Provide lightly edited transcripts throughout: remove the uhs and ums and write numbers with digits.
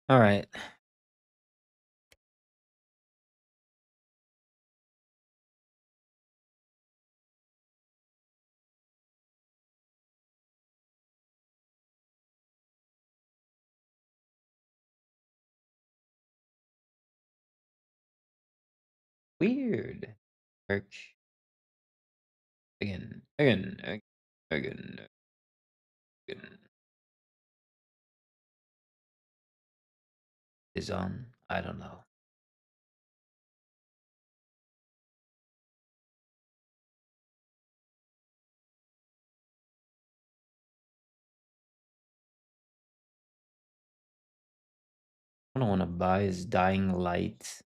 All right. Weird. Search again. Is on. I don't know. What I want to buy is Dying Light.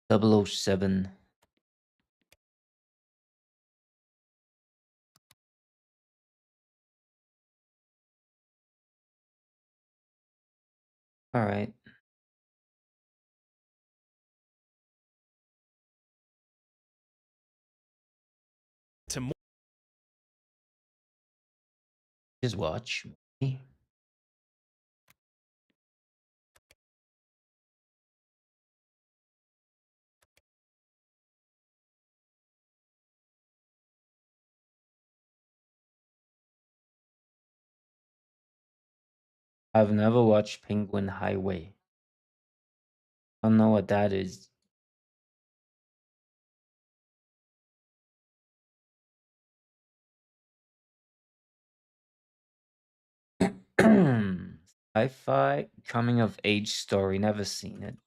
.007. All right. Just watch me. I've never watched Penguin Highway. I don't know what that is. Sci-fi coming of age story. Never seen it.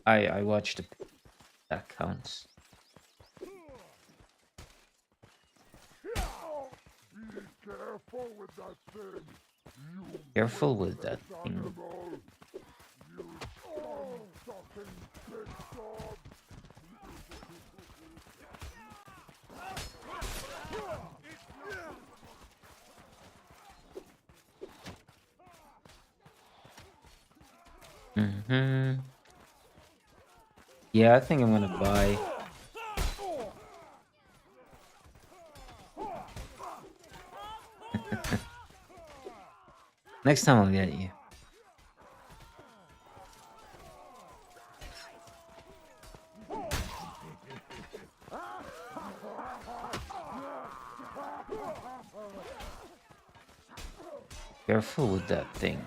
I watched it. That counts. Careful with that thing. Careful with that thing. Fucking big dog. Yeah, I think I'm gonna buy. Next time I'll get you. Careful with that thing.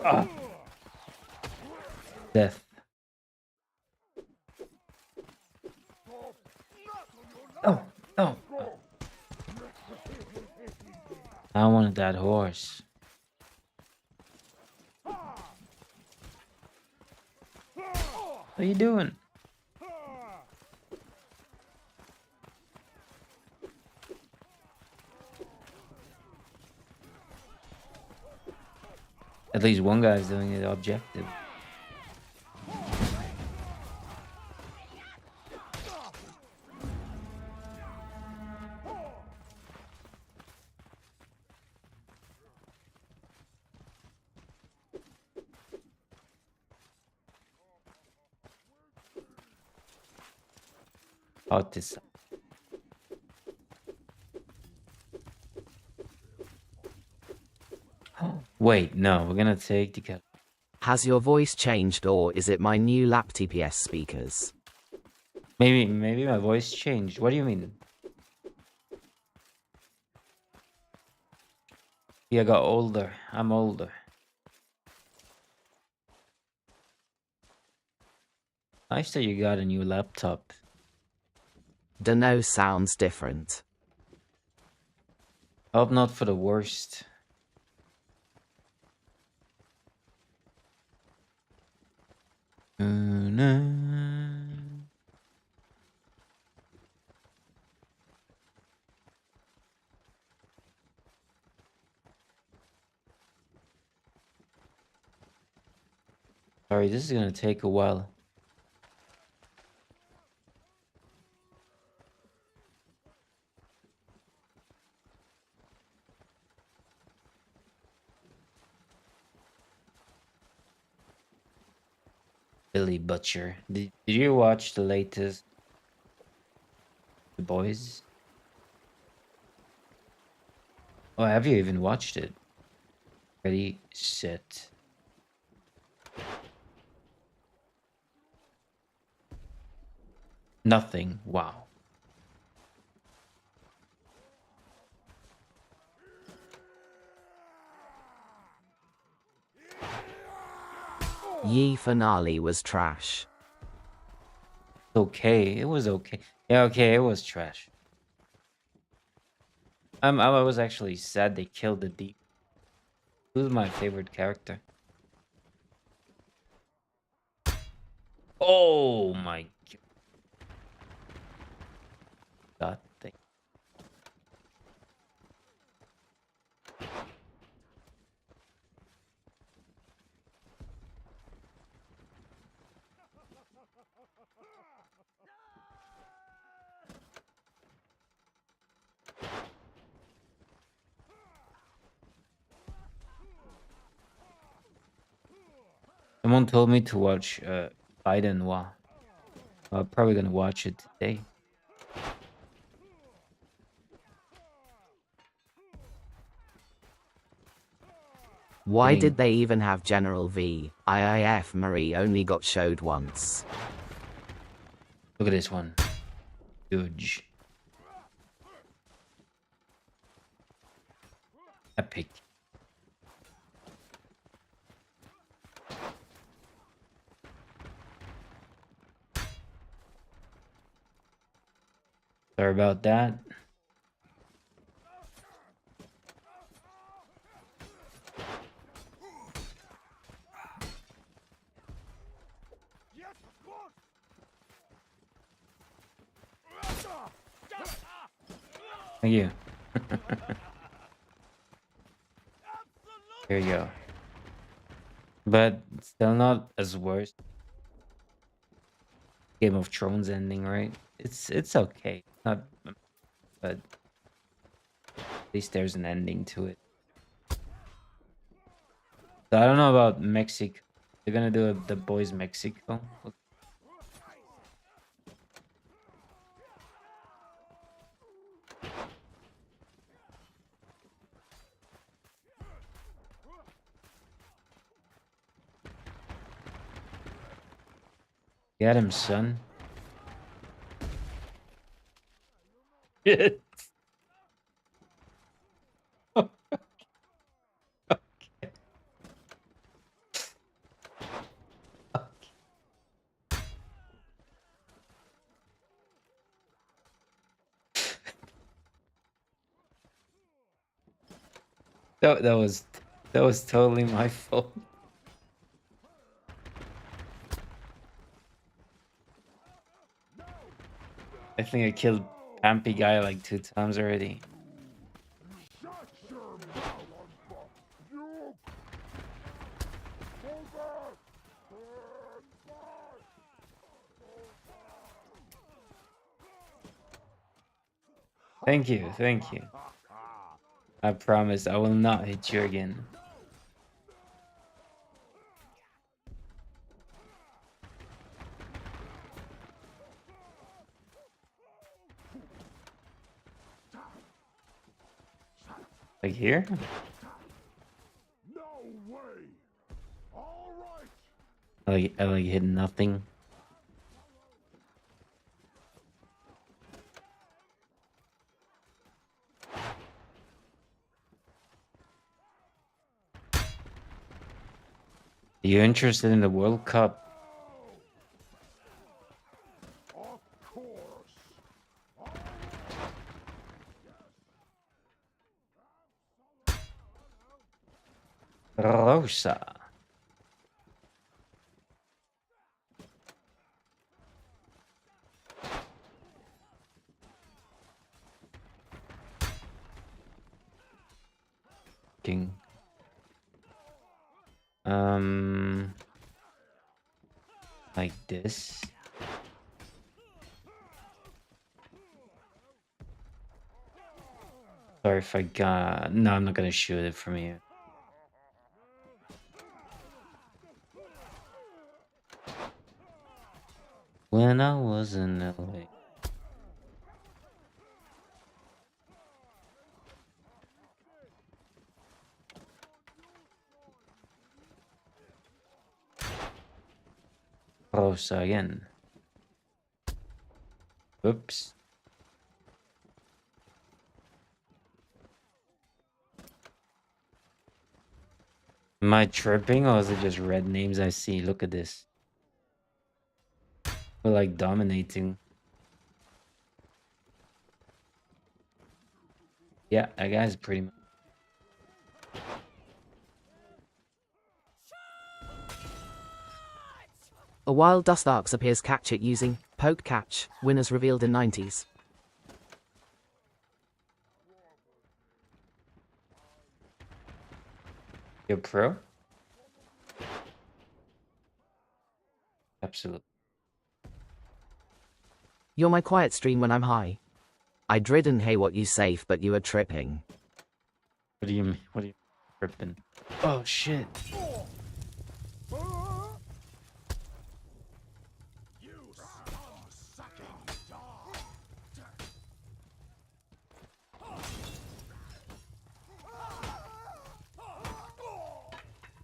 Ah. Death. Oh, oh. I wanted that horse. What are you doing? At least one guy's doing the objective. Out this. Wait, no, we're gonna take the cat. Has your voice changed or is it my new lap TPS speakers? Maybe my voice changed. What do you mean? Yeah, I got older. I'm older. Nice that you got a new laptop. Dunno sounds different. Hope not for the worst. Sorry, this is gonna take a while. Billy Butcher. Did you watch the latest The Boys? Oh, have you even watched it? Ready, set. Nothing. Wow. Ye finale was trash. Okay, it was okay. Yeah, okay, it was trash. I was actually sad they killed the deep. Who's my favorite character? Oh my god thing. Someone told me to watch Biden Noir. I'm probably gonna watch it today. Why Getting did they even have General V? IIF Marie only got showed once. look at this one. Huge. Epic. Sorry about that. Thank you. Here you go. But still not as worse. Game of Thrones ending, right? It's okay. Not, but at least there's an ending to it. So I don't know about Mexico. They're gonna do The Boys Mexico. Get him, son. That was totally my fault. I think I killed Pampy guy like 2 times already. Shut your mouth, you go back and fight. Thank you. I promise I will not hit you again. Like here? No way. All right. I like hit nothing. Are you interested in the World Cup? Of course. Rosa. King. Like this. Sorry if I got. No, I'm not gonna shoot it from here. when I was in LA. Rosa again. Oops. Am I tripping or is it just red names I see? Look at this. We're like dominating. Yeah, that guy's pretty much. A wild Dustox appears catch it using poke catch. Winners revealed in 90s. You're pro? Absolutely. You're my quiet stream when I'm high. I didn't hear what you safe, but you were tripping. What do you mean? What are you tripping? Oh shit.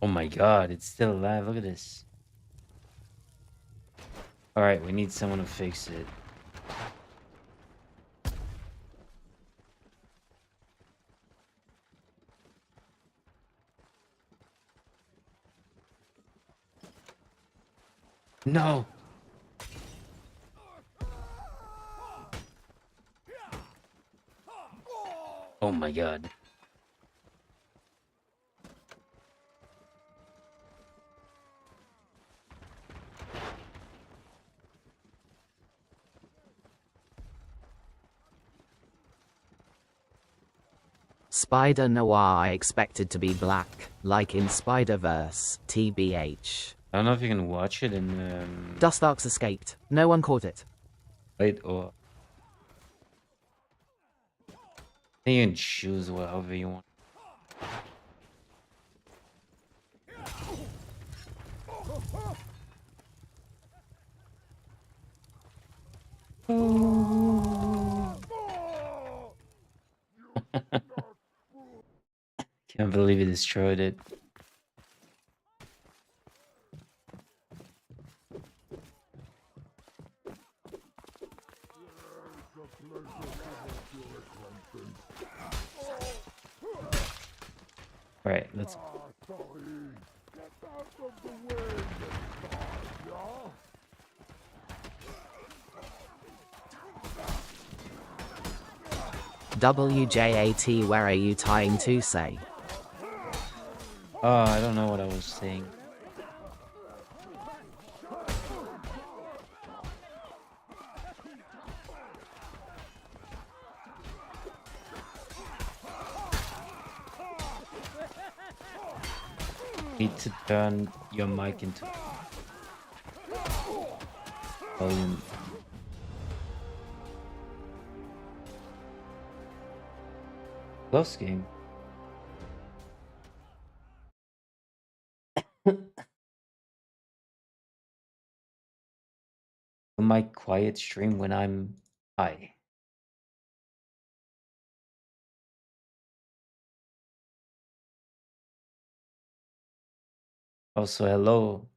Oh my god, it's still alive. Look at this. Alright, we need someone to fix it. No! Oh my god. Spider Noir I expected to be black, like in Spider-Verse, TBH. I don't know if you can watch it in Dustox escaped. No one caught it. wait or you can choose whatever you want. Can't believe it destroyed it. Alright, let's Sorry. Get out of the way, you yeah? WJAT, where are you tying to say? Oh, I don't know what I was saying. Need to turn your mic into volume. Close game. My quiet stream when I'm high. Also, hello.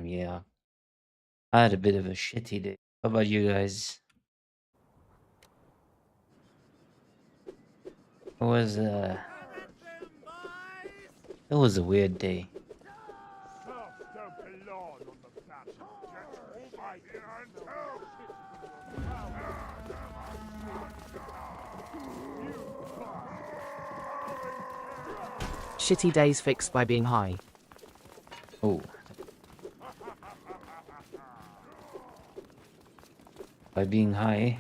Yeah, I had a bit of a shitty day. How about you guys? It was a weird day. Serfs don't belong on the battle. Fight until Shitty days fixed by being high. Oh. By being high.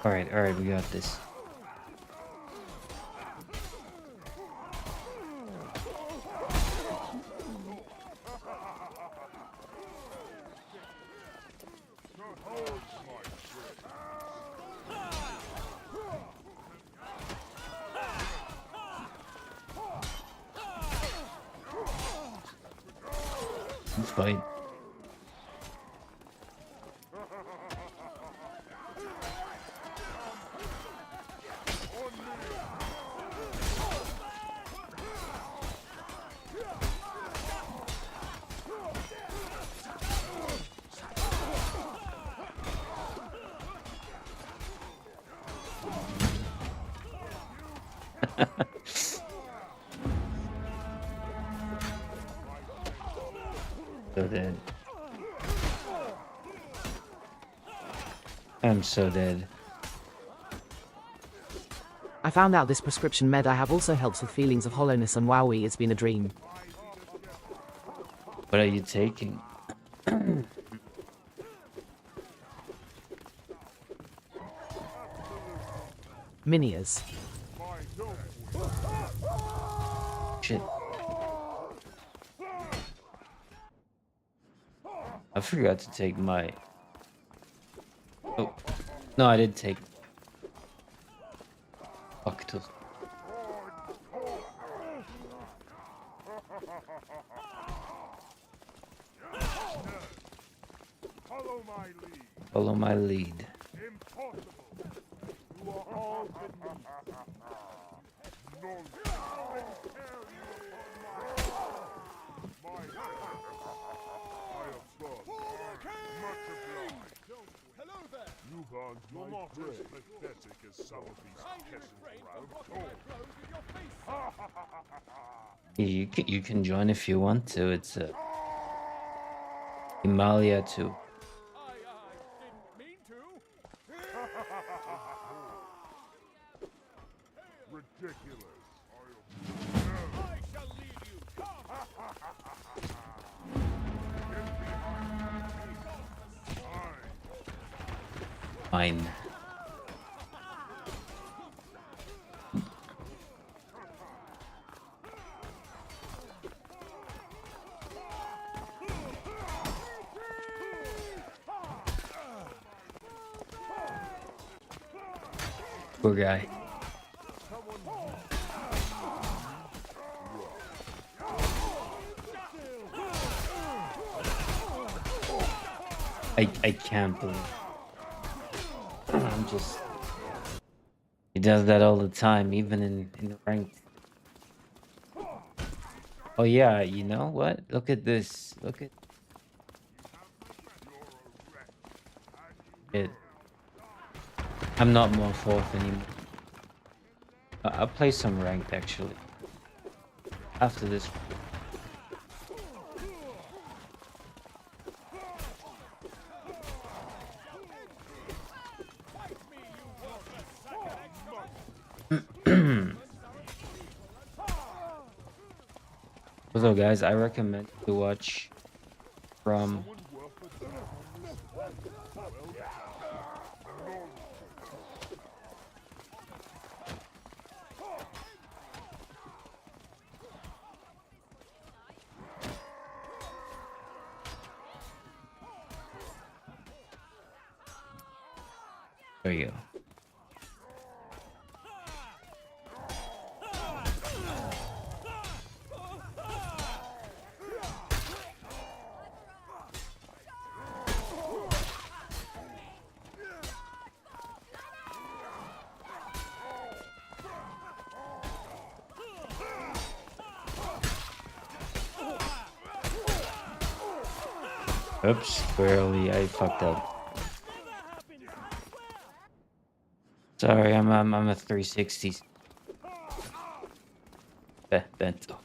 Alright, we got this. It's fine. So dead. I'm so dead. I found out this prescription med I have also helps with feelings of hollowness and wowie, it's been a dream. What are you taking? Minias. Shit. I forgot to take my... Oh. No, I did take... Octus. Follow my lead. Follow my lead. Impossible. You are all beneath. None. You are not as pathetic as some of these peasants around. You can join if you want to. It's a Himalaya too. Ridiculous. I shall lead you. Fine. Poor guy. I can't believe I'm just... He does that all the time, even in ranked. Oh yeah, you know what? Look at this. Look at it. I'm not more fourth anymore. I'll play some ranked actually. After this. So guys, I recommend to watch from there you go. Oops, barely. I fucked up. Sorry, I'm a 360. Bento.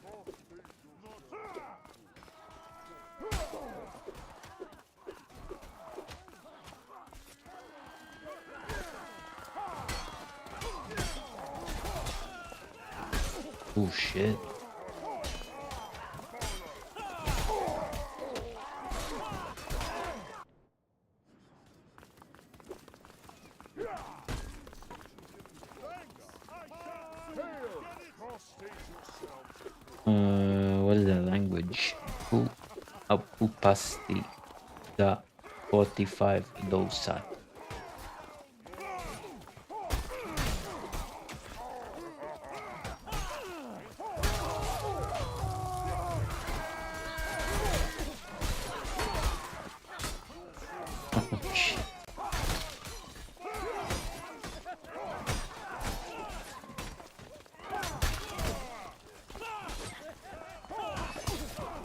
Oh shit. What is that language? Apupasti da 45 dosa.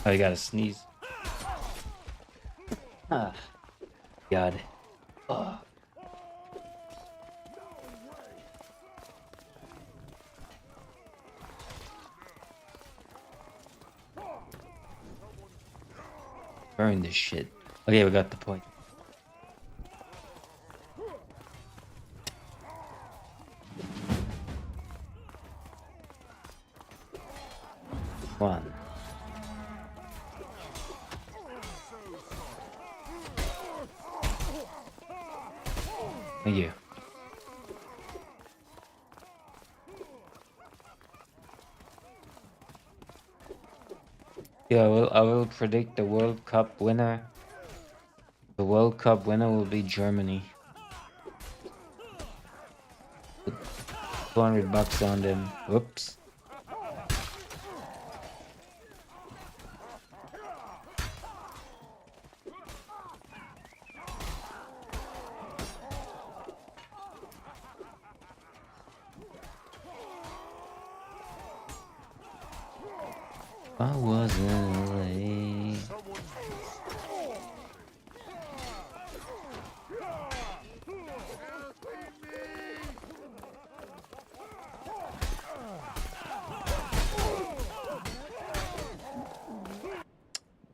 Oh, you gotta sneeze. Ah, God. Oh. Burn this shit. Okay, we got the point. One. Thank you. Yeah, I will predict the World Cup winner. The World Cup winner will be Germany. Put $200 on them. Whoops. I wasn't late.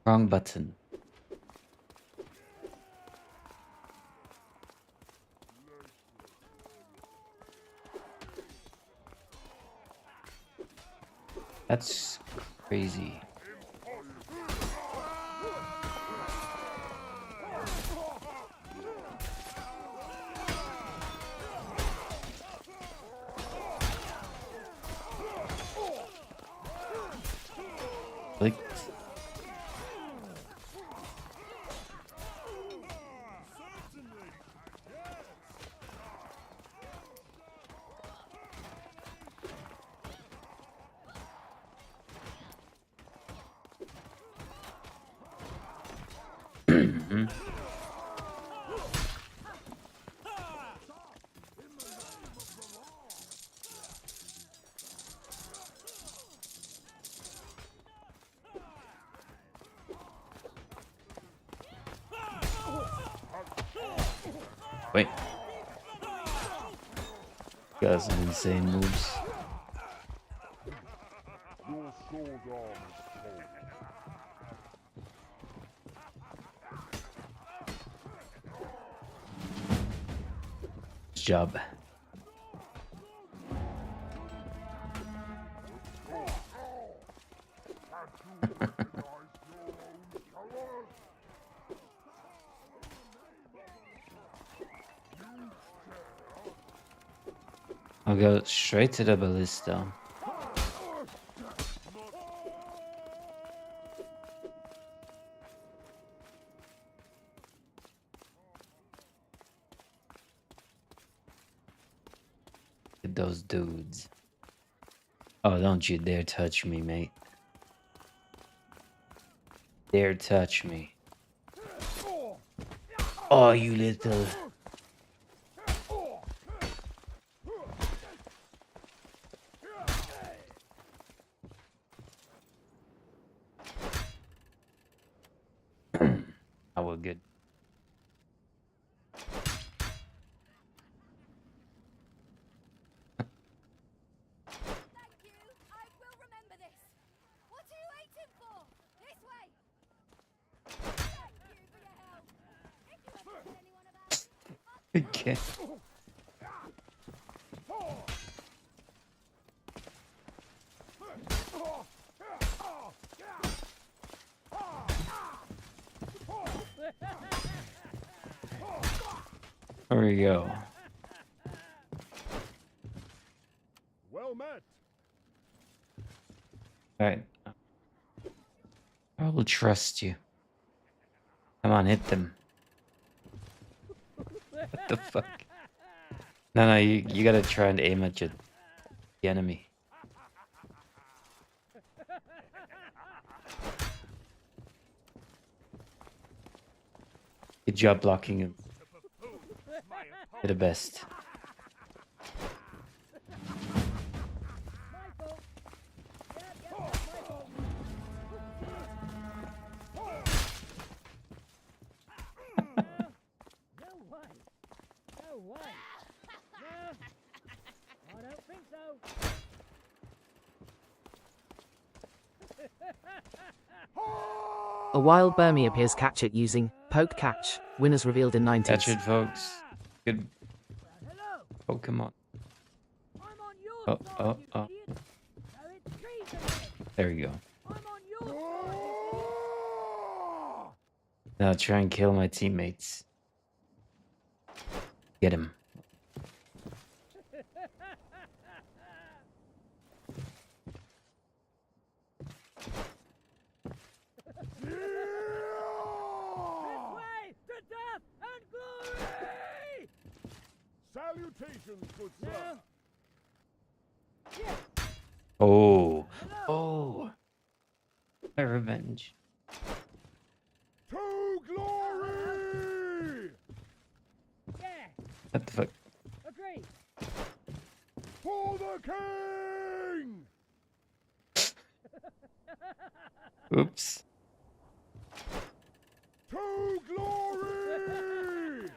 Wrong button. That's crazy. Like, wait. Got some insane moves. Your sword arm is cold. Good job. I'll go straight to the ballista. At those dudes. Oh, don't you dare touch me, mate. Dare touch me. Oh, you little... Oh, well, good. Thank you. I will remember this. What are you waiting for? This way. Thank you for your help. If you ever tell anyone about it, Okay. There we go. Well met. Alright. I will trust you. Come on, hit them. What the fuck? No, you gotta try and aim at the enemy. Good job blocking him. You're the best. A wild Burmese appears catch it using poke catch. Winners revealed in 90s. Catch it, folks. Good Pokemon. Oh. There we go. Now try and kill my teammates. Get him. Salutations, good sir. Oh. My revenge. To glory! What the fuck? For the king! Oops. To glory!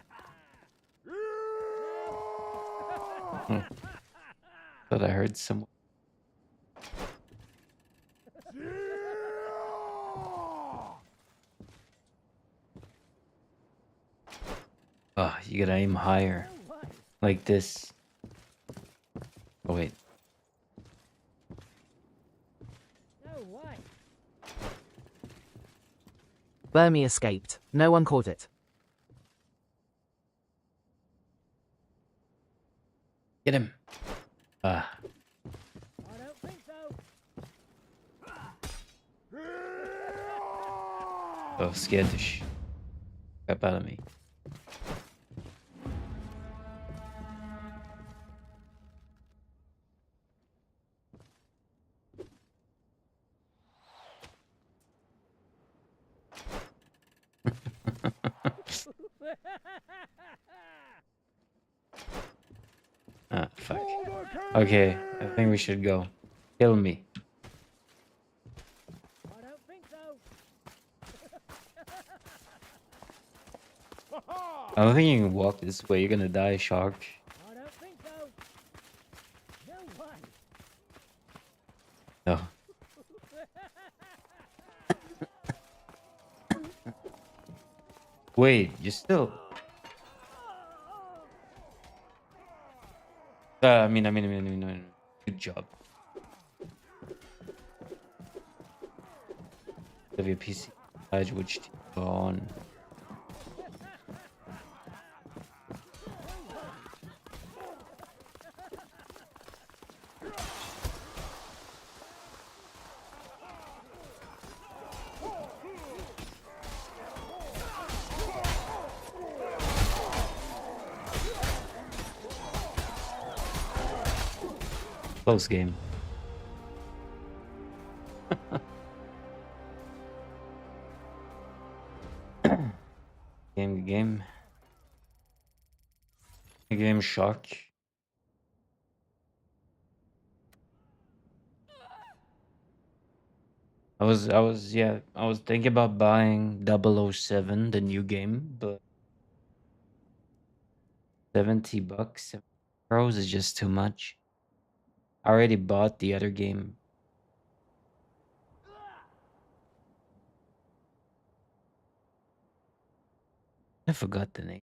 Thought I heard someone. Oh, you gotta aim higher. Like this. Oh, wait. Burmese escaped. No one caught it. Get him. Ah. Oh, scared the crap out of me. Ah, fuck. Okay, I think we should go. Kill me. I don't think you can walk this way. You're gonna die, shark. No. Wait, you still. I mean, no. Good job. WPC badge, which team go on? Close game. Game shock. I was thinking about buying 007, the new game, but $70, €70 is just too much. I already bought the other game. I forgot the name.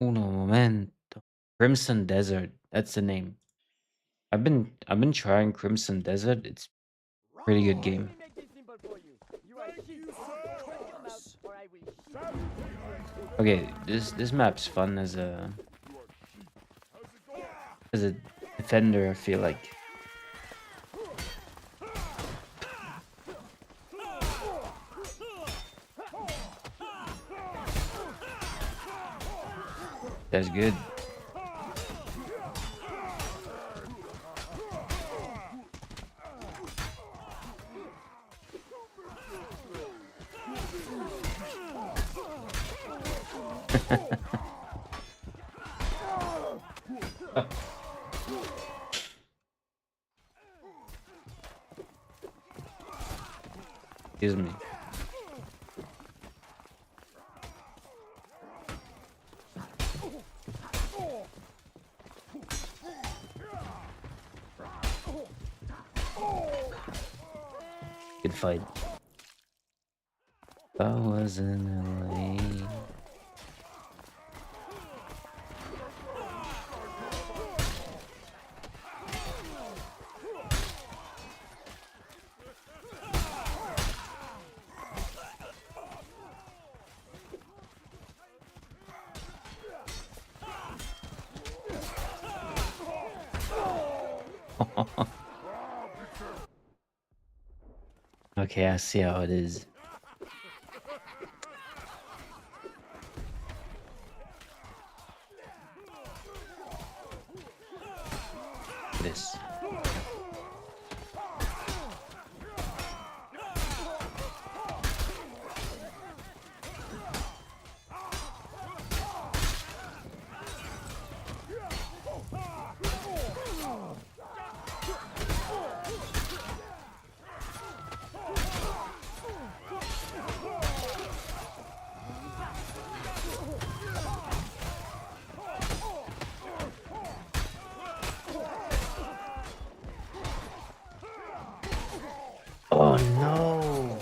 Uno momento. Crimson Desert. That's the name. I've been trying Crimson Desert. It's a pretty good game. Okay, this map's fun as a defender, I feel like. That's good. Excuse me. Good fight. If I was in LA. Okay, I see how it is. This. Oh no!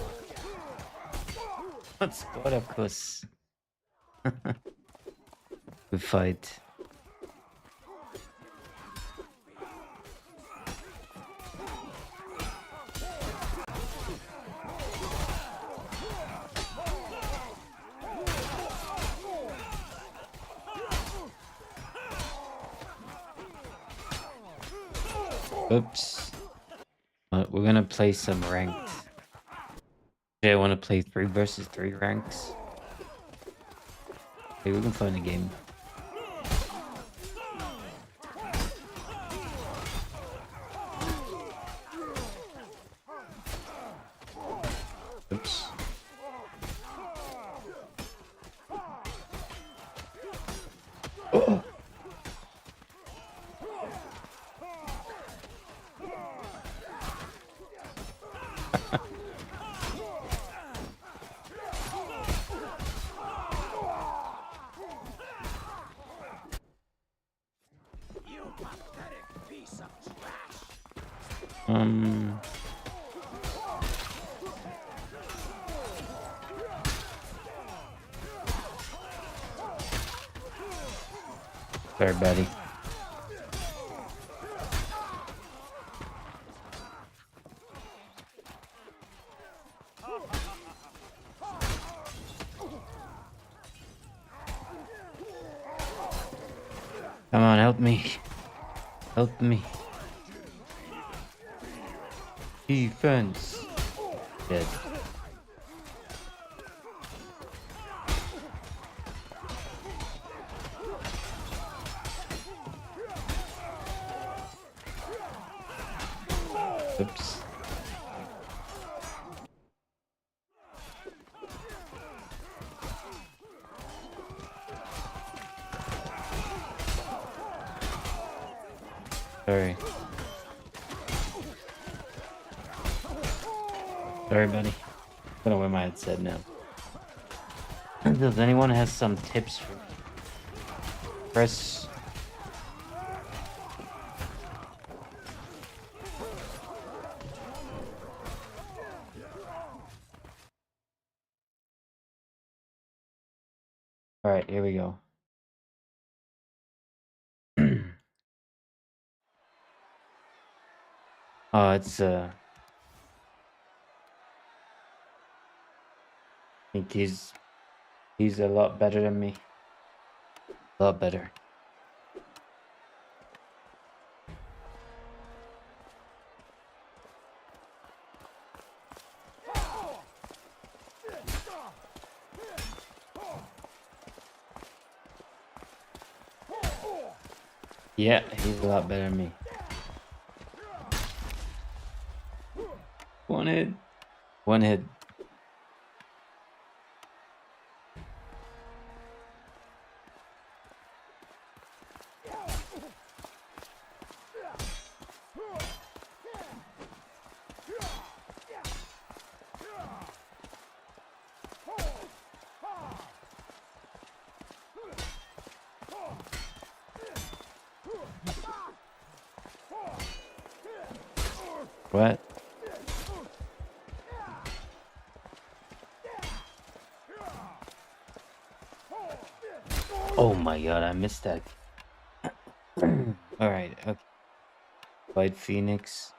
What's Spartacus? Good fight. Oops. We're gonna play some ranked. I want to play 3 versus 3 ranks. Hey, we can find a game. Oops. Oh. Sorry, buddy. Come on, help me. Help me. Defense. Dead. Oops. Sorry. Sorry, buddy. I'm gonna wear my headset now. Does anyone has some tips for press? All right, here we go. Oh, it's I think he's a lot better than me. A lot better. Yeah, he's a lot better than me. One hit. One hit. What? Oh my god, I missed that. Alright, okay. White Phoenix.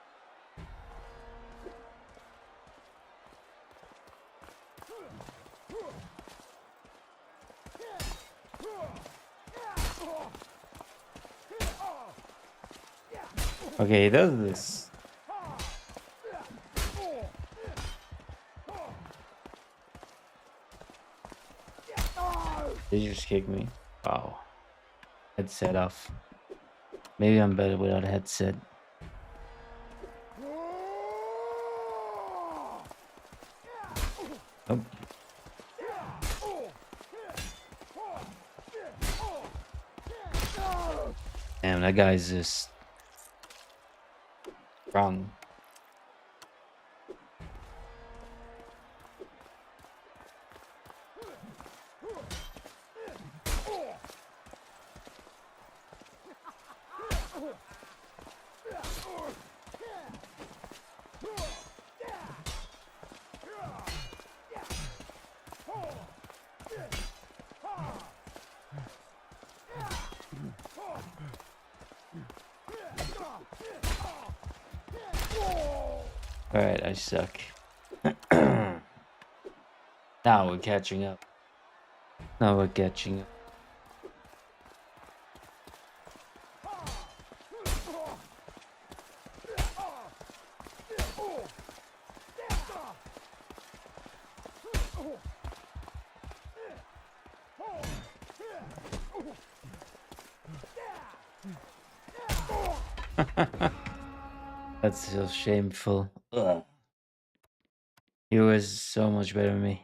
Okay, he does this. Did you just kick me? Wow. Headset off. Maybe I'm better without a headset. Oh. Damn, that guy's just wrong. Alright, I suck. Now we're catching up. Now we're catching up. That's so shameful. Ugh. He was so much better than me.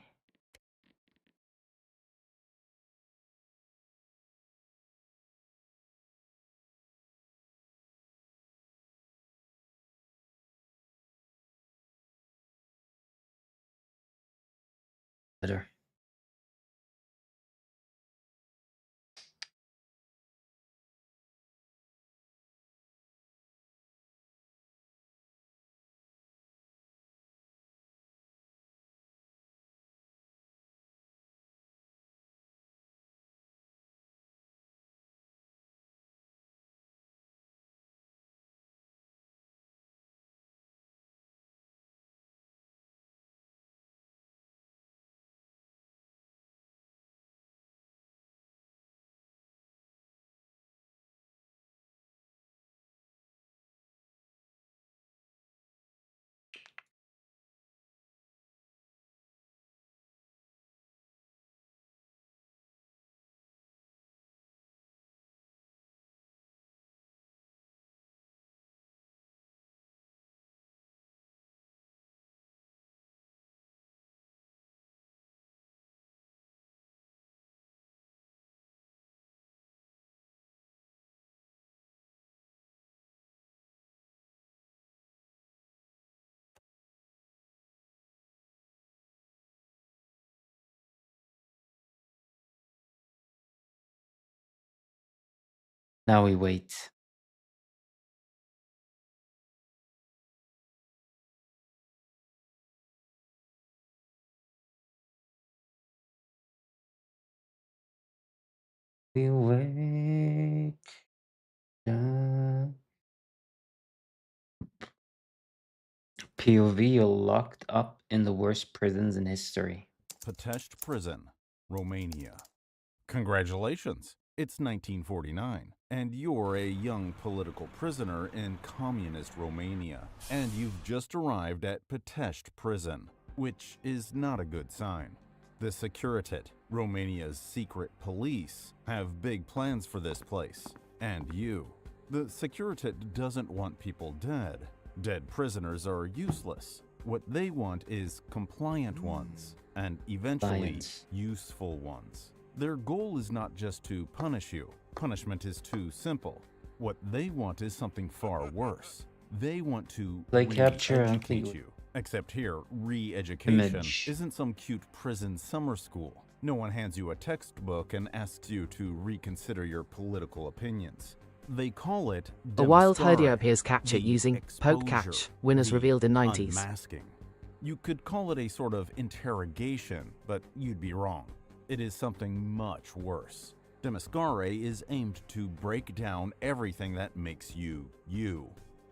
Better. Now we wait. We wait. POV, you're locked up in the worst prisons in history. Pitești Prison, Romania. Congratulations! It's 1949, and you're a young political prisoner in communist Romania, and you've just arrived at Pitești Prison, which is not a good sign. The Securitate, Romania's secret police, have big plans for this place, and you. The Securitate doesn't want people dead. Dead prisoners are useless. What they want is compliant ones, and eventually useful ones. Their goal is not just to punish you. Punishment is too simple. What they want is something far worse. They want to re-educate you. Except here, re-education isn't some cute prison summer school. No one hands you a textbook and asks you to reconsider your political opinions. They call it a wild idea appears captured using poke catch, winners revealed in 90s. Unmasking. You could call it a sort of interrogation, but you'd be wrong. It is something much worse. Temescare is aimed to break down everything that makes you, you.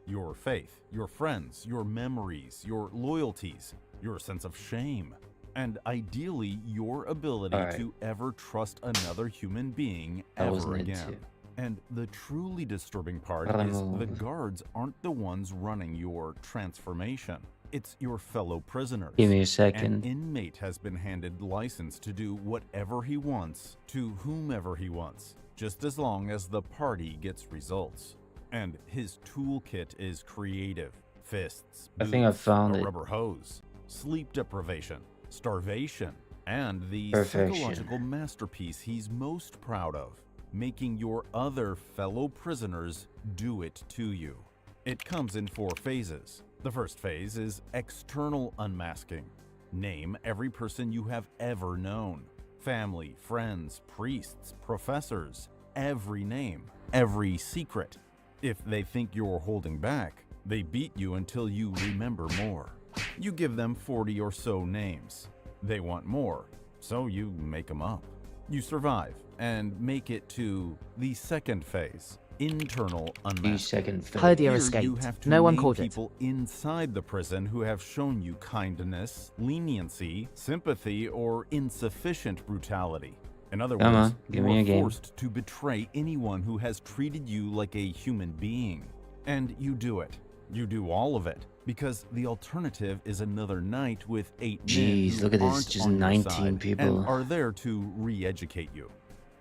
Your faith, your friends, your memories, your loyalties, your sense of shame, and ideally your ability Alright. to ever trust another human being I ever wasn't again. into. And the truly disturbing part Gotta is the move. guards aren't the ones running your transformation. It's your fellow prisoners. Give me a An second. inmate has been handed license to do whatever he wants to whomever he wants, just as long as the party gets results. And his toolkit is creative. Fists, I think I boots, found a it. rubber hose, sleep deprivation, starvation, and the Perfection. psychological masterpiece he's most proud of, making your other fellow prisoners do it to you. It comes in 4 phases. The first phase is external unmasking. Name every person you have ever known. Family, friends, priests, professors, every name, every secret. If they think you're holding back, they beat you until you remember more. You give them 40 or so names. They want more, so you make them up. You survive and make it to the second phase, internal The unmasking. second Heard phase. you Here escaped. you have to No one name caught it. people inside the prison who have shown you kindness, leniency, sympathy, or insufficient brutality. In other Come words, on, give you me are a game. forced to betray anyone who has treated you like a human being. And you do it. You do all of it. Because the alternative is another night with 8 men Jeez, who look at this, aren't just on your 19 side people. and are there to re-educate you.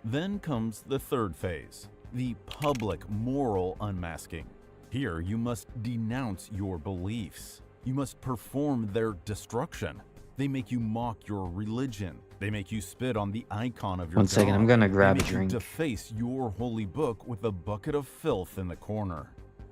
Then comes the third phase, the public moral unmasking. Here you must denounce your beliefs. You must perform their destruction. They make you mock your religion. They make you spit on the icon of your One second, God. I'm gonna grab a They make drink. you deface your holy book with a bucket of filth in the corner.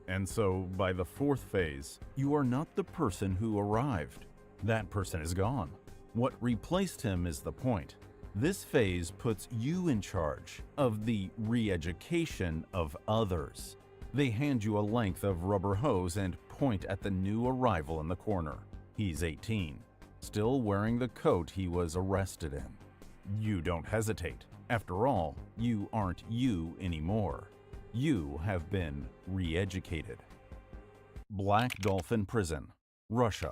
And so, by the fourth phase, you are not the person who arrived. That person is gone. What replaced him is the point. This phase puts you in charge of the re-education of others. They hand you a length of rubber hose and point at the new arrival in the corner. He's 18, still wearing the coat he was arrested in. You don't hesitate. After all, you aren't you anymore. You have been re-educated. Black Dolphin Prison, Russia.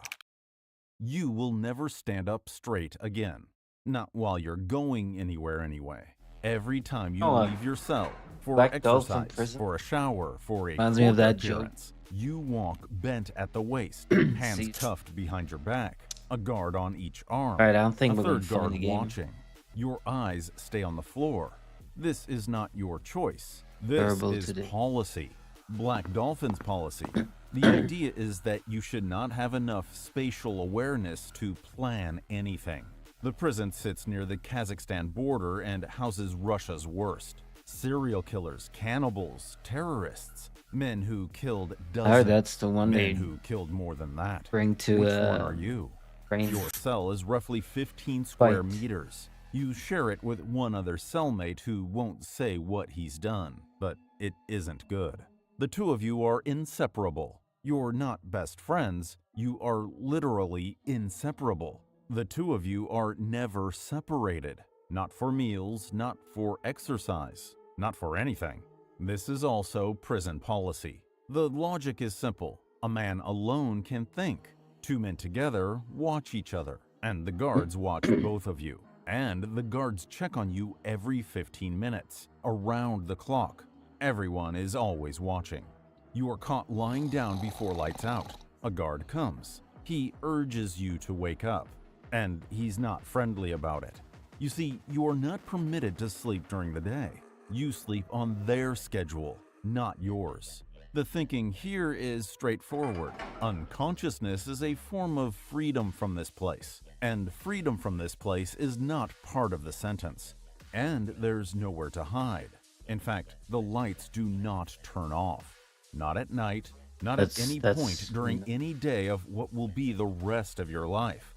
You will never stand up straight again. Not while you're going anywhere anyway. Every time you Oh, leave your cell, for Black Dolphin exercise, Prison? for a shower, for a Reminds me of court that joke. appearance, you walk bent at the waist, hands See. cuffed behind your back, a guard on each arm, Alright, I don't think a we're gonna third find guard the game. watching. Your eyes stay on the floor. This is not your choice. This Terrible is today. policy. Black Dolphin's policy. The idea is that you should not have enough spatial awareness to plan anything. The prison sits near the Kazakhstan border and houses Russia's worst. Serial killers, cannibals, terrorists, men who killed I dozens, heard that's the one men they who killed more than that. bring to Which one are you? Ukraine. Your cell is roughly 15 square Fight. meters. You share it with one other cellmate who won't say what he's done, but it isn't good. The two of you are inseparable. You're not best friends, you are literally inseparable. The two of you are never separated. Not for meals, not for exercise, not for anything. This is also prison policy. The logic is simple. A man alone can think. 2 men together watch each other, and the guards watch both of you. And the guards check on you every 15 minutes, around the clock. Everyone is always watching. You are caught lying down before lights out. A guard comes. He urges you to wake up, and he's not friendly about it. You see, you are not permitted to sleep during the day. You sleep on their schedule, not yours. The thinking here is straightforward. Unconsciousness is a form of freedom from this place, and freedom from this place is not part of the sentence. And there's nowhere to hide. In fact, the lights do not turn off. Not at night, not at any point during any day of what will be the rest of your life.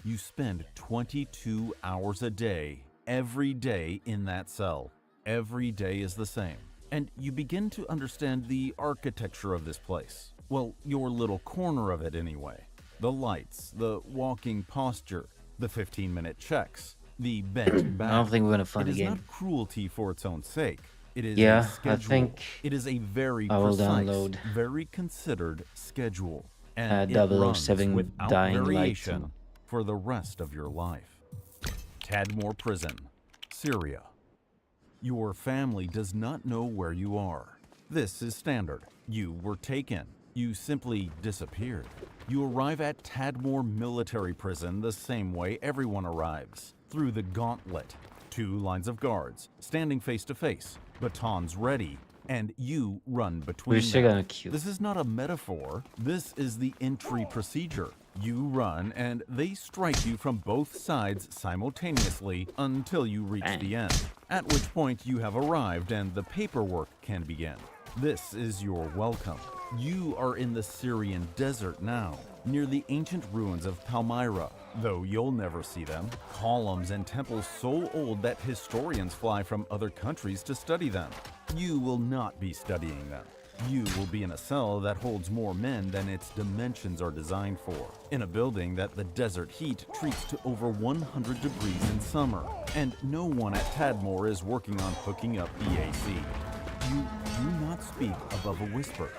You spend 22 hours a day, every day in that cell. Every day is the same. And you begin to understand the architecture of this place. Well, your little corner of it anyway. The lights, the walking posture, the 15-minute checks, The bent I back. don't think we're gonna find It the is game. not cruelty for its own sake. It is a Yeah, I schedule. think It is a very I will precise, download very considered schedule. And it Double O runs Seven without Dying Light variation for the rest of your life. Tadmor Prison, Syria. Your family does not know where you are. This is standard. You were taken. You simply disappeared. You arrive at Tadmor Military Prison the same way everyone arrives, through the gauntlet. 2 lines of guards, standing face to face, batons ready, and you run between We're still them. gonna queue. This is not a metaphor. This is the entry procedure. You run, and they strike you from both sides simultaneously until you reach Bang. the end, at which point you have arrived and the paperwork can begin. This is your welcome. You are in the Syrian desert now, near the ancient ruins of Palmyra, though you'll never see them. Columns and temples so old that historians fly from other countries to study them. You will not be studying them. You will be in a cell that holds more men than its dimensions are designed for, in a building that the desert heat treats to over 100 degrees in summer, and no one at Tadmor is working on hooking up the AC. You do not speak above a whisper.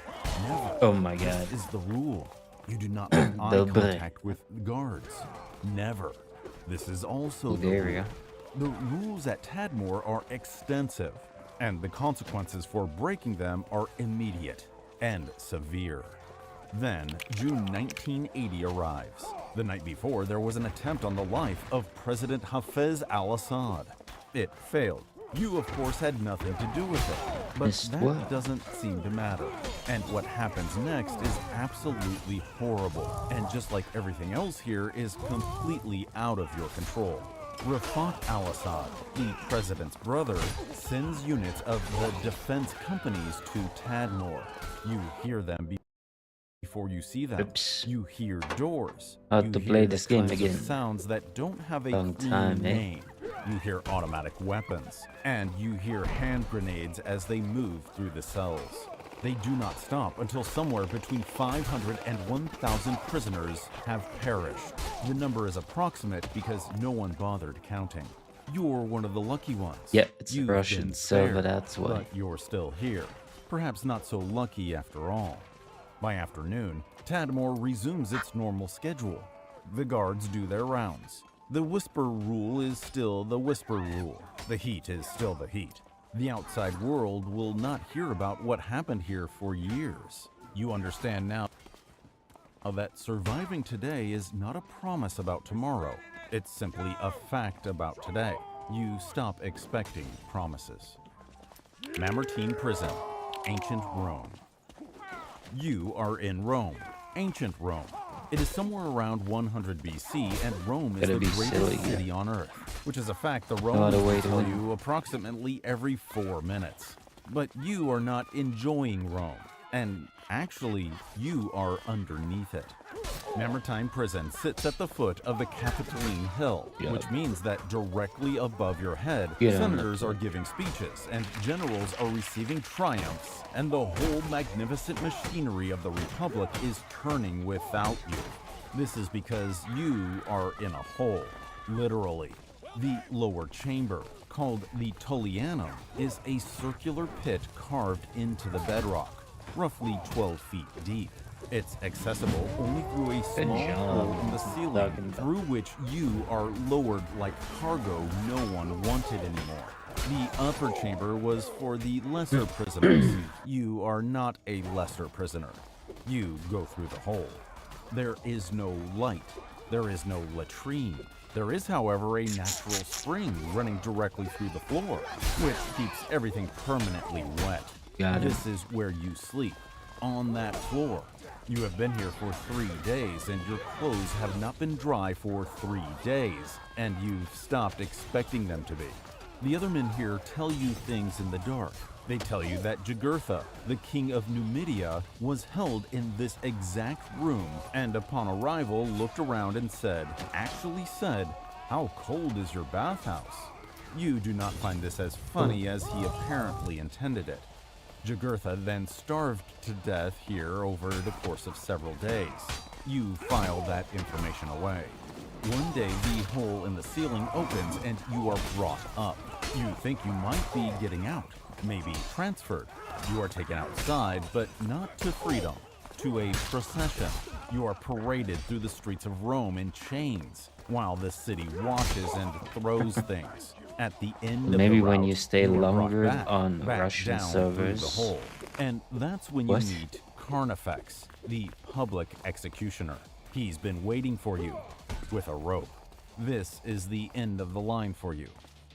Never. Oh my god. This is the rule. You do not make eye Dobre. contact with guards. Never. This is also the Bulgaria. rule. The rules at Tadmor are extensive, and the consequences for breaking them are immediate and severe. Then, June 1980 arrives. The night before, there was an attempt on the life of President Hafez al-Assad. It failed. You, of course, had nothing to do with it, but Missed that what? doesn't seem to matter. And what happens next is absolutely horrible, and just like everything else here, is completely out of your control. Rafat al-Assad, the president's brother, sends units of the defense companies to Tadmor. You hear them before you see them. Oops. You hear doors. How You to hear play the this game kinds of again. sounds that don't have a Long clear time, eh? name. You hear automatic weapons, and you hear hand grenades as they move through the cells. They do not stop until somewhere between 500 and 1,000 prisoners have perished. The number is approximate because no one bothered counting. You're one of the lucky ones. Yeah, it's a You've Russian been server, spared, that's why. But you're still here. Perhaps not so lucky after all. By afternoon, Tadmor resumes its normal schedule. The guards do their rounds. The whisper rule is still the whisper rule. The heat is still the heat. The outside world will not hear about what happened here for years. You understand now that surviving today is not a promise about tomorrow. It's simply a fact about today. You stop expecting promises. Mamertine Prison, Ancient Rome. You are in Rome, ancient Rome. It is somewhere around 100 BC, and Rome is Gotta the be greatest silly. city on Earth, which is a fact the lot Romans of will way to tell win. you approximately every 4 minutes. But you are not enjoying Rome, and actually, you are underneath it. Mamertine Prison sits at the foot of the Capitoline Hill, Yeah. which means that directly above your head, Get on the senators are giving speeches and generals are receiving triumphs, and the whole magnificent machinery of the Republic is turning without you. This is because you are in a hole, literally. The lower chamber, called the Tullianum, is a circular pit carved into the bedrock, roughly 12 feet deep. It's accessible only through a small hole in the ceiling, through which you are lowered like cargo no one wanted anymore. The upper chamber was for the lesser prisoners. You are not a lesser prisoner. You go through the hole. There is no light. There is no latrine. There is, however, a natural spring running directly through the floor, which keeps everything permanently wet. Got it. This is where you sleep, on that floor. You have been here for 3 days, and your clothes have not been dry for 3 days, and you've stopped expecting them to be. The other men here tell you things in the dark. They tell you that Jugurtha, the king of Numidia, was held in this exact room, and upon arrival looked around and actually said, "How cold is your bathhouse?" You do not find this as funny as he apparently intended it. Jugurtha then starved to death here over the course of several days. You file that information away. One day, the hole in the ceiling opens and you are brought up. You think you might be getting out, maybe transferred. You are taken outside, but not to freedom, to a procession. You are paraded through the streets of Rome in chains, while the city washes and throws things. At the end of Maybe the when route, you stay you are brought longer back on Russian down through the servers. hole. And that's when What? you meet Carnifex, the public executioner. He's been waiting for you with a rope. This is the end of the line for you.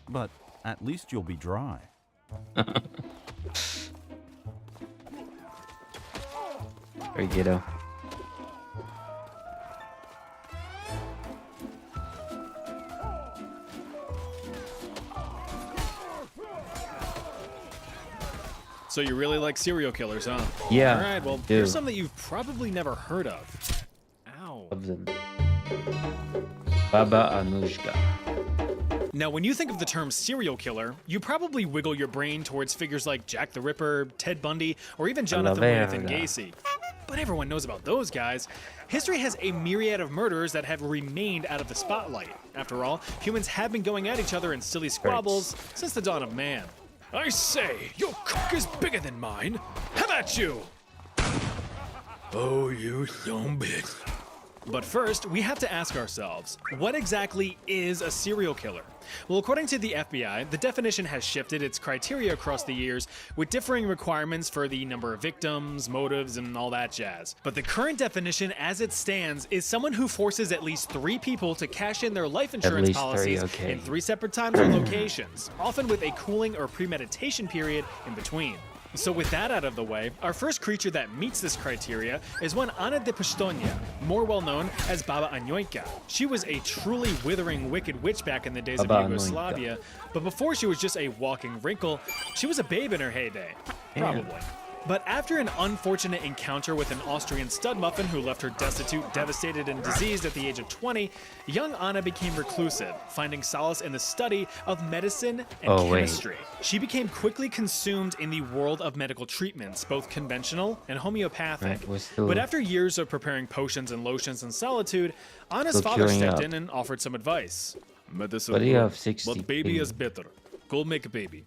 But at least you'll be dry. Very ghetto. So you really like serial killers, huh? Yeah, All right, well, do. here's some that you've probably never heard of. Ow. Of them. Baba Anushka. Now, when you think of the term serial killer, you probably wiggle your brain towards figures like Jack the Ripper, Ted Bundy, or even Jonathan Nathan verga. Gacy. But everyone knows about those guys. History has a myriad of murderers that have remained out of the spotlight. After all, humans have been going at each other in silly squabbles since the dawn of man. I say, your cock is bigger than mine. How about you? Oh, you dumb bitch. But first, we have to ask ourselves, what exactly is a serial killer? Well, according to the FBI, the definition has shifted its criteria across the years, with differing requirements for the number of victims, motives, and all that jazz. But the current definition as it stands is someone who forces at least 3 people to cash in their life insurance least 3, policies okay. in 3 separate times or locations, often with a cooling or premeditation period in between. So with that out of the way, our first creature that meets this criteria is one Ana de Pistonia, more well known as Baba Anyoika. She was a truly withering wicked witch back in the days Baba of Yugoslavia, but before she was just a walking wrinkle, she was a babe in her heyday. Probably. But after an unfortunate encounter with an Austrian stud muffin who left her destitute, devastated, and diseased at the age of 20, young Anna became reclusive, finding solace in the study of medicine and chemistry. She became quickly consumed in the world of medical treatments, both conventional and homeopathic. Right, we're still- But after years of preparing potions and lotions in solitude, Anna's Still father curing stepped up. in and offered some advice. Medicine But you good, have 60 but baby is billion. better. Go make a baby.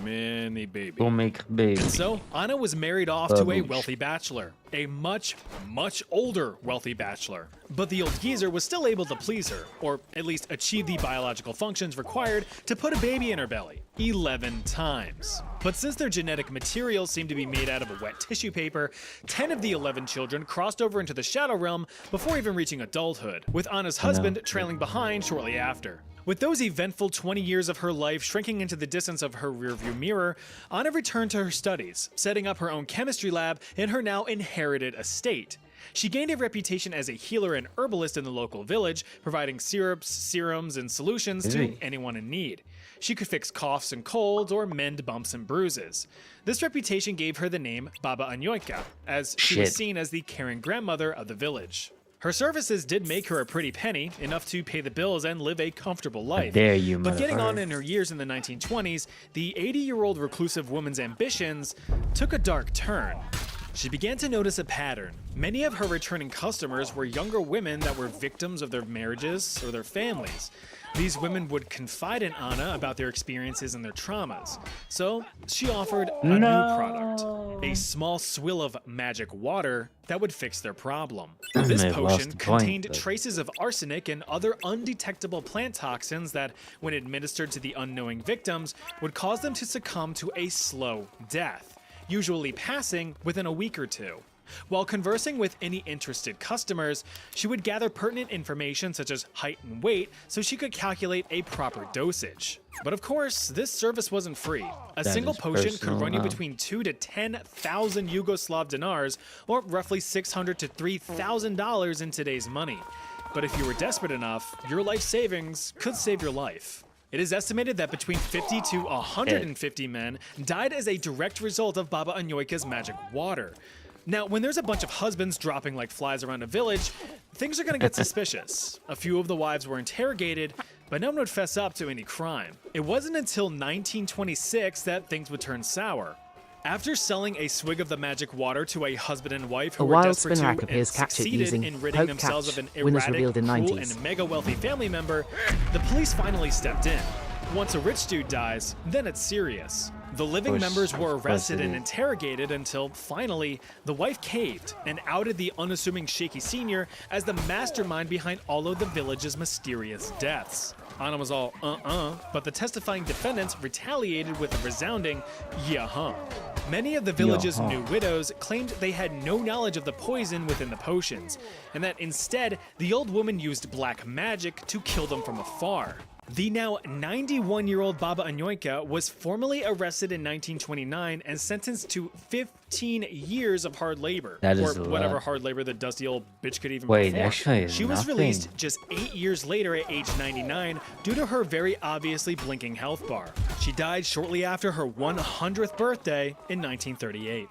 Many baby. Go make baby. So, Anna was married off to a Babush. wealthy bachelor. A much, much older wealthy bachelor. But the old geezer was still able to please her, or at least achieve the biological functions required to put a baby in her belly. 11 times. But since their genetic material seemed to be made out of a wet tissue paper, 10 of the 11 children crossed over into the shadow realm before even reaching adulthood, with Anna's husband trailing behind shortly after. With those eventful 20 years of her life shrinking into the distance of her rearview mirror, Anna returned to her studies, setting up her own chemistry lab in her now inherited estate. She gained a reputation as a healer and herbalist in the local village, providing syrups, serums, and solutions to Really? anyone in need. She could fix coughs and colds or mend bumps and bruises. This reputation gave her the name Baba Anyoika, as she was Shit. seen as the caring grandmother of the village. Her services did make her a pretty penny, enough to pay the bills and live a comfortable life. dare you, But getting on motherfucker. in her years in the 1920s, the 80-year-old reclusive woman's ambitions took a dark turn. She began to notice a pattern. Many of her returning customers were younger women that were victims of their marriages or their families. These women would confide in Anna about their experiences and their traumas. So she offered a new product, a small swill of magic water that would fix their problem. This They've lost potion the point, contained though. traces of arsenic and other undetectable plant toxins that, when administered to the unknowing victims, would cause them to succumb to a slow death, usually passing within a week or 2. While conversing with any interested customers, she would gather pertinent information such as height and weight so she could calculate a proper dosage. But of course, this service wasn't free. A That single is potion could personal run you now. between 2 to 10,000 Yugoslav dinars, or roughly $600 to $3,000 in today's money. But if you were desperate enough, your life savings could save your life. It is estimated that between 50 to 150 men died as a direct result of Baba Anyoika's magic water. Now, when there's a bunch of husbands dropping like flies around a village, things are gonna get suspicious. A few of the wives were interrogated, but no one would fess up to any crime. It wasn't until 1926 that things would turn sour. After selling a swig of the magic water to a husband and wife who A were wild desperate spin to rack and appears captured succeeded using in ridding poke themselves catch. of an Winners erratic, revealed in cruel, 90s. and mega wealthy family member, the police finally stepped in. Once a rich dude dies, then it's serious. The living members were arrested and interrogated until, finally, the wife caved and outed the unassuming Shaky Sr. as the mastermind behind all of the village's mysterious deaths. Anna was all, but the testifying defendants retaliated with a resounding, yeah-huh. Many of the village's new widows claimed they had no knowledge of the poison within the potions, and that instead, the old woman used black magic to kill them from afar. The now 91-year-old Baba Anyoika was formally arrested in 1929 and sentenced to 15 years of hard labor. That is or a whatever lot. hard labor the dusty old bitch could even Wait, perform. actually, She was nothing. released just 8 years later at age 99 due to her very obviously blinking health bar. She died shortly after her 100th birthday in 1938.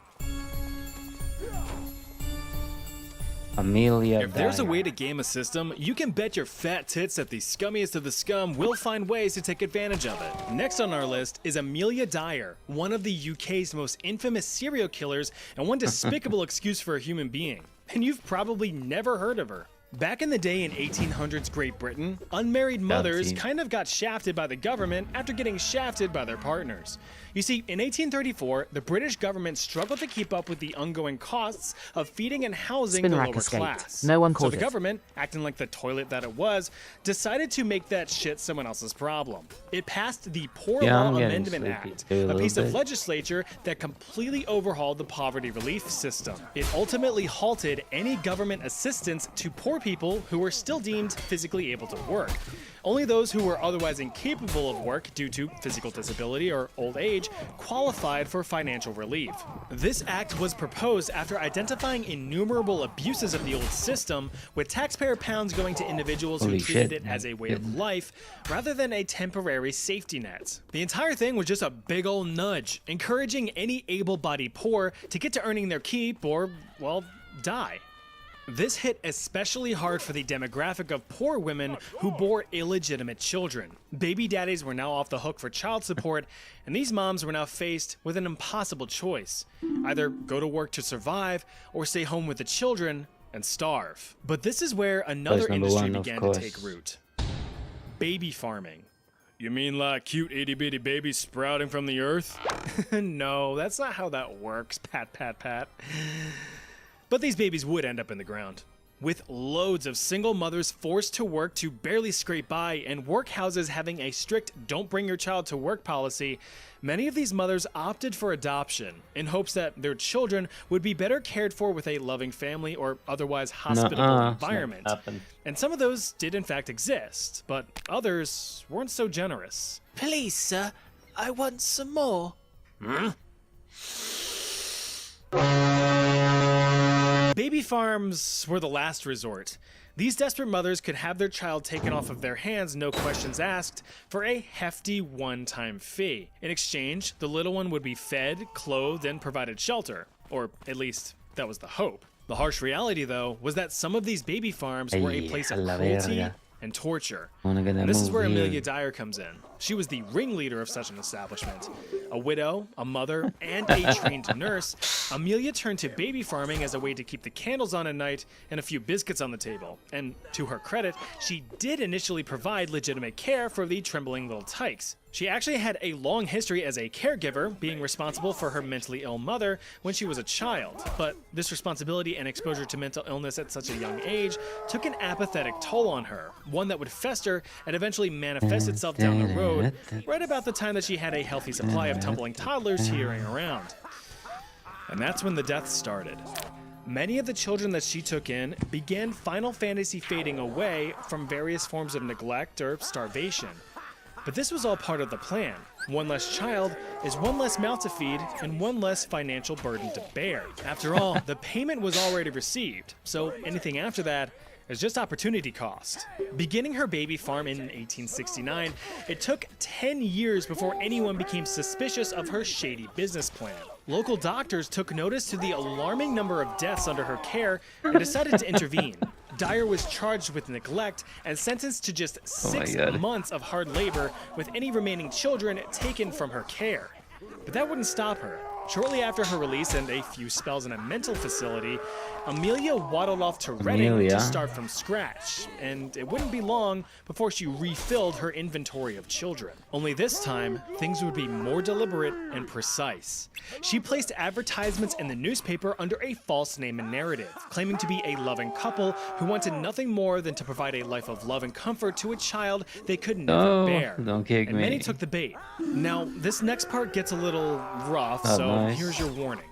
Amelia If there's a Dyer. way to game a system, you can bet your fat tits that the scummiest of the scum will find ways to take advantage of it. Next on our list is Amelia Dyer, one of the UK's most infamous serial killers and one despicable excuse for a human being. And you've probably never heard of her. Back in the day in 1800s Great Britain, unmarried mothers kind of got shafted by the government after getting shafted by their partners. You see, in 1834, the British government struggled to keep up with the ongoing costs of feeding and housing Spin the rack lower escaped. class. No one So caught the it. government, acting like the toilet that it was, decided to make that shit someone else's problem. It passed the Poor Yeah, Law I'm getting Amendment sleepy Act, too, a a little piece of bit. legislature that completely overhauled the poverty relief system. It ultimately halted any government assistance to poor people who were still deemed physically able to work. Only those who were otherwise incapable of work due to physical disability or old age qualified for financial relief. This act was proposed after identifying innumerable abuses of the old system, with taxpayer pounds going to individuals who Holy treated shit, it as a way man. of life rather than a temporary safety net. The entire thing was just a big ol' nudge, encouraging any able-bodied poor to get to earning their keep or, well, die. This hit especially hard for the demographic of poor women who bore illegitimate children. Baby daddies were now off the hook for child support, and these moms were now faced with an impossible choice. Either go to work to survive, or stay home with the children and starve. But this is where another number industry one, of began to course. take root. Baby farming. You mean like cute itty-bitty babies sprouting from the earth? No, that's not how that works, pat, pat, pat. But these babies would end up in the ground. With loads of single mothers forced to work to barely scrape by and workhouses having a strict don't bring your child to work policy, many of these mothers opted for adoption in hopes that their children would be better cared for with a loving family or otherwise hospitable Nuh-uh, it's not environment. happened. And some of those did in fact exist, but others weren't so generous. Please, sir, I want some more. Baby farms were the last resort. These desperate mothers could have their child taken off of their hands, no questions asked, for a hefty one-time fee. In exchange, the little one would be fed, clothed, and provided shelter. Or at least, that was the hope. The harsh reality, though, was that some of these baby farms were a Ay, place a of la cruelty verga. and torture. Wanna get that And this is where move here. Amelia Dyer comes in. She was the ringleader of such an establishment. A widow, a mother, and a trained nurse, Amelia turned to baby farming as a way to keep the candles on at night and a few biscuits on the table. And to her credit, she did initially provide legitimate care for the trembling little tykes. She actually had a long history as a caregiver, being responsible for her mentally ill mother when she was a child. But this responsibility and exposure to mental illness at such a young age took an apathetic toll on her, one that would fester and eventually manifest itself down the road, right about the time that she had a healthy supply of tumbling toddlers teetering around. And that's when the deaths started. Many of the children that she took in began Final Fantasy fading away from various forms of neglect or starvation. But this was all part of the plan. One less child is one less mouth to feed and one less financial burden to bear. After all, the payment was already received, so anything after that is just opportunity cost. Beginning her baby farm in 1869, it took 10 years before anyone became suspicious of her shady business plan. Local doctors took notice to the alarming number of deaths under her care and decided to intervene. Dyer was charged with neglect and sentenced to just 6 months of hard labor, with any remaining children taken from her care. But that wouldn't stop her. Shortly after her release and a few spells in a mental facility, Amelia waddled off to Reading Amelia. to start from scratch, and it wouldn't be long before she refilled her inventory of children. Only this time, things would be more deliberate and precise. She placed advertisements in the newspaper under a false name and narrative, claiming to be a loving couple who wanted nothing more than to provide a life of love and comfort to a child they could never Oh, bear. don't kick And me. many took the bait. Now, this next part gets a little rough, Oh, so nice. here's your warning.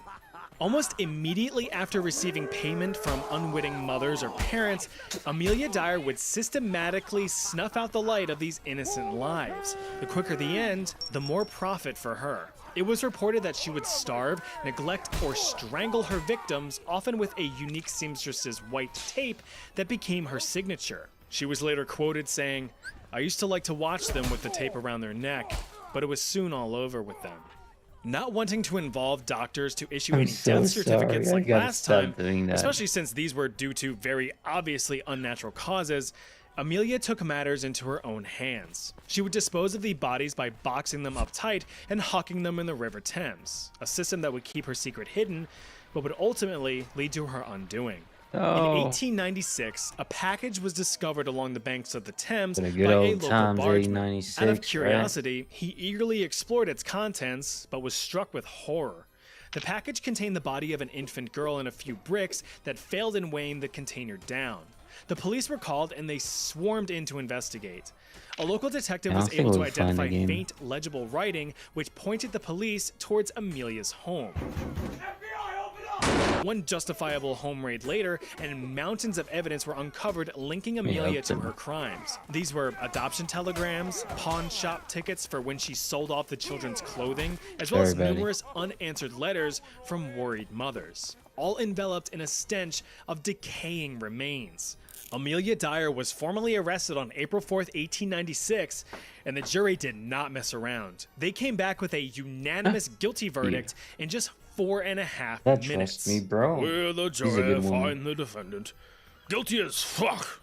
Almost immediately after receiving payment from unwitting mothers or parents, Amelia Dyer would systematically snuff out the light of these innocent lives. The quicker the end, the more profit for her. It was reported that she would starve, neglect, or strangle her victims, often with a unique seamstress's white tape that became her signature. She was later quoted saying, "I used to like to watch them with the tape around their neck, but it was soon all over with them." Not wanting to involve doctors to issue I'm any so death certificates sorry. I like gotta last stop time, doing that. especially since these were due to very obviously unnatural causes, Amelia took matters into her own hands. She would dispose of the bodies by boxing them up tight and hawking them in the River Thames, a system that would keep her secret hidden, but would ultimately lead to her undoing. In Oh, 1896, a package was discovered along the banks of the Thames the by good a old local times, bargeman. 1896, Out of right? curiosity, he eagerly explored its contents, but was struck with horror. The package contained the body of an infant girl and a few bricks that failed in weighing the container down. The police were called and they swarmed in to investigate. A local detective I was don't think able to we'll find identify the game. faint, legible writing which pointed the police towards Amelia's home. One justifiable home raid later, and mountains of evidence were uncovered linking Amelia to her crimes. These were adoption telegrams, pawn shop tickets for when she sold off the children's clothing, as well as Very bad. numerous unanswered letters from worried mothers, all enveloped in a stench of decaying remains. Amelia Dyer was formally arrested on April 4th, 1896, and the jury did not mess around. They came back with a unanimous guilty verdict in just 4.5 that minutes. trust me, bro. Will the He's a jury good woman. find the defendant guilty as fuck?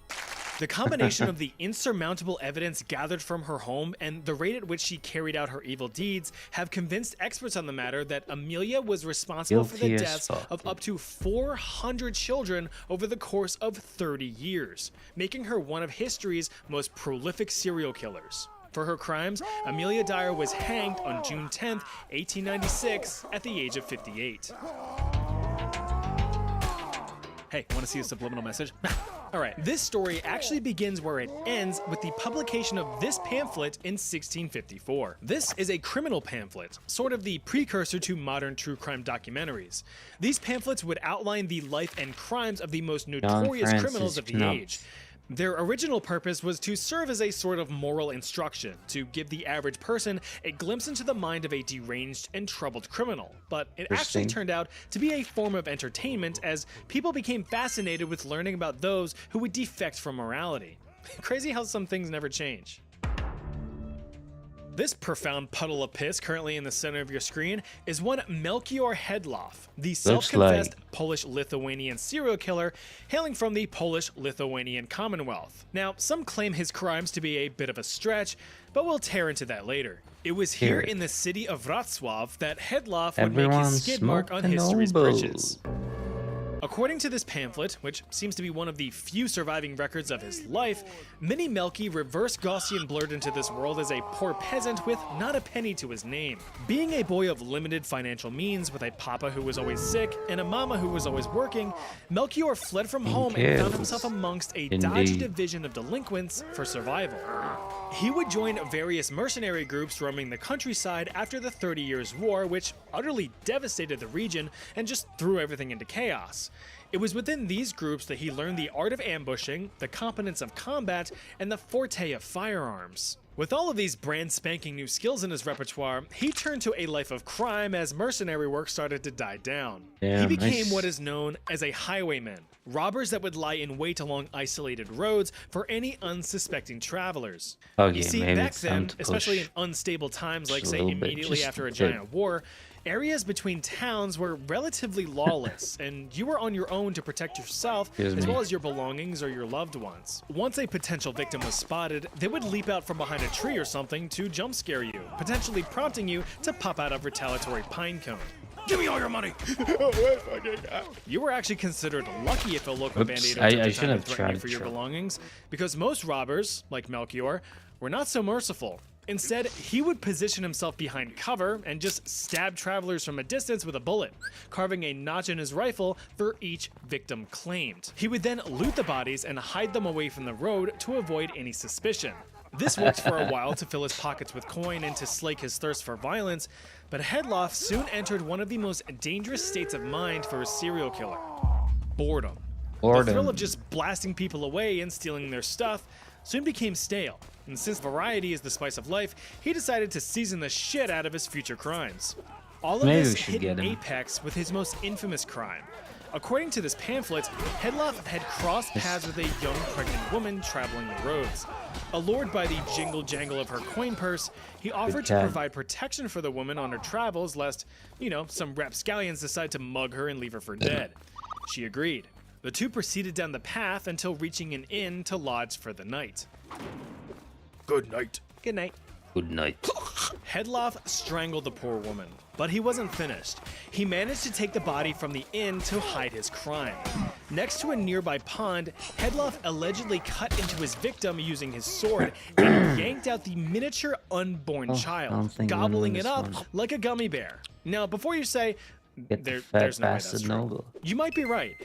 The combination of the insurmountable evidence gathered from her home and the rate at which she carried out her evil deeds have convinced experts on the matter that Amelia was responsible for the Guilty as deaths fuck, of dude. up to 400 children over the course of 30 years, making her one of history's most prolific serial killers. For her crimes, Amelia Dyer was hanged on June 10th, 1896, at the age of 58. Hey, want to see a subliminal message? Alright, this story actually begins where it ends with the publication of this pamphlet in 1654. This is a criminal pamphlet, sort of the precursor to modern true crime documentaries. These pamphlets would outline the life and crimes of the most notorious Francis criminals of the Knopf. age. Their original purpose was to serve as a sort of moral instruction, to give the average person a glimpse into the mind of a deranged and troubled criminal. But it actually Interesting. turned out to be a form of entertainment as people became fascinated with learning about those who would defect from morality. Crazy how some things never change. This profound puddle of piss currently in the center of your screen is one Melchior Hedloff, the self-confessed Polish-Lithuanian serial killer hailing from the Polish-Lithuanian Commonwealth. Now, some claim his crimes to be a bit of a stretch, but we'll tear into that later. It was here in the city of Wrocław that Hedloff would make Everyone his skid mark on smoking history's nobles. bridges. According to this pamphlet, which seems to be one of the few surviving records of his life, Mini Melky reverse Gaussian blurred into this world as a poor peasant with not a penny to his name. Being a boy of limited financial means with a papa who was always sick and a mama who was always working, Melchior fled from home and found himself amongst a dodgy Indeed. division of delinquents for survival. He would join various mercenary groups roaming the countryside after the 30 Years' War, which utterly devastated the region and just threw everything into chaos. It was within these groups that he learned the art of ambushing, the competence of combat, and the forte of firearms. With all of these brand spanking new skills in his repertoire, he turned to a life of crime as mercenary work started to die down. He Damn, became nice. what is known as a highwayman, robbers that would lie in wait along isolated roads for any unsuspecting travelers. Okay, You see, maybe back it's time then, to especially in push unstable times like just a say little bit, immediately just after a a bit. giant war, areas between towns were relatively lawless, and you were on your own to protect yourself Excuse as me. well as your belongings or your loved ones. Once a potential victim was spotted, they would leap out from behind a tree or something to jump scare you, potentially prompting you to pop out a retaliatory pine cone. Give me all your money. You were actually considered lucky if a local Oops, bandit I took the time should to have threaten you tried for your to- belongings, because most robbers, like Melchior, were not so merciful. Instead, he would position himself behind cover and just stab travelers from a distance with a bullet, carving a notch in his rifle for each victim claimed. He would then loot the bodies and hide them away from the road to avoid any suspicion. This worked for a while to fill his pockets with coin and to slake his thirst for violence, but Hedloff soon entered one of the most dangerous states of mind for a serial killer: boredom. The thrill of just blasting people away and stealing their stuff soon became stale, and since variety is the spice of life, he decided to season the shit out of his future crimes. All of Maybe this we should hit get an him. apex with his most infamous crime. According to this pamphlet, Hedloff had crossed paths with a young pregnant woman traveling the roads. Allured by the jingle-jangle of her coin purse, he offered to cat. provide protection for the woman on her travels lest, some rapscallions decide to mug her and leave her for dead. She agreed. The two proceeded down the path until reaching an inn to lodge for the night. Good night. Good night. Good night. Hedloff strangled the poor woman, but he wasn't finished. He managed to take the body from the inn to hide his crime. Next to a nearby pond, Hedloff allegedly cut into his victim using his sword and yanked out the miniature unborn I don't child, think I'm gonna gobbling win it this up one. like a gummy bear. Now, before you say, Get the fat there's no way that's bastard true. noble. You might be right,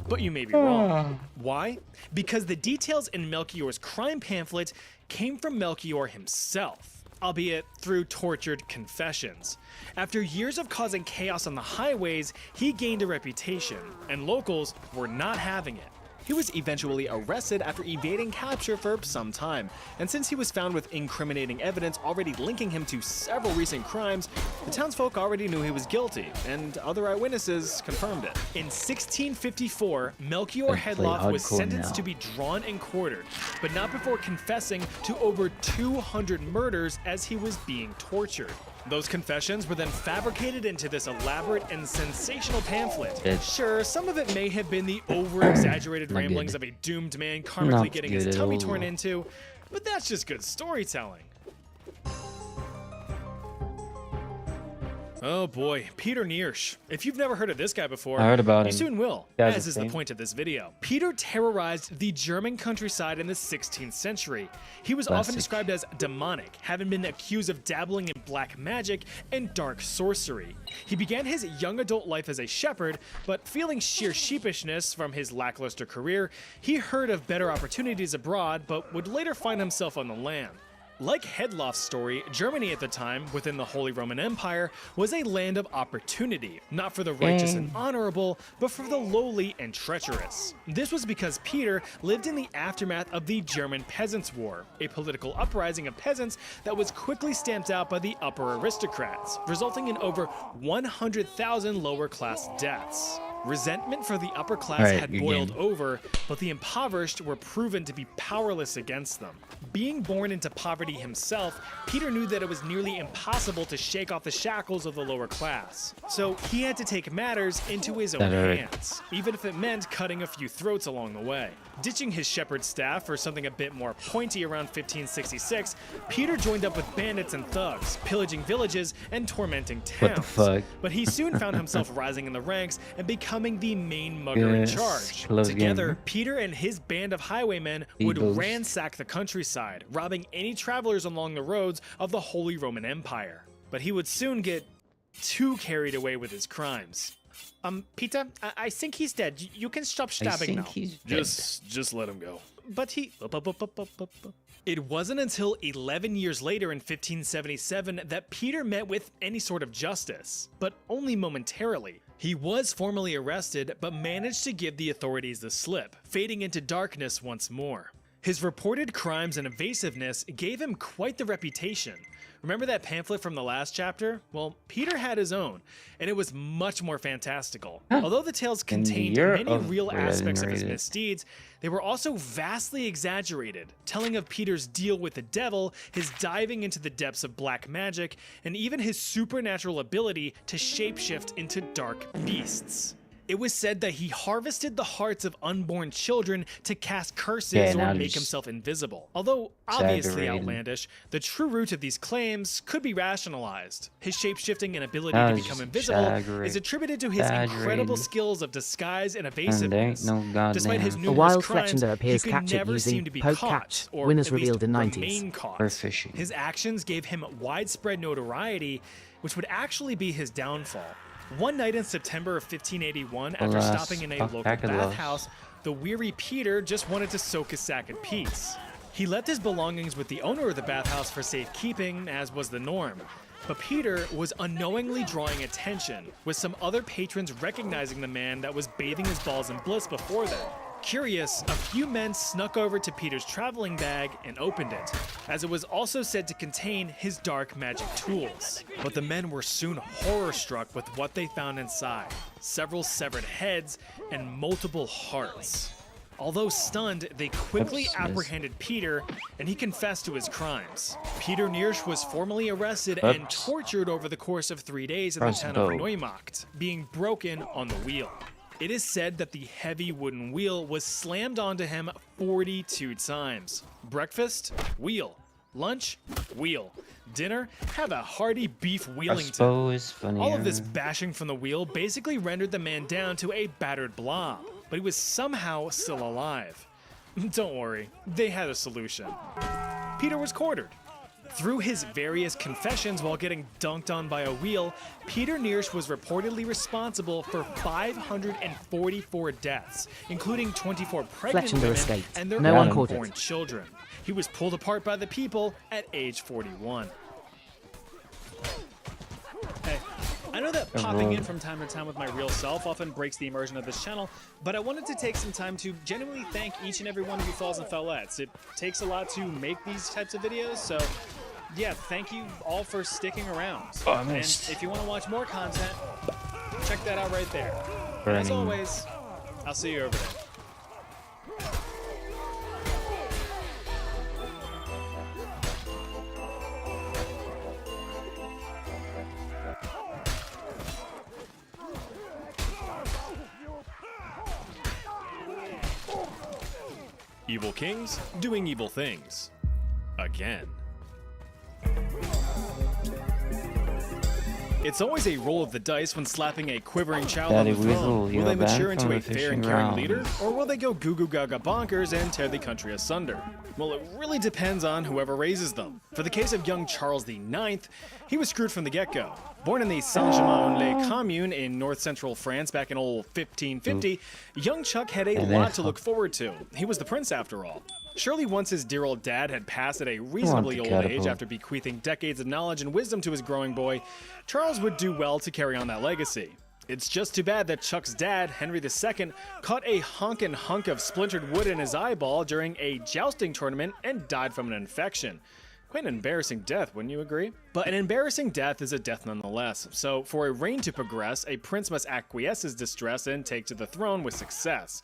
but you may be wrong. Why? Because the details in Melchior's crime pamphlet came from Melchior himself, albeit through tortured confessions. After years of causing chaos on the highways, he gained a reputation, and locals were not having it. He was eventually arrested after evading capture for some time, and since he was found with incriminating evidence already linking him to several recent crimes, the townsfolk already knew he was guilty, and other eyewitnesses confirmed it. In 1654, Melchior I play Hedloff was hardcore sentenced now. to be drawn and quartered, but not before confessing to over 200 murders as he was being tortured. Those confessions were then fabricated into this elaborate and sensational pamphlet. Good. Sure, some of it may have been the over-exaggerated Not ramblings good. of a doomed man karmically Not getting good his at tummy all. torn into, but that's just good storytelling. Oh boy, Peter Niersch. If you've never heard of this guy before, I heard about you him. soon will, Guy's as a is the thing. point of this video. Peter terrorized the German countryside in the 16th century. He was often Classic. described as demonic, having been accused of dabbling in black magic and dark sorcery. He began his young adult life as a shepherd, but feeling sheer sheepishness from his lackluster career, he heard of better opportunities abroad, but would later find himself on the land. Like Hedloff's story, Germany at the time, within the Holy Roman Empire, was a land of opportunity, not for the righteous and honorable, but for the lowly and treacherous. This was because Peter lived in the aftermath of the German Peasants' War, a political uprising of peasants that was quickly stamped out by the upper aristocrats, resulting in over 100,000 lower-class deaths. Resentment for the upper class Alright, had your boiled game. over, but the impoverished were proven to be powerless against them. Being born into poverty himself, Peter knew that it was nearly impossible to shake off the shackles of the lower class. So he had to take matters into his own That hurt. hands, even if it meant cutting a few throats along the way. Ditching his shepherd's staff for something a bit more pointy around 1566, Peter joined up with bandits and thugs, pillaging villages and tormenting towns. What the fuck? But he soon found himself rising in the ranks and becoming the main mugger in Yes, charge. close Together, game. Peter and his band of highwaymen would Eagles. ransack the countryside, robbing any travelers along the roads of the Holy Roman Empire. But he would soon get too carried away with his crimes. Peter, I think he's dead. You can stop I stabbing think now. he's dead. Just let him go. But he... It wasn't until 11 years later in 1577 that Peter met with any sort of justice, but only momentarily. He was formally arrested, but managed to give the authorities the slip, fading into darkness once more. His reported crimes and evasiveness gave him quite the reputation. Remember that pamphlet from the last chapter? Well, Peter had his own, and it was much more fantastical. Although the tales contained year many of- real wait, I didn't aspects of his read it. misdeeds, they were also vastly exaggerated, telling of Peter's deal with the devil, his diving into the depths of black magic, and even his supernatural ability to shapeshift into dark beasts. It was said that he harvested the hearts of unborn children to cast curses Yeah, or now make just himself invisible. Although obviously exaggerating. outlandish, the true root of these claims could be rationalized. His shape-shifting and ability Now to it's become just invisible is exaggerating. attributed to his incredible skills of disguise and And there evasiveness. ain't no goddamn. Despite his A numerous wild crimes, Fletchender he appears could captured never using seem to be poke caught, catch, or winners at least revealed in 90s. remain caught. Or fishing. His actions gave him widespread notoriety, which would actually be his downfall. One night in September of 1581, after Alas, stopping in a fuck local back at us. bathhouse, the weary Peter just wanted to soak his sack in peace. He left his belongings with the owner of the bathhouse for safekeeping, as was the norm. But Peter was unknowingly drawing attention, with some other patrons recognizing the man that was bathing his balls in bliss before them. Curious, a few men snuck over to Peter's traveling bag and opened it, as it was also said to contain his dark magic tools. But the men were soon horror-struck with what they found inside: several severed heads and multiple hearts. Although stunned, they quickly Oops, apprehended Peter, and he confessed to his crimes. Peter Niersch was formally arrested and Oops. tortured over the course of 3 days in the town of Neumarkt, being broken on the wheel. It is said that the heavy wooden wheel was slammed onto him 42 times. Breakfast? Wheel. Lunch? Wheel. Dinner? Have a hearty beef I Wheelington. suppose funnier. All of this bashing from the wheel basically rendered the man down to a battered blob, but he was somehow still alive. Don't worry, they had a solution. Peter was quartered. Through his various confessions while getting dunked on by a wheel, Peter Niersch was reportedly responsible for 544 deaths, including 24 pregnant Fletchender women escaped. and their No one caught it. unborn children. He was pulled apart by the people at age 41. Hey, I know that popping in from time to time with my real self often breaks the immersion of this channel, but I wanted to take some time to genuinely thank each and every one of you fellas and fellettes. It takes a lot to make these types of videos, so yeah, thank you all for sticking around. Oh, I And missed. if you want to watch more content, check that out right there. And as Burning. always, I'll see you over there. Evil kings doing evil things. Again. It's always a roll of the dice when slapping a quivering child Daddy on the throne. Weasel, Will you're they back mature into from a the fair and fishing caring grounds. leader, or will they go goo goo gaga bonkers and tear the country asunder? Well, it really depends on whoever raises them. For the case of young Charles IX, he was screwed from the get-go. Born in the Saint-Germain-en-Laye commune in north-central France back in old 1550, young Chuck had a lot to look forward to. He was the prince after all. Surely once his dear old dad had passed at a reasonably the old age catapult. after bequeathing decades of knowledge and wisdom to his growing boy, Charles would do well to carry on that legacy. It's just too bad that Chuck's dad, Henry II, caught a honkin' hunk of splintered wood in his eyeball during a jousting tournament and died from an infection. Quite an embarrassing death, wouldn't you agree? But an embarrassing death is a death nonetheless, so for a reign to progress, a prince must acquiesce his distress and take to the throne with success.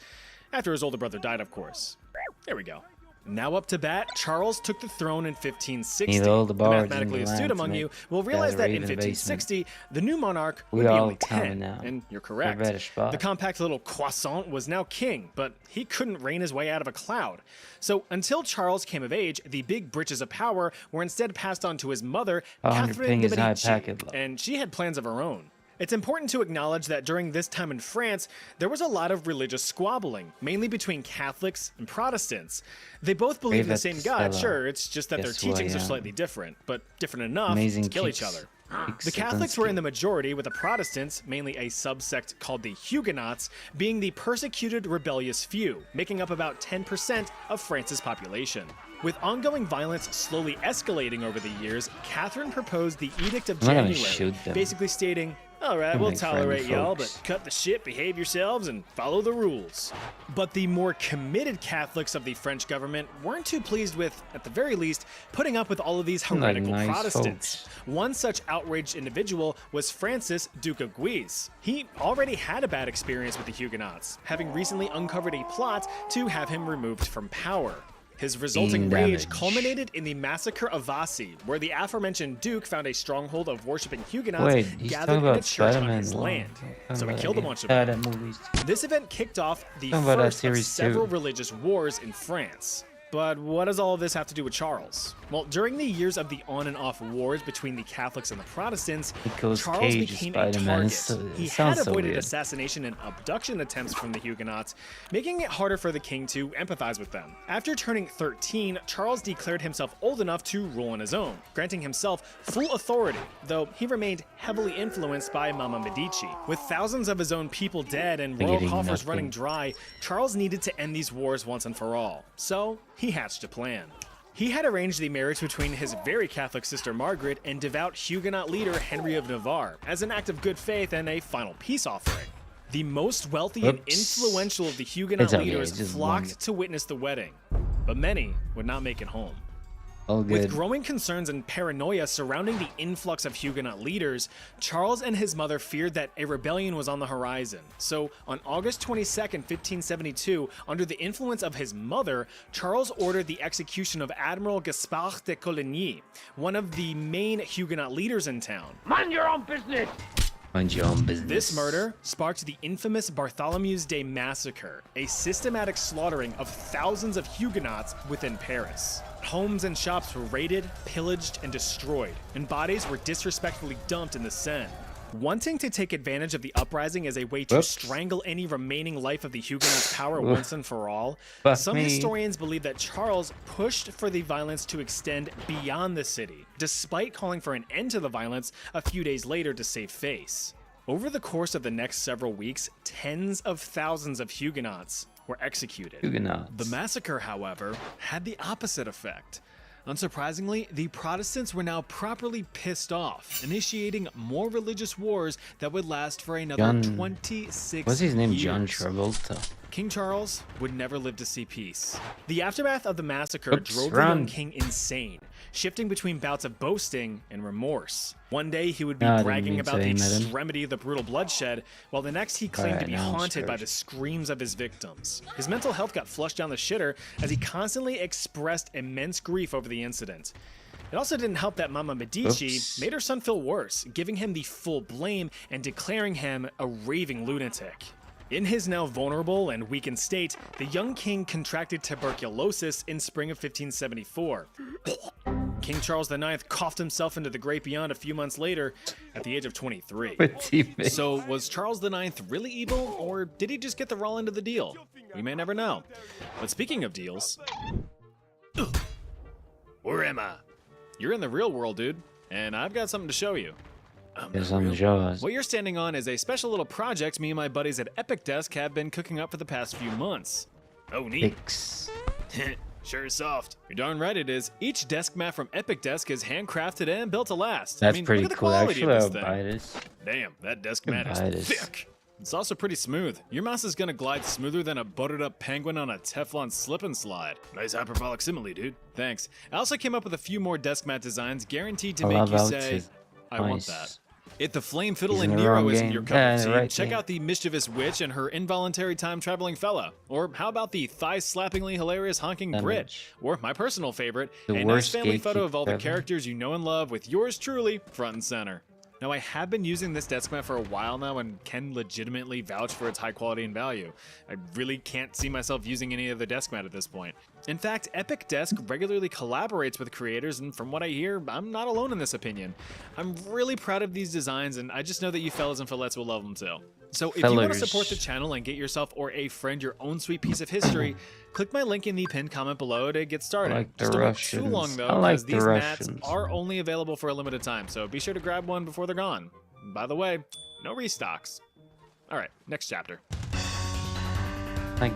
After his older brother died, of course. There we go. Now up to bat, Charles took the throne in 1560. Need all the The bards mathematically in the astute land to among make you will realize guys that rave in in the 1560, the new monarch We would be all only counting 10, now. and you're For correct. better spot. The compact little croissant was now king, but he couldn't reign his way out of a cloud. So until Charles came of age, the big britches of power were instead passed on to his mother, 100 Catherine ping is de high Medici, packet low. and she had plans of her own. It's important to acknowledge that during this time in France, there was a lot of religious squabbling, mainly between Catholics and Protestants. They both believe in the same God, Stella. sure, it's just that their Guess who I teachings are am. slightly different, but different enough Amazing to kill each kicks. other. Kicks The Catholics were in the Zelensky. majority, with the Protestants, mainly a subsect called the Huguenots, being the persecuted rebellious few, making up about 10% of France's population. With ongoing violence slowly escalating over the years, Catherine proposed the Edict of I'm not gonna January, shoot them. basically stating, all right, Gonna we'll make friendly tolerate y'all, but folks. cut the shit, behave yourselves, and follow the rules. But the more committed Catholics of the French government weren't too pleased with, at the very least, putting up with all of these Like heretical nice Protestants. One such outraged individual was Francis, Duke of Guise. He already had a bad experience with the Huguenots, having recently uncovered a plot to have him removed from power. His resulting Being rage damaged. culminated in the massacre of Vassy, where the aforementioned Duke found a stronghold of worshipping Huguenots Wait, he's gathered talking in a about church on Spider-Man. his Wow. land. Talking So he about killed a that bunch of game. them. That movies. This event kicked off the Talking about that first of series several too. religious wars in France. But what does all of this have to do with Charles? Well, during the years of the on and off wars between the Catholics and the Protestants, Nicolas Charles Cage as became a Spider-Man. target. He had Sounds so avoided weird. assassination and abduction attempts from the Huguenots, making it harder for the king to empathize with them. After turning 13, Charles declared himself old enough to rule on his own, granting himself full authority, though he remained heavily influenced by Mama Medici. With thousands of his own people dead and royal Getting coffers nothing. running dry, Charles needed to end these wars once and for all. So he hatched a plan. He had arranged the marriage between his very Catholic sister Margaret and devout Huguenot leader Henry of Navarre as an act of good faith and a final peace offering. The most wealthy and Oops. influential of the Huguenot It's okay, leaders it's just flocked one. to witness the wedding, but many would not make it home. All With good. growing concerns and paranoia surrounding the influx of Huguenot leaders, Charles and his mother feared that a rebellion was on the horizon. So, on August 22nd, 1572, under the influence of his mother, Charles ordered the execution of Admiral Gaspard de Coligny, one of the main Huguenot leaders in town. Mind your own business. This murder sparked the infamous Bartholomew's Day Massacre, a systematic slaughtering of thousands of Huguenots within Paris. Homes and shops were raided, pillaged, and destroyed, and bodies were disrespectfully dumped in the Seine. Wanting to take advantage of the uprising as a way to Whoops. strangle any remaining life of the Huguenots' power once and for all, Fuck some me. historians believe that Charles pushed for the violence to extend beyond the city, despite calling for an end to the violence a few days later to save face. Over the course of the next several weeks, tens of thousands of Huguenots were executed. Huguenots. The massacre, however, had the opposite effect. Unsurprisingly, the Protestants were now properly pissed off, initiating more religious wars that would last for another John- 26 What's his name? years. John Travolta. King Charles would never live to see peace. The aftermath of the massacre Oops, drove the young run. king insane, shifting between bouts of boasting and remorse. One day he would be I didn't bragging mean about to the aim at him. extremity of the brutal bloodshed, while the next he claimed to be Alright, now I'm haunted by scared. the screams of his victims. His mental health got flushed down the shitter as he constantly expressed immense grief over the incident. It also didn't help that Mama Medici Oops. made her son feel worse, giving him the full blame and declaring him a raving lunatic. In his now vulnerable and weakened state, the young king contracted tuberculosis in spring of 1574. King Charles IX coughed himself into the great beyond a few months later at the age of 23. What's he make? So, was Charles IX really evil, or did he just get the raw end of the deal? We may never know. But speaking of deals... Ugh. Where am I? You're in the real world, dude, and I've got something to show you. There's on the show us. What you're standing on is a special little project me and my buddies at Epic Desk have been cooking up for the past few months. Oh, neat. Fix. Sure is soft. You're darn right it is. Each desk mat from Epic Desk is handcrafted and built to last. That's I mean, pretty look at the cool. quality Actually, of I'll this buy thing. this. Damn, that desk Can mat buy is this. thick. It's also pretty smooth. Your mouse is gonna glide smoother than a buttered up penguin on a Teflon slip and slide. Nice hyperbolic simile, dude. Thanks. I also came up with a few more desk mat designs guaranteed to I make love you how say, it's I want nice. that. If the flame fiddle He's and in the Nero wrong isn't game. your cup Yeah, of the tea, right check game. out the mischievous witch and her involuntary time-traveling fella. Or how about the thigh-slappingly hilarious honking Brit? Image. Or my personal favorite, The a nice worst family photo gatekeeper of all the ever. characters you know and love with yours truly front and center. Now, I have been using this desk mat for a while now and can legitimately vouch for its high quality and value. I really can't see myself using any other desk mat at this point. In fact, Epic Desk regularly collaborates with creators, and from what I hear, I'm not alone in this opinion. I'm really proud of these designs, and I just know that you fellas and fellettes will love them too. So if you want to Fellers. support the channel and get yourself or a friend your own sweet piece of history, click my link in the pinned comment below to get started. I like the Just don't wait too Russians. long though, I like because the these mats Russians. are only available for a limited time, so be sure to grab one before they're gone. By the way, no restocks. Alright, next chapter. Like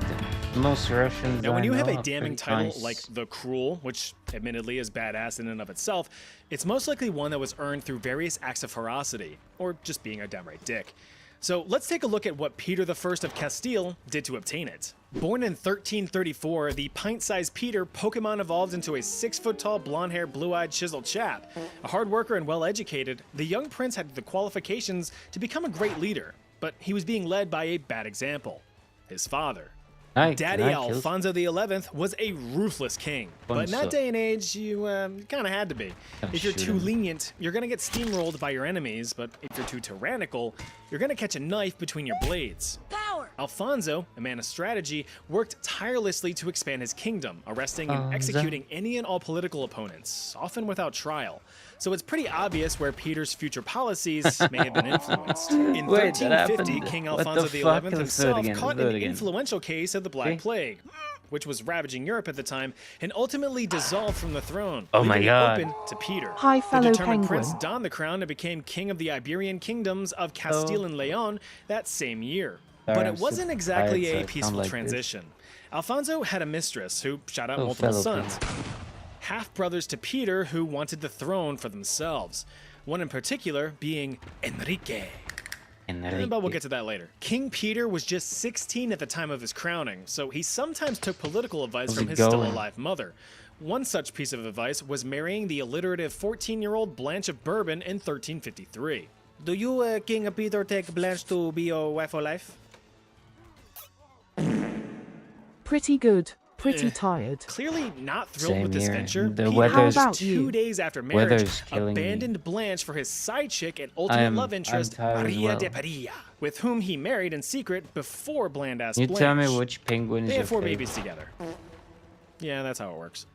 the most Russians. Now, when I you have know a are damning pretty title nice. like The Cruel, which admittedly is badass in and of itself, it's most likely one that was earned through various acts of ferocity, or just being a downright dick. So let's take a look at what Peter I of Castile did to obtain it. Born in 1334, the pint-sized Peter Pokemon evolved into a 6-foot-tall, blonde-haired, blue-eyed, chiseled chap. A hard worker and well-educated, the young prince had the qualifications to become a great leader, but he was being led by a bad example. His father. Daddy I kill Alfonso XI was a ruthless king, but in that Alfonso. day and age, you kind of had to be. Gotta If you're shoot too him. lenient, you're gonna get steamrolled by your enemies, but if you're too tyrannical, you're gonna catch a knife between your blades. Power! Alfonso, a man of strategy, worked tirelessly to expand his kingdom, arresting and Alfonso. executing any and all political opponents, often without trial. So it's pretty obvious where Peter's future policies may have been influenced. In Wait, that 1350, happened. King What the Alfonso XI fuck? Let's do it himself again, caught let's do it an again. influential case of the Black Okay. Plague, which was ravaging Europe at the time, and ultimately dissolved from the throne, Oh my leaving it God. open to Peter. Hi, The fellow determined penguin. prince donned the crown and became king of the Iberian kingdoms of Castile and Leon that same year. Sorry, But I'm it wasn't super exactly tired, so I a sound peaceful like this. transition. Alfonso had a mistress who shot out Oh, multiple fellow sons, half-brothers to Peter who wanted the throne for themselves. One in particular being Enrique. But we'll get to that later. King Peter was just 16 at the time of his crowning, so he sometimes took political advice How's from it his still going? alive mother. One such piece of advice was marrying the alliterative 14-year-old Blanche of Bourbon in 1353. Do you, King Peter, take Blanche to be your wife for life? Pretty good. Pretty tired. Clearly not thrilled Same with this here. venture, The Peter, weather's- just How about 2 you? days after marriage, Weather's killing me. abandoned Blanche for his side chick and ultimate love interest, tired as Maria well. de Padilla, with whom he married in secret before Bland asked You Blanche. tell me which penguin is They your had 4 favorite. babies together. Yeah, that's how it works.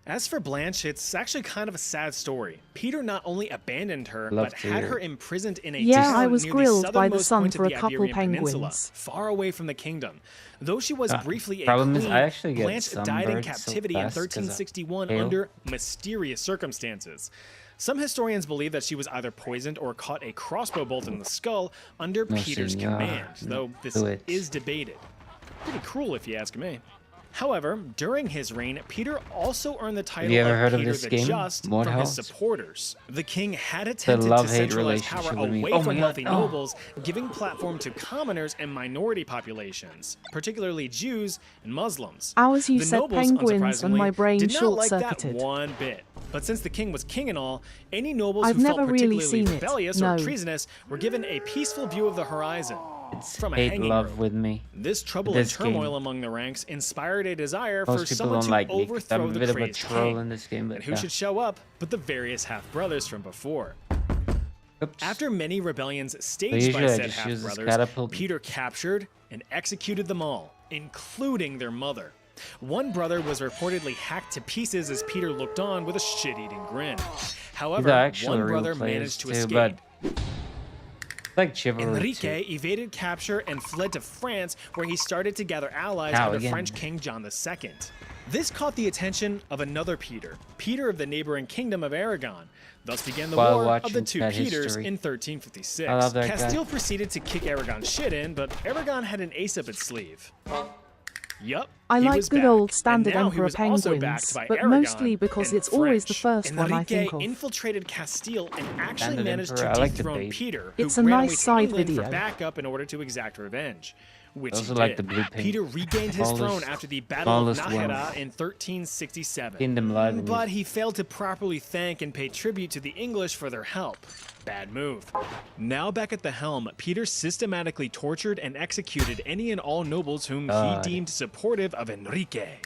As for Blanche, it's actually kind of a sad story. Peter not only abandoned her, Love but to had hear her it. imprisoned in a Yeah, town I was near grilled by the southernmost sun point for of a the couple Iberian Peninsula, penguins. far away from the kingdom. Though she was briefly a problem is queen, I actually get Blanche died in sunburned so captivity in fast 'cause of 1361 hail. under mysterious circumstances. Some historians believe that she was either poisoned or caught a crossbow bolt in the skull under No, Peter's senor. command, though this Do it. is debated. Pretty cruel if you ask me. However, during his reign, Peter also earned the title you ever of heard of Peter this the game, Just from Morehouse? his supporters. The king had attempted to love-hate centralize power relationship with me. away Oh from my wealthy God. Oh. nobles, giving platform to commoners and minority populations, particularly Jews and Muslims. Ours, you The said nobles, penguins, and my unsurprisingly, brain did not like that short-circuited. one bit. But since the king was king and all, any nobles I've who felt never really particularly seen it, rebellious no. or treasonous were given a peaceful view of the horizon from a Hate hanging love room. with me. This trouble This and turmoil game. among the ranks inspired a desire for Most people someone don't to like me 'cause I'm overthrow a the bit of a crazed troll king. in this game, but And who yeah. should show up but the various half-brothers from before? Oops. After many rebellions staged by usually I said just use this half-brothers, catapult. Peter captured and executed them all, including their mother. One brother was reportedly hacked to pieces as Peter looked on with a shit-eating grin. However, actually one real brother players managed to too, escape. but it's like chivalry Enrique too. evaded capture and fled to France, where he started to gather allies Now under again. French King John II. This caught the attention of another Peter, Peter of the neighboring kingdom of Aragon. Thus began the While War of the watching Two that Peters history. in 1356. I love that guy. Castile proceeded to kick Aragon's shit in, but Aragon had an ace up its sleeve. Yup. I he like was good back. old And standard now he Emperor was also penguins, backed by but Aragon mostly because and it's always the French. first one I Enrique think of. infiltrated Castile and actually Standard managed Emperor, to I like the dethrone bait. Peter, It's who a ran nice away to side England video. for backup in order to exact revenge. Which Also he like did. the blue paint. Peter regained his throne Smallest- after the Battle of smallest Nájera one. in 1367. Kingdom live in But this. he failed to properly thank and pay tribute to the English for their help. Bad move. Now back at the helm, Peter systematically tortured and executed any and all nobles whom God. he deemed supportive of Enrique,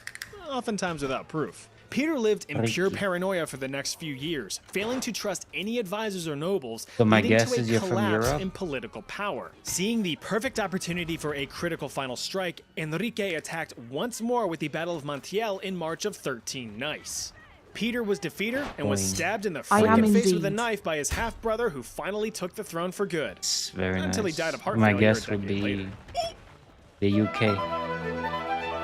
oftentimes without proof. Peter lived in pure Enrique. paranoia for the next few years, failing to trust any advisors or nobles, So my leading guess to a is you're from collapse Europe? in political power. Seeing the perfect opportunity for a critical final strike, Enrique attacked once more with the Battle of Montiel in March of 13 Nice. Peter was defeated and was Boing. stabbed in the I am freaking face with a indeed. knife by his half-brother, who finally took the throne for good. It's very Until he nice. died of heart My failure guess a would decade be later. the UK.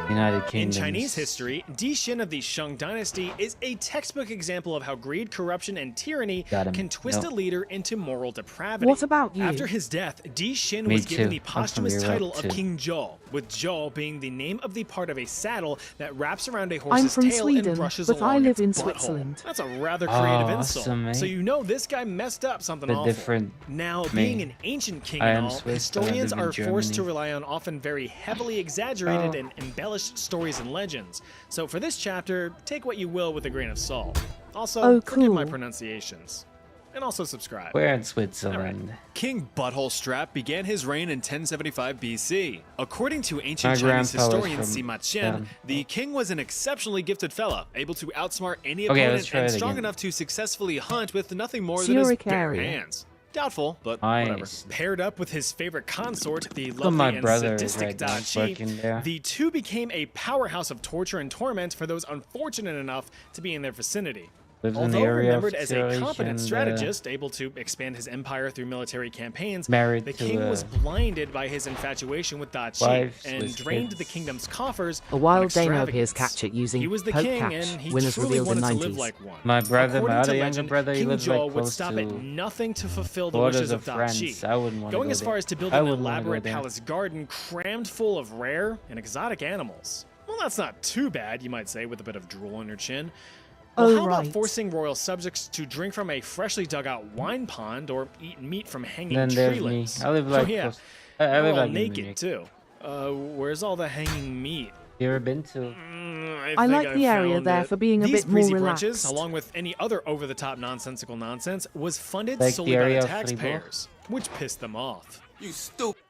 United Kingdom. In Chinese history, Di Xin of the Shang dynasty is a textbook example of how greed, corruption, and tyranny Got him. can twist No. a leader into moral depravity. What about you? After his death, Di Xin Me was given too. the I'm from posthumous Europe title of too. King Zhou, with Zhou being the name of the part of a saddle that wraps around a I'm horse's from tail Sweden, and brushes but along I live its in butthole. Switzerland. That's a rather creative Oh, insult. awesome, mate. So you know this guy messed up something Bit awful. different Now, me. being an ancient king I and am all, Swiss, but I historians live in are forced to Germany. rely on often very heavily exaggerated Oh. and embellished stories and legends. So for this chapter, take what you will with a grain of salt. Also, Oh, forgive my cool. pronunciations. and also subscribe. We're in Alright. Switzerland. King Butthole Strap began his reign in 1075 BC. According to ancient My Chinese grandpa was historian from Sima Qian, down- the king was an exceptionally gifted fella, able to outsmart any Okay, opponent let's try and it strong again. enough to successfully hunt with nothing more than his Zurich bare area. hands. Doubtful, but whatever. Nice. Paired up with his favorite consort, the Look at my lovely and brother sadistic right now, Da he's Qi, working there. the two became a powerhouse of torture and torment for those unfortunate enough to be in their vicinity. Lives in the Although area of remembered as a Zurich competent and, strategist, able to expand his empire through military campaigns, married the to king a was blinded by his infatuation with Da Qi wife and with drained kids. the kingdom's coffers. A on wild demo appears extravagance. captured using He was the poke king, catch. and he Winners truly revealed in wanted to live 90s. like one. My brother, According my to other younger legend, brother, he King lives Zhou like would close stop to at nothing to fulfill the borders wishes of of Da France. Qi, I wouldn't want to going go as far there. as to build I an wouldn't wanna go elaborate there. palace garden crammed full of rare and exotic animals. Well, that's not too bad, you might say, with a bit of drool on your chin. Well, Oh, how about right. forcing royal subjects to drink from a freshly dug out wine pond or eat meat from hanging Then tree there's me. limbs? I live like oh, yeah. close. I We're live all like naked Munich. too. Where's all the hanging meat? You ever been to? I think like the area found there it. for being a These bit more breezy relaxed. brunches, along with any other over-the-top nonsensical nonsense, was funded Like solely the by area the of Fribourg? taxpayers, which pissed them off. You stupid.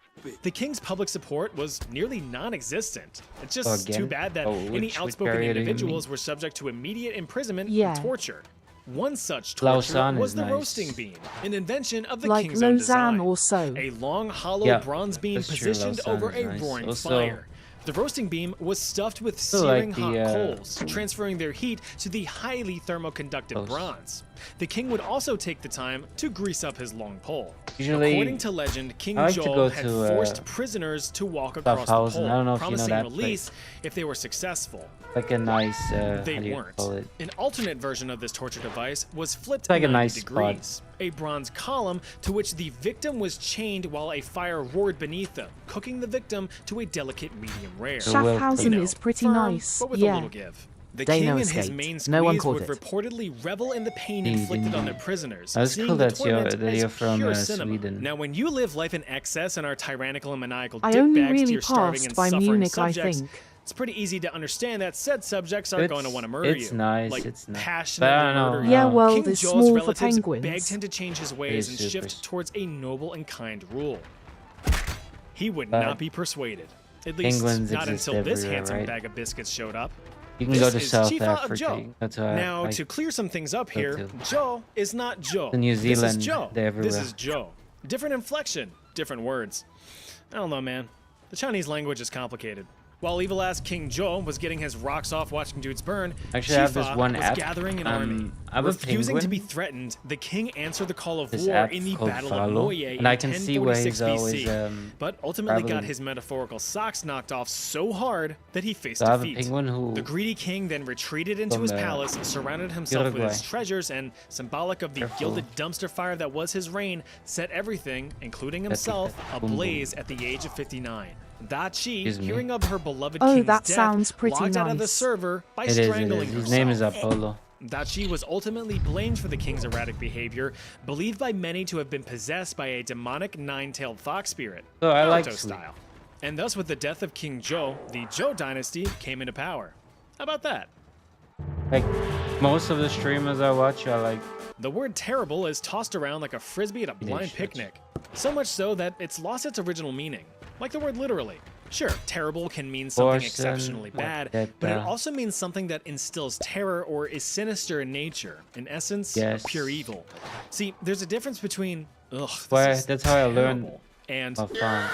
The king's public support was nearly non-existent. It's just Again? too bad that Oh, any which outspoken area do you individuals mean? were subject to immediate imprisonment Yeah. and torture. One such torture Lausanne was is the nice. roasting beam, an invention of the Like king's own Lausanne design. or so. A long, hollow Yeah, bronze beam that's true, positioned Lausanne over is a nice. roaring Also- fire. The roasting beam was stuffed with Also like searing hot the, coals, transferring their heat to the highly thermoconductive Close. bronze. The king would also take the time to grease up his long pole. Usually, According to legend, King I like to go Zhou had to, forced prisoners to walk across the Schaffhausen. I don't know pole, if you know promising that release if they were successful. like a nice. How They do you weren't. call it? An alternate version of this torture device was flipped like a 90 nice degrees. A bronze column to which the victim was chained while a fire roared beneath them, cooking the victim to a delicate medium rare. So well Schaffhausen You know, is pretty firm, nice. but with a Yeah. little give. The They king know and his escaped. main No one squeeze caught would it. reportedly revel in the pain Indeed, inflicted on their indeed. prisoners, That's seeing cool the that torment you're as from pure cinema. Sweden. Now, when you live life in excess and are tyrannical and maniacal I only dickbags to really your starving passed and by suffering Munich, I subjects, think. it's pretty easy to understand that said subjects are going to want to murder you. It's nice. Like, It's nice. passionately But I don't know. murder you. Yeah, well, King they're Zhou's small for relatives penguins. begged him to change his ways and It is shift super. towards a noble and kind rule. He would But not be persuaded. At least penguins not exist until this everywhere, handsome right? bag of biscuits showed up. You can go This to is South Chifa of Africa. Zhou. That's why Now, I to clear some things up go here, to. Zhou is not Zhou. To New This Zealand, is Zhou. they're This everywhere. is Zhou. Different inflection, different words. I don't know, man. The Chinese language is complicated. While evil-ass King Zhou was getting his rocks off watching dudes burn, Actually, I have this Chifa one was app. gathering an army. I have a Refusing to be penguin. threatened, the king answered the call of This war app in the called Battle of Follow, Moye and I in can see where 1046 he's always, BC, but ultimately got traveling. his metaphorical socks knocked off so hard that he faced So I have a defeat. penguin who The greedy king then retreated into From, his palace, surrounded himself with Uruguay. his treasures, and symbolic of the Careful. gilded dumpster fire that was his reign, set everything, including himself, Boom, boom. ablaze at the age of 59. Da Qi, Excuse me. hearing of her beloved Oh, king's that death, sounds pretty logged out of the nice. server by It is. strangling herself. His name is Apollo. Da Qi was ultimately blamed for the king's erratic behavior, believed by many to have been possessed by a demonic nine-tailed fox spirit, So I like Naruto sweet. style. And thus, with the death of King Zhou, the Zhou dynasty came into power. How about that? Like most of the streamers I watch are like The word terrible is tossed around like a frisbee at a blind shit. picnic. So much so that it's lost its original meaning. Like the word literally. Sure, terrible can mean something Orson, exceptionally bad, like but it that, also means something that instills terror or is sinister in nature. In essence, Yes. pure evil. See, there's a difference between, ugh, this Why- is that's how I learned terrible, and of fun.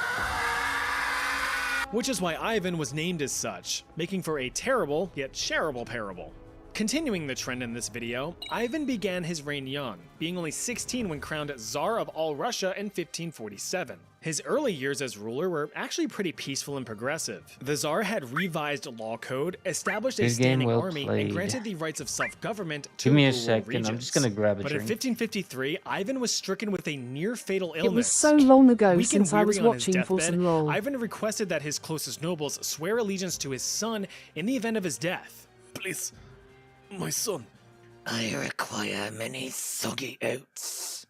which is why Ivan was named as such, making for a terrible yet shareable parable. Continuing the trend in this video, Ivan began his reign young, being only 16 when crowned Tsar of all Russia in 1547. His early years as ruler were actually pretty peaceful and progressive. The Tsar had revised law code, established a Good game, standing well army, and played. granted the rights of self-government to Give me a rural second, I'm regions. just gonna grab a But in drink. 1553, Ivan was stricken with a near-fatal illness. It was so long ago Weak and since I was weary on his watching for deathbed, some lol. Ivan requested that his closest nobles swear allegiance to his son in the event of his death. Please, my son. I require many soggy oats.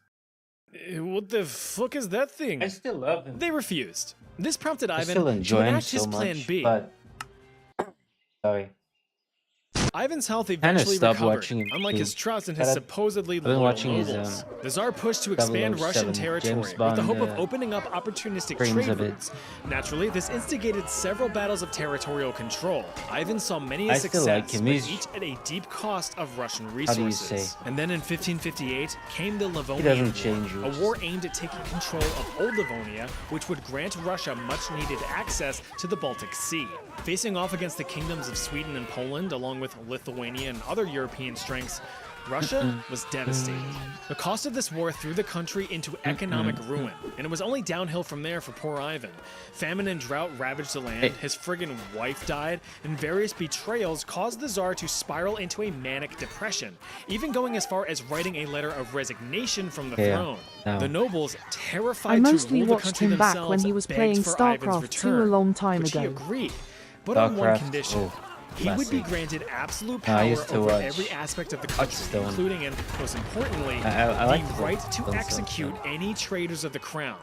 What the fuck is that thing? I still love him. They refused. This prompted I Ivan still to enjoy him enact his so plan much, B. but sorry. Ivan's health Kinda eventually stopped recovered, watching him unlike too. his trust in But his I've supposedly been loyal watching his, nobles. The Tsar pushed to expand 007 Russian James territory with the Bond, hope of opening up opportunistic streams trade of it. routes. Naturally, this instigated several battles of territorial control. Ivan saw many a I still like success, him. but He's- each at a deep cost of Russian How do you resources. say? And then in 1558 came the Livonian doesn't War, change a yours. war aimed at taking control of Old Livonia, which would grant Russia much-needed access to the Baltic Sea. Facing off against the kingdoms of Sweden and Poland, along with Lithuania and other European strengths, Russia was devastated. The cost of this war threw the country into economic ruin, and it was only downhill from there for poor Ivan. Famine and drought ravaged the land, his friggin' wife died, and various betrayals caused the Tsar to spiral into a manic depression, even going as far as writing a letter of resignation from the throne. no. The nobles, terrified I to mostly rule the watched country him back themselves, when he was begged playing for Ivan's StarCraft 2 return, a long time which he ago. agreed, but on one StarCraft, condition. oh, He would be classic. granted absolute I power used to over watch every aspect of the country, Hearthstone. including and most importantly, I like the the right to Hearthstone execute stuff. any traitors of the crown.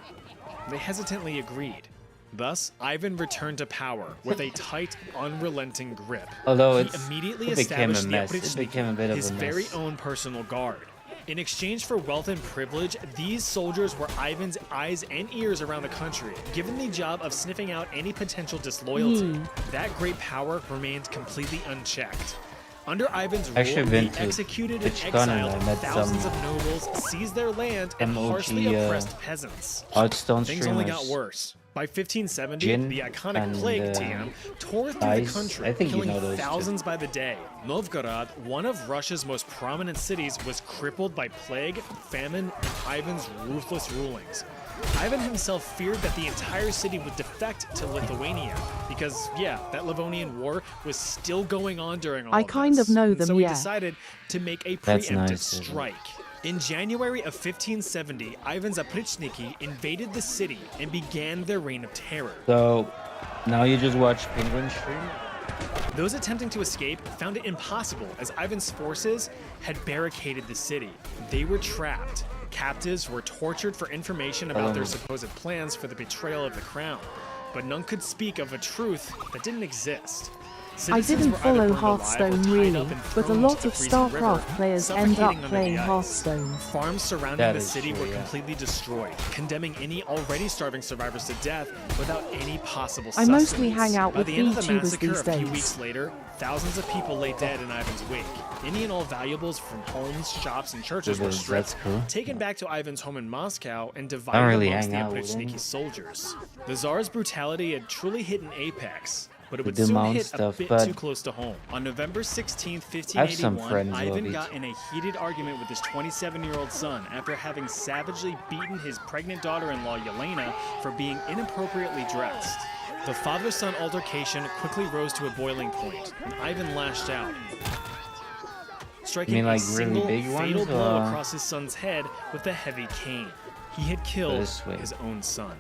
They hesitantly agreed. Thus, Ivan returned to power with a tight, unrelenting grip. Although he it's- immediately it became a established the mess. It Oprichniki, became a bit of his a very mess. own personal guard. In exchange for wealth and privilege, these soldiers were Ivan's eyes and ears around the country, given the job of sniffing out any potential disloyalty. That great power remained completely unchecked. Under Ivan's rule, Actually been they to executed and Bitchcon and I exiled met thousands some- of nobles, seized their land, and some harshly OG, oppressed peasants. Hearthstone Things only streamers. got worse. By 1570, Jin the iconic and, plague TM tore through the Dice. country, I think you killing know those two. thousands by the day. Novgorod, one of Russia's most prominent cities, was crippled by plague, famine, and Ivan's ruthless rulings. Ivan himself feared that the entire city would defect to Lithuania because, yeah, that Livonian War was still going on during all I of kind this. of know And them, so he yeah. decided to make a That's preemptive nice, isn't it? strike. In January of 1570, Ivan's Oprichniki invaded the city and began their reign of terror. So now you just watch Penguin stream? Those attempting to escape found it impossible as Ivan's forces had barricaded the city. They were trapped. Captives were tortured for information about their supposed plans for the betrayal of the crown, but none could speak of a truth that didn't exist. I Citizens didn't were either follow burned alive or Hearthstone tied really, up and but a thrown lot into of the freezing river, StarCraft players end up suffocating under playing the ice. Hearthstone. Farms surrounding That the is city true, were yeah. completely destroyed, condemning any already starving survivors to death without any possible I sustenance. mostly hang out By with the end of the VTubers massacre, these a few days. weeks later, thousands of people lay dead in Ivan's wake. Any and all valuables from homes, shops, and churches were That's stripped, cool. taken back to Ivan's home in Moscow, and divided really amongst the hang out with Oprichniki him. soldiers. The Tsar's brutality had truly hit an apex, but it would the soon Mount hit stuff, a bit but too close to home. On November 16, I have some 1581, friends who Ivan love got it. in a heated argument with his 27-year-old son after having savagely beaten his pregnant daughter-in-law Yelena for being inappropriately dressed. The father-son altercation quickly rose to a boiling point, and Ivan lashed out, striking mean, like, a really single big fatal ones, blow or- across his son's head with a heavy cane. He had killed This way. his own son.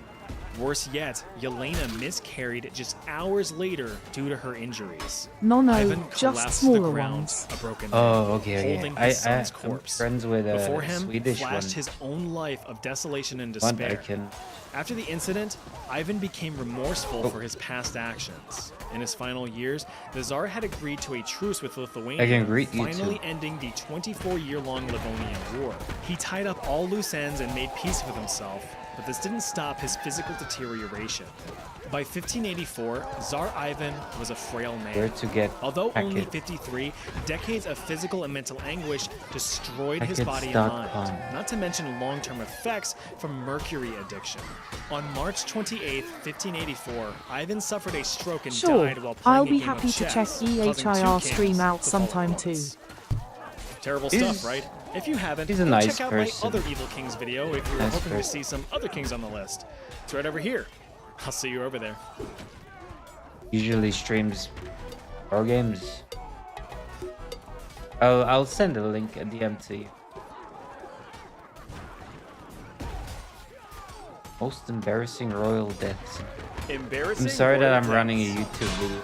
Worse yet, Yelena miscarried just hours later due to her injuries. No, Ivan just collapsed to the smaller ground, ones. a broken Oh, man, okay. holding I his son's I'm corpse. friends with a Before him Swedish flashed one. his own life of desolation and One I despair. can. After the incident, Ivan became remorseful Oh. for his past actions. In his final years, the Tsar had agreed to a truce with Lithuania, I can greet you finally too. ending the 24-year-long Livonian War. He tied up all loose ends and made peace with himself, but this didn't stop his physical deterioration. By 1584, Tsar Ivan was a frail man. Where to get Although only packets. 53, decades of physical and mental anguish destroyed his body and Packets.com. mind, not to mention long-term effects from mercury addiction. On March 28, 1584, Ivan suffered a stroke and Sure, died while playing I'll a be game happy of to chess, check causing EHIR two stream kings out to fall at sometime too. once. Terrible He's- stuff, right? If you haven't, he's a go nice check out person. my other Evil Kings video if you were Nice hoping to person. see some other kings on the list. It's right over here. I'll see you over there. Usually streams our games. I'll send a link at DM to you. Most embarrassing royal deaths. Embarrassing. I'm sorry that royal I'm running a deaths. YouTube video.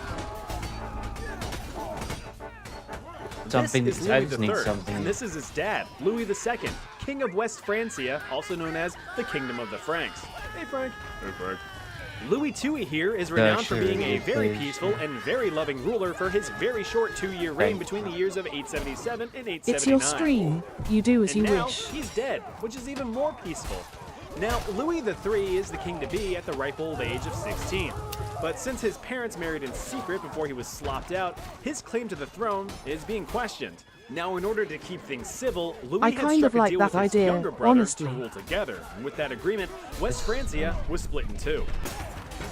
Something. This is I Louis just need III, something. and this is his dad, Louis II, King of West Francia, also known as the Kingdom of the Franks. Hey, Frank. Hey, Frank. Louis II here is renowned for being a very Actually, peaceful and very loving ruler for his very short 2-year reign between the years of 877 and 879. It's your stream. You do as And you now, wish. he's dead, which is even more peaceful. Now, Louis III is the king-to-be at the ripe old age of 16. But since his parents married in secret before he was slopped out, his claim to the throne is being questioned. Now, in order to keep things civil, Louis I had kind struck of a like deal that with his idea, younger brother honestly. to rule together. And with that agreement, West Francia was split in two.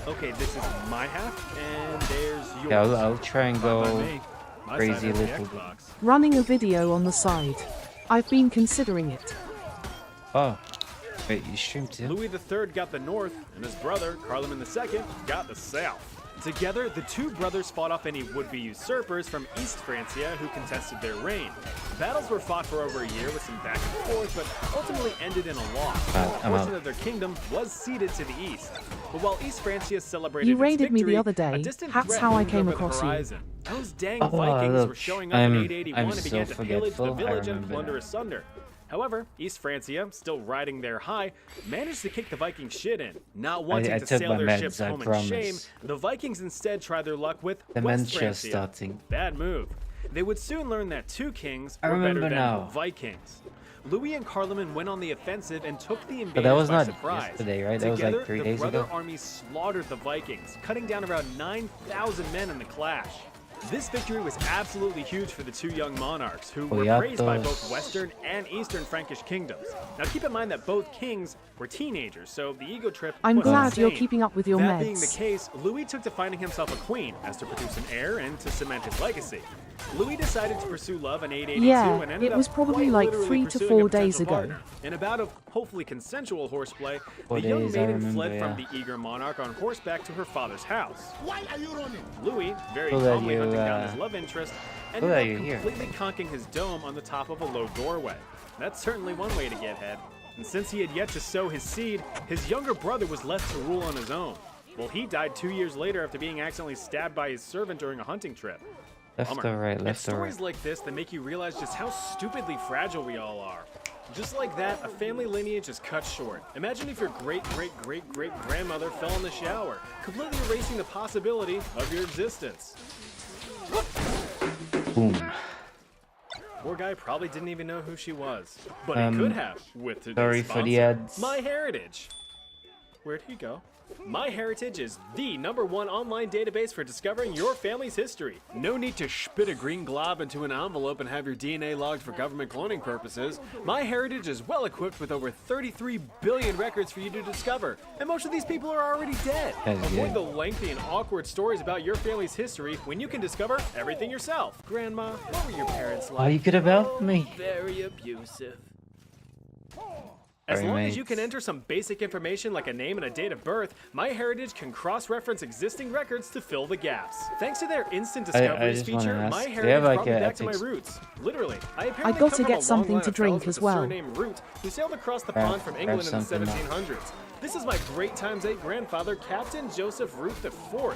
Okay, this is my half, and there's yours. Yeah, I'll try and Fine by go me. My side crazy has the little bit. Xbox. Running a video on the side. I've been considering it. Oh, wait, you streamed too? Louis III got the north, and his brother, Carloman II, got the south. Together, the two brothers fought off any would-be usurpers from East Francia who contested their reign. Battles were fought for over a year with some back and forth, but ultimately ended in a loss. A I'm portion out. of their kingdom was ceded to the east. But while East Francia celebrated You its raided me the victory, other day. a distant That's threat how I loomed came over the across you. horizon. Those dang Oh, Vikings look, were showing up in 881 I'm and began so to pillage the forgetful. I village and remember plunder now. asunder. However, East Francia, still riding their high, managed to kick the Vikings shit in. Not wanting I to took sail my their meds, ships I home in promise. shame, the Vikings instead tried their luck with West Dementia Francia. starting. Bad move. They would soon learn that two kings I were better remember than now. Vikings. Louis and Carloman went on the offensive and took the invaders But that was by not surprise. yesterday, right? That was like Together, 3 the days brother ago. armies slaughtered the Vikings, cutting down around 9,000 men in the clash. This victory was absolutely huge for the two young monarchs, who were praised by both Western and Eastern Frankish kingdoms. Now keep in mind that both kings were teenagers, so the ego trip I'm was glad you're insane. keeping up with your That being the meds. case, Louis took to finding himself a queen, as to produce an heir and to cement his legacy. Louis decided to pursue love in 882 Yeah, and ended it was up probably quite like literally 3 to pursuing 4 a potential days ago. partner. In a bout of hopefully consensual horseplay, 4 the young days, I maiden remember, fled yeah. from the eager monarch on horseback to her father's house. Why are you running? Louis, very Cool that calmly you, hunting down his love interest, ended cool that up you're here. completely conking his dome on the top of a low doorway. That's certainly one way to get head. And since he had yet to sow his seed, his younger brother was left to rule on his own. Well, he died 2 years later after being accidentally stabbed by his servant during a hunting trip. Left Bummer. or right, It's left or stories right. like this that make you realize just how stupidly fragile we all are. Just like that, a family lineage is cut short. Imagine if your great-great-great-great-grandmother fell in the shower, completely erasing the possibility of your existence. Boom. Poor guy probably didn't even know who she was. But he could have, with today's sorry sponsor, for the ads. MyHeritage. Where'd he go? MyHeritage is the #1 online database for discovering your family's history. No need to spit a green glob into an envelope and have your DNA logged for government cloning purposes. MyHeritage is well equipped with over 33 billion records for you to discover, and most of these people are already dead. That's Avoid good. the lengthy and awkward stories about your family's history when you can discover everything yourself. Grandma, what were your parents like? Oh, you could have helped me. Very abusive. As Sorry, long as you mates. can enter some basic information like a name and a date of birth, MyHeritage can cross-reference existing records to fill the gaps. Thanks to their instant discoveries just wanna feature, ask, do you MyHeritage have, like, brought me a back to my epic- roots. Literally, I apparently gotta come from get a something long to line of drink fellas with as the well. surname Root, who sailed across the Grab- pond from grab England in the something up. 1700s. This is my great times 8 grandfather, Captain Joseph Root IV.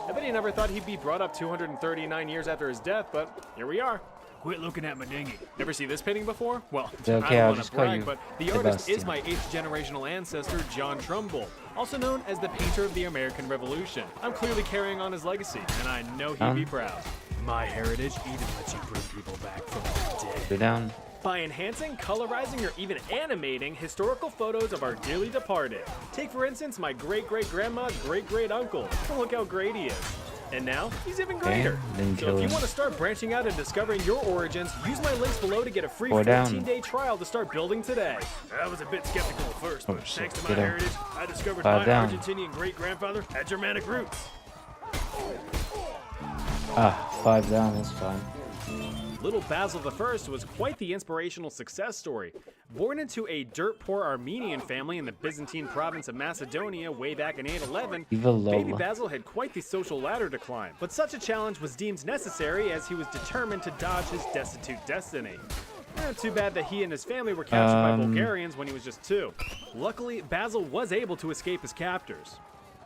I bet he never thought he'd be brought up 239 years after his death, but here we are. Quit looking at my dinghy. Never see this painting before? Well, Okay, I I'll don't want just to call brag, you but the artist is Sebastian. my 8th generational ancestor, John Trumbull, also known as the painter of the American Revolution. I'm clearly carrying on his legacy, and I know he'd be proud. MyHeritage even lets you bring people back from the dead. Go down. By enhancing, colorizing, or even animating historical photos of our dearly departed. Take, for instance, my great-great-grandma's great-great-uncle. Look how great he is. And now, he's even greater. then So kill if you him. want to start branching out and discovering your origins, use my links below to get a free Go down. 14-day trial to start building today. I was a bit skeptical at first, but shit, thanks to get him. MyHeritage, I discovered Bow my down. Argentinian great-grandfather had Germanic roots. Ah, 5 down, that's fine. Little Basil I was quite the inspirational success story. Born into a dirt-poor Armenian family in the Byzantine province of Macedonia way back in 811, Viva baby Lola. Basil had quite the social ladder to climb. But such a challenge was deemed necessary as he was determined to dodge his destitute destiny. Too bad that he and his family were captured by Bulgarians when he was just 2. Luckily, Basil was able to escape his captors.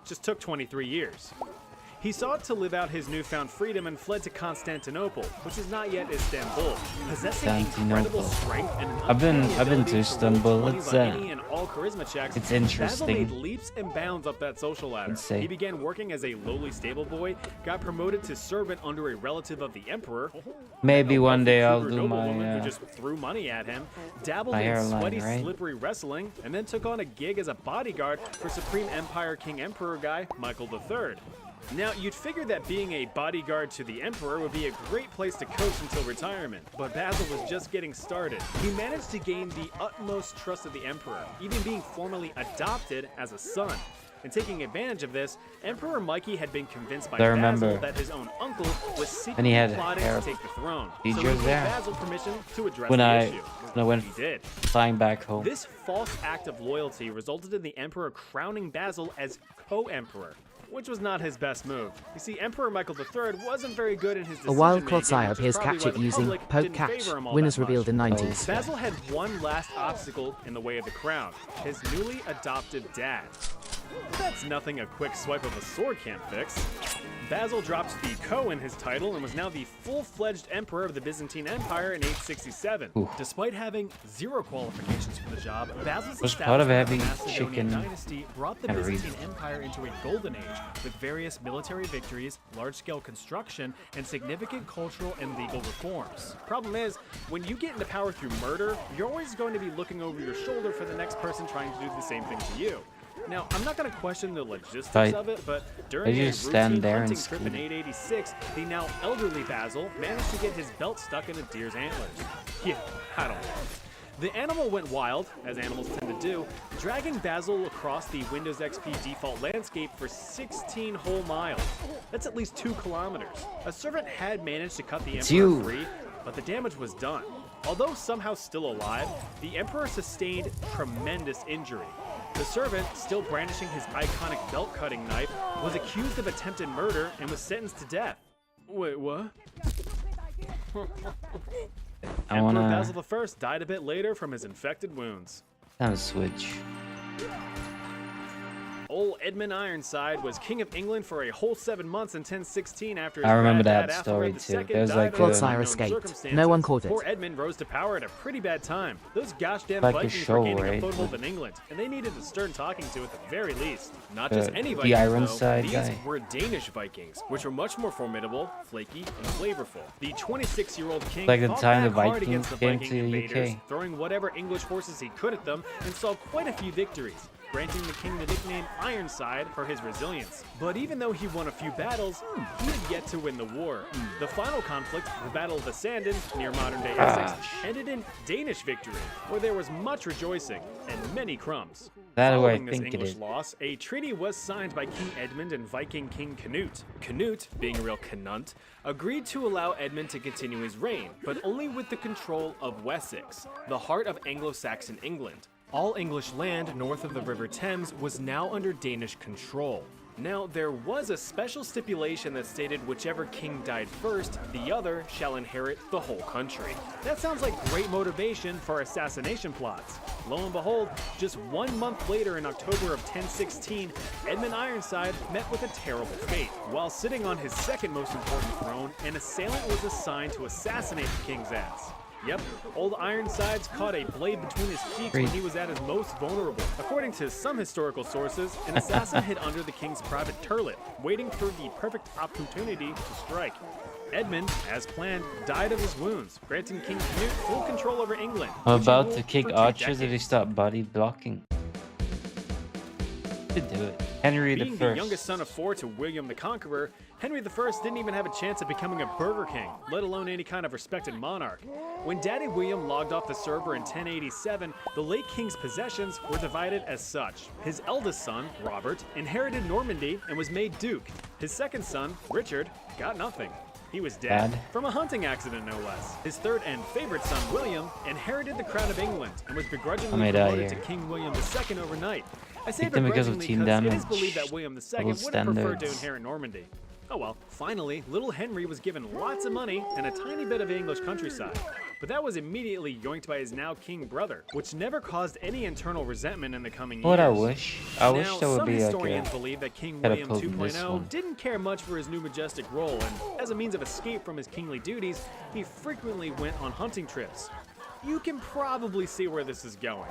Just took 23 years. He sought to live out his newfound freedom and fled to Constantinople, which is not yet Istanbul. Possessing incredible strength and an I've been ability to Istanbul. roll It's 20s on any and all charisma checks, it's Basil made interesting. leaps and bounds up that social ladder. Let's see. He began working as a lowly stable boy, got promoted to servant under a relative of the emperor. Maybe a one day I'll cougar do noblewoman my who just threw money at him, dabbled my in hairline, sweaty, right? slippery wrestling, and then took on a gig as a bodyguard for Supreme Empire King Emperor guy Michael III. Now, you'd figure that being a bodyguard to the Emperor would be a great place to coach until retirement, but Basil was just getting started. He managed to gain the utmost trust of the Emperor, even being formally adopted as a son. And taking advantage of this, Emperor Mikey had been convinced by I remember Basil that his own uncle was when he secretly had plotting hair to take the throne. So he features gave there. Basil permission to address When the I issue. went He did. flying back home. This false act of loyalty resulted in the Emperor crowning Basil as co-emperor, which was not his best move. You see, Emperor Michael III wasn't very good in his A wild decision-making, caught sire which is appears probably catch why it the using public poke didn't catch. favor him all Winners that much. revealed in 90s. Basil had one last obstacle in the way of the crown, his newly adopted dad. But that's nothing a quick swipe of a sword can't fix. Basil dropped the co in his title and was now the full-fledged emperor of the Byzantine Empire in 867. Despite having zero qualifications for the job, Basil's Was part of establishment heavy the Macedonian chicken dynasty brought the and read. Byzantine Empire into a golden age with various military victories, large-scale construction, and significant cultural and legal reforms. Problem is, when you get into power through murder, you're always going to be looking over your shoulder for the next person trying to do the same thing to you. Now, I'm not going to question the logistics Right. of it, but during They a just stand routine there and hunting trip in scream. 886, the now elderly Basil managed to get his belt stuck in a deer's antlers. Yeah, I don't know. The animal went wild, as animals tend to do, dragging Basil across the Windows XP default landscape for 16 whole miles. That's at least 2 kilometers. A servant had managed to cut the It's Emperor you. free, but the damage was done. Although somehow still alive, the Emperor sustained tremendous injury. The servant, still brandishing his iconic belt-cutting knife, was accused of attempted murder and was sentenced to death. Wait, what? I Emperor wanna Basil I died a bit later from his infected wounds. switch. Old Edmund Ironside was king of England for a whole 7 months in 1016 after his I remember granddad, that story Athelred too. II, There's died like under Caught a, sire unknown escaped. circumstances. No one caught it. Poor Edmund rose to power at a pretty bad time. Those gosh damn Like a Vikings show, were gaining right? a foothold in England, and they needed a stern talking to at the very least. Not The- just any the Vikings, Ironside though. guy. These were Danish Vikings, which were much more formidable, flaky, and flavorful. The 26-year-old king Like the fought time the back hard Vikings against the came Viking to the invaders, UK. throwing whatever English forces he could at them, and saw quite a few victories, granting the king the nickname Ironside for his resilience. But even though he won a few battles, he had yet to win the war. The final conflict, the Battle of the Sanden, near modern-day Essex, ended in Danish victory, where there was much rejoicing and many crumbs. That's what I Following this think it English is. loss, a treaty was signed by King Edmund and Viking King Canute. Canute, being a real Canunt, agreed to allow Edmund to continue his reign, but only with the control of Wessex, the heart of Anglo-Saxon England. All English land north of the River Thames was now under Danish control. Now, there was a special stipulation that stated whichever king died first, the other shall inherit the whole country. That sounds like great motivation for assassination plots. Lo and behold, just 1 month later in October of 1016, Edmund Ironside met with a terrible fate. While sitting on his second most important throne, an assailant was assigned to assassinate the king's ass. Yep, old Ironsides caught a blade between his cheeks when he was at his most vulnerable. According to some historical sources, an assassin hid under the king's private turlet, waiting for the perfect opportunity to strike. Edmund, as planned, died of his wounds, granting King Canute full control over England. I'm which he about ruled to kick for 2 archers if they decades. stop body blocking. Could do it. Henry Being the the youngest son of 4 to William the Conqueror, Henry I didn't even have a chance of becoming a Burger King, let alone any kind of respected monarch. When Daddy William logged off the server in 1087, the late king's possessions were divided as such. His eldest son, Robert, inherited Normandy and was made duke. His second son, Richard, got nothing. He was dead Bad. from a hunting accident, no less. His third and favorite son, William, inherited the crown of England and was begrudgingly made out promoted to here. King William II overnight. I say Picked him because of begrudgingly team because it is damage, believed that William II double would have preferred to standards. inherit Normandy. Oh well, finally, little Henry was given lots of money and a tiny bit of English countryside. but that was immediately yoinked by his now king brother, which never caused any internal resentment in the coming What I years. wish. I wish Now, there would some be like historians a believe that King William catapult in this 2.0 one. didn't care much for his new majestic role, and as a means of escape from his kingly duties, he frequently went on hunting trips. You can probably see where this is going.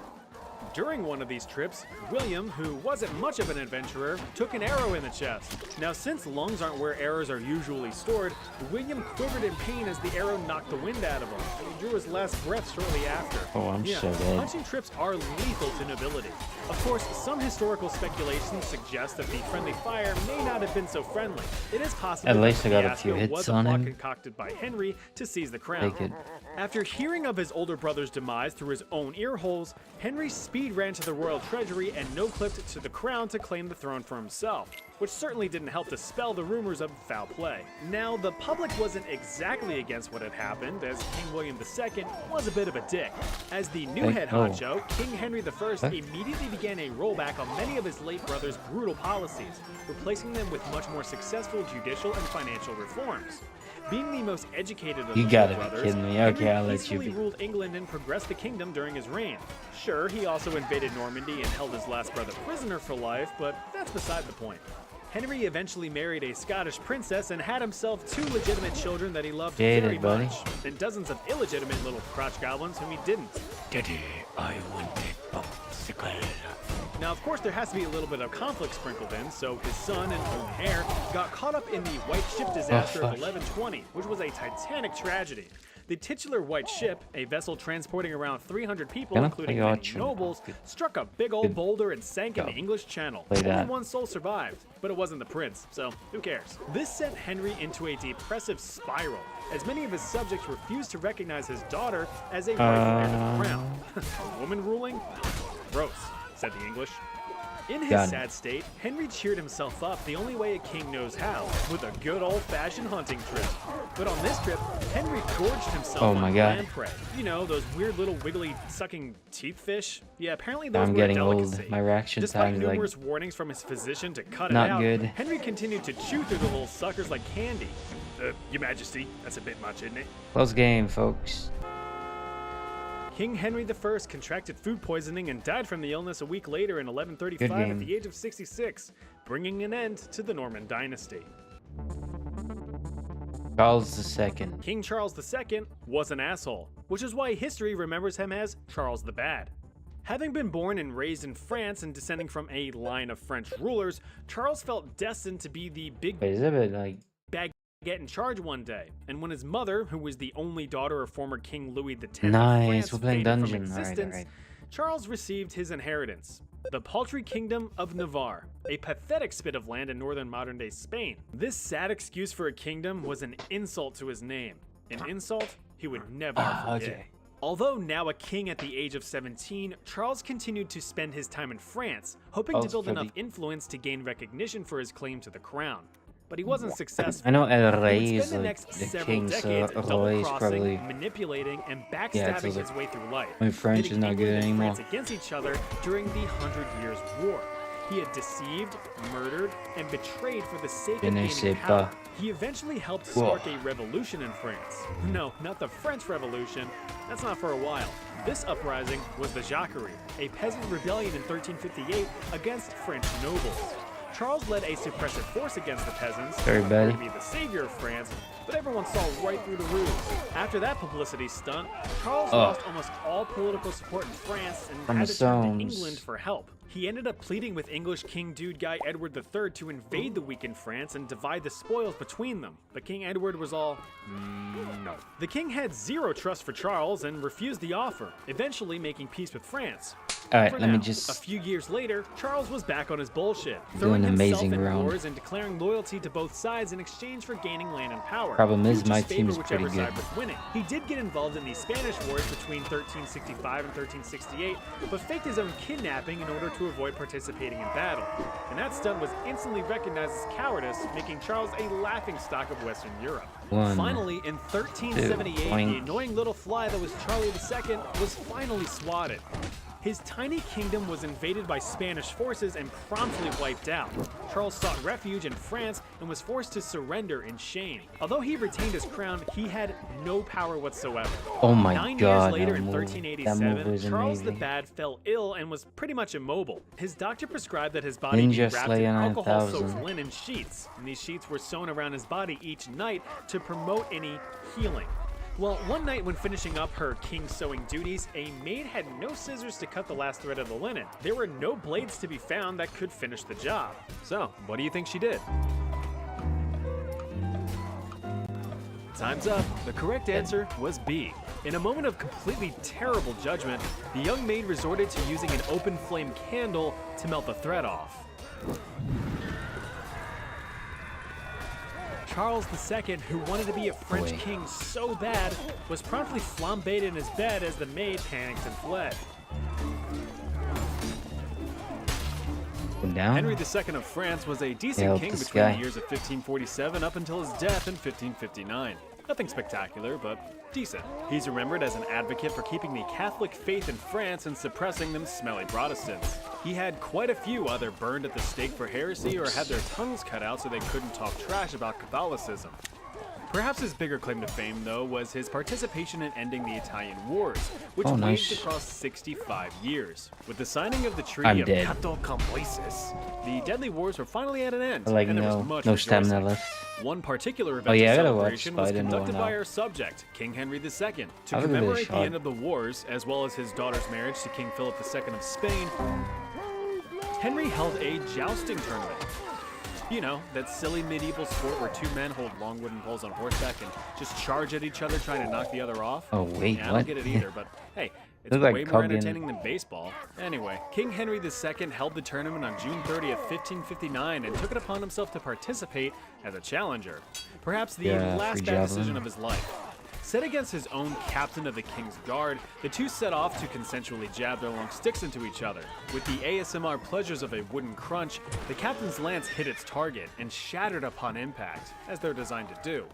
During one of these trips, William, who wasn't much of an adventurer, took an arrow in the chest. Now, since lungs aren't where arrows are usually stored, William quivered in pain as the arrow knocked the wind out of him, and he drew his last breath shortly after. Oh, I'm so dead. Hunting trips are lethal to nobility. Of course, some historical speculations suggest that the friendly fire may not have been so friendly. It is possible At least that I the got a few fiasco hits was a on plot him. concocted by Henry to seize the crown. Take it. After hearing of his older brother's demise through his own ear holes, Henry speed ran to the royal treasury and no-clipped to the crown to claim the throne for himself, which certainly didn't help dispel the rumors of foul play. Now, the public wasn't exactly against what had happened, as King William II was a bit of a dick. As the new head honcho, King Henry I immediately began a rollback on many of his late brother's brutal policies, replacing them with much more successful judicial and financial reforms. Being the most educated of You the gotta brothers, be kidding me. Henry Okay, I'll let you peacefully be. ruled England and progressed the kingdom during his reign. Sure, he also invaded Normandy and held his last brother prisoner for life, but that's beside the point. Henry eventually married a Scottish princess and had himself 2 legitimate children that he loved very buddy. much, and dozens of illegitimate little crotch goblins whom he didn't. Daddy, I wanted popsicle. Now, of course, there has to be a little bit of conflict sprinkled in, so his son and own heir got caught up in the White Ship disaster of fuck. 1120, which was a titanic tragedy. The titular White Ship, a vessel transporting around 300 people, Gonna including play many Archer. nobles, struck a big old boulder and sank in Go. the English Channel. Play Only that. one soul survived, but it wasn't the prince, so who cares? This sent Henry into a depressive spiral, as many of his subjects refused to recognize his daughter as a rightful heir to the crown. A woman ruling? Gross, said the English. In his Got it. sad state, Henry cheered himself up the only way a king knows how, with a good old-fashioned hunting trip. But on this trip, Henry gorged himself Oh on my God. lamb prey. You know, those weird little wiggly sucking teeth fish? Yeah, apparently those I'm were a getting old. delicacy. My reaction Despite time's like numerous warnings from his physician to cut not it out, good. Henry continued to chew through the little suckers like candy. Your Majesty, that's a bit much, isn't it? close game, folks. King Henry I contracted food poisoning and died from the illness a week later in 1135 Good at game. the age of 66, bringing an end to the Norman dynasty. Charles II. King Charles II was an asshole, which is why history remembers him as Charles the Bad. Having been born and raised in France and descending from a line of French rulers, Charles felt destined to be the big Wait, is it a bit like bad get in charge one day. And when his mother, who was the only daughter of former King Louis X Nice, of France, we're playing faded from Dungeon. Alright, existence, alright. Charles received his inheritance, the paltry kingdom of Navarre, a pathetic spit of land in northern modern-day Spain. This sad excuse for a kingdom was an insult to his name, an insult he would never forget. okay. Although now a king at the age of 17, Charles continued to spend his time in France, hoping to Charles build enough probably- influence to gain recognition for his claim to the crown. But he wasn't successful. I know El He Rey would is spend the like next the several king, so decades Roy is double-crossing, probably. manipulating, and Yeah, backstabbing it's his like- way through life. My French is pitting not good England and anymore. France against each other during the 100 Years' War. He had deceived, murdered, and betrayed for the sake Je of ne gaining sais power. pas. He eventually helped Whoa. spark a revolution in France. No, not the French Revolution. That's not for a while. This uprising was the Jacquerie, a peasant rebellion in 1358 against French nobles. Charles led a suppressive force against the peasants, Sorry, buddy. to be the savior of France, but everyone saw right through the ruse. After that publicity stunt, Charles lost almost all political support in France and From had the to turn to Stones. England for help. He ended up pleading with English King Dude Guy Edward III to invade the weakened France and divide the spoils between them, but King Edward was all, no. The king had zero trust for Charles and refused the offer, eventually making peace with France. Alright, For let me now, just. A few years later, Charles was back on his bullshit, Doing throwing an himself amazing in round. wars and declaring loyalty to both sides in exchange for gaining land and power. Problem He is, would my just favor team's whichever pretty good. side was winning. He did get involved in the Spanish Wars between 1365 and 1368, but faked his own kidnapping in order to avoid participating in battle. And that stunt was instantly recognized as cowardice, making Charles a laughingstock of Western Europe. One, Finally, in 1378, the point. annoying little fly that was Charlie II was finally swatted. His tiny kingdom was invaded by Spanish forces and promptly wiped out. Charles sought refuge in France and was forced to surrender in shame. Although he retained his crown, he had no power whatsoever. Oh my 9 god, years later, that in movie. 1387, That movie is Charles the amazing. Bad fell ill and was pretty much immobile. His doctor prescribed that his body be Ninja wrapped in Slayer alcohol-soaked 9000. linen sheets, and these sheets were sewn around his body each night to promote any healing. Well, one night when finishing up her king sewing duties, a maid had no scissors to cut the last thread of the linen. There were no blades to be found that could finish the job. So, what do you think she did? Time's up. The correct answer was B. In a moment of completely terrible judgment, the young maid resorted to using an open flame candle to melt the thread off. Charles II, who wanted to be a French Wait. king so bad, was promptly flambéed in his bed as the maid panicked and fled. Down? Henry II of France was a decent Help king this between guy. the years of 1547 up until his death in 1559. Nothing spectacular, but decent. He's remembered as an advocate for keeping the Catholic faith in France and suppressing them smelly Protestants. He had quite a few either burned at the stake for heresy or had their tongues cut out so they couldn't talk trash about Catholicism. Perhaps his bigger claim to fame, though, was his participation in ending the Italian Wars, which Oh, waged nice. across 65 years. With the signing of the Treaty I'm of dead. Cato Campoises, the deadly wars were finally at an end, Like, and there was no much no stamina rejoicing. left. One particular Oh, event yeah, I of gotta watch celebration was Spider-Man conducted now. by our subject, King Henry II. To I'll give it a commemorate the shot. end of the wars, as well as his daughter's marriage to King Philip II of Spain, Henry held a jousting tournament. You know, that silly medieval sport where two men hold long wooden poles on horseback and just charge at each other trying to knock the other off. Oh, wait, yeah, I what? don't get it either, but hey, it's Look like way more Cogan. entertaining than baseball. Anyway, King Henry II held the tournament on June 30th, 1559 and took it upon himself to participate as a challenger. Perhaps the Yeah, last free bad javelin. decision of his life. Set against his own captain of the King's Guard, the two set off to consensually jab their long sticks into each other. With the ASMR pleasures of a wooden crunch, the captain's lance hit its target and shattered upon impact, as they're designed to do.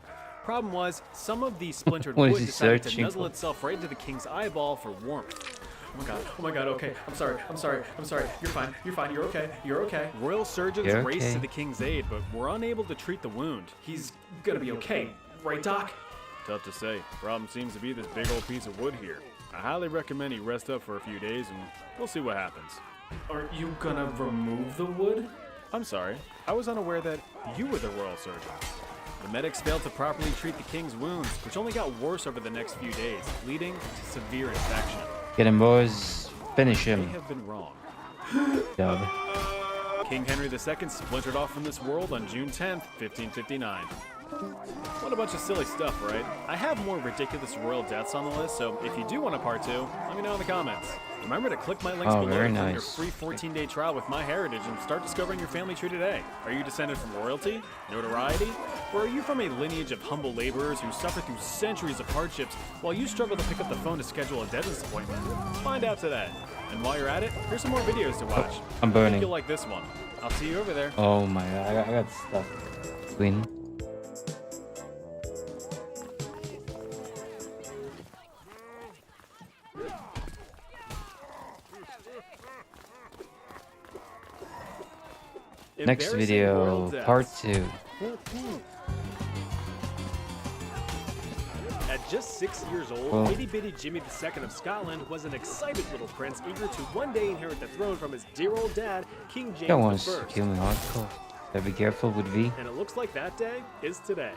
Problem was, some of the splintered What is wood he decided to searching nuzzle for? itself right into the king's eyeball for warmth. Oh my god, okay, I'm sorry, you're fine, you're okay. Royal surgeons You're raced to okay. the king's aid, but were unable to treat the wound. He's gonna be okay, right, Doc? Tough to say. Problem seems to be this big old piece of wood here. I highly recommend he rest up for a few days and we'll see what happens. Aren't you gonna remove the wood? I'm sorry. I was unaware that you were the royal surgeon. The medics failed to properly treat the king's wounds, which only got worse over the next few days, leading to severe infection. Get him, boys. Finish They him. have been wrong. Dub. King Henry II splintered off from this world on June 10th, 1559. What a bunch of silly stuff, right? I have more ridiculous royal deaths on the list, so if you do want a part 2, let me know in the comments. Remember to click my links Oh, below very to claim your nice. free 14-day trial with MyHeritage and start discovering your family tree today. Are you descended from royalty, notoriety, or are you from a lineage of humble laborers who suffer through centuries of hardships while you struggle to pick up the phone to schedule a dentist appointment? Find out today. And while you're at it, here's some more videos to watch. I'm I think burning. you'll like this one. I'll see you over there. Oh my god, I got stuck. Queen. Next Embarrassing royal video, deaths. part 2. At just 6 years old, Well- itty-bitty Jimmy II of Scotland was an excited little prince eager to one day inherit the throne from his dear old dad, King That one James wants I. to kill me hardcore. Better be careful with V. And it looks like that day is today.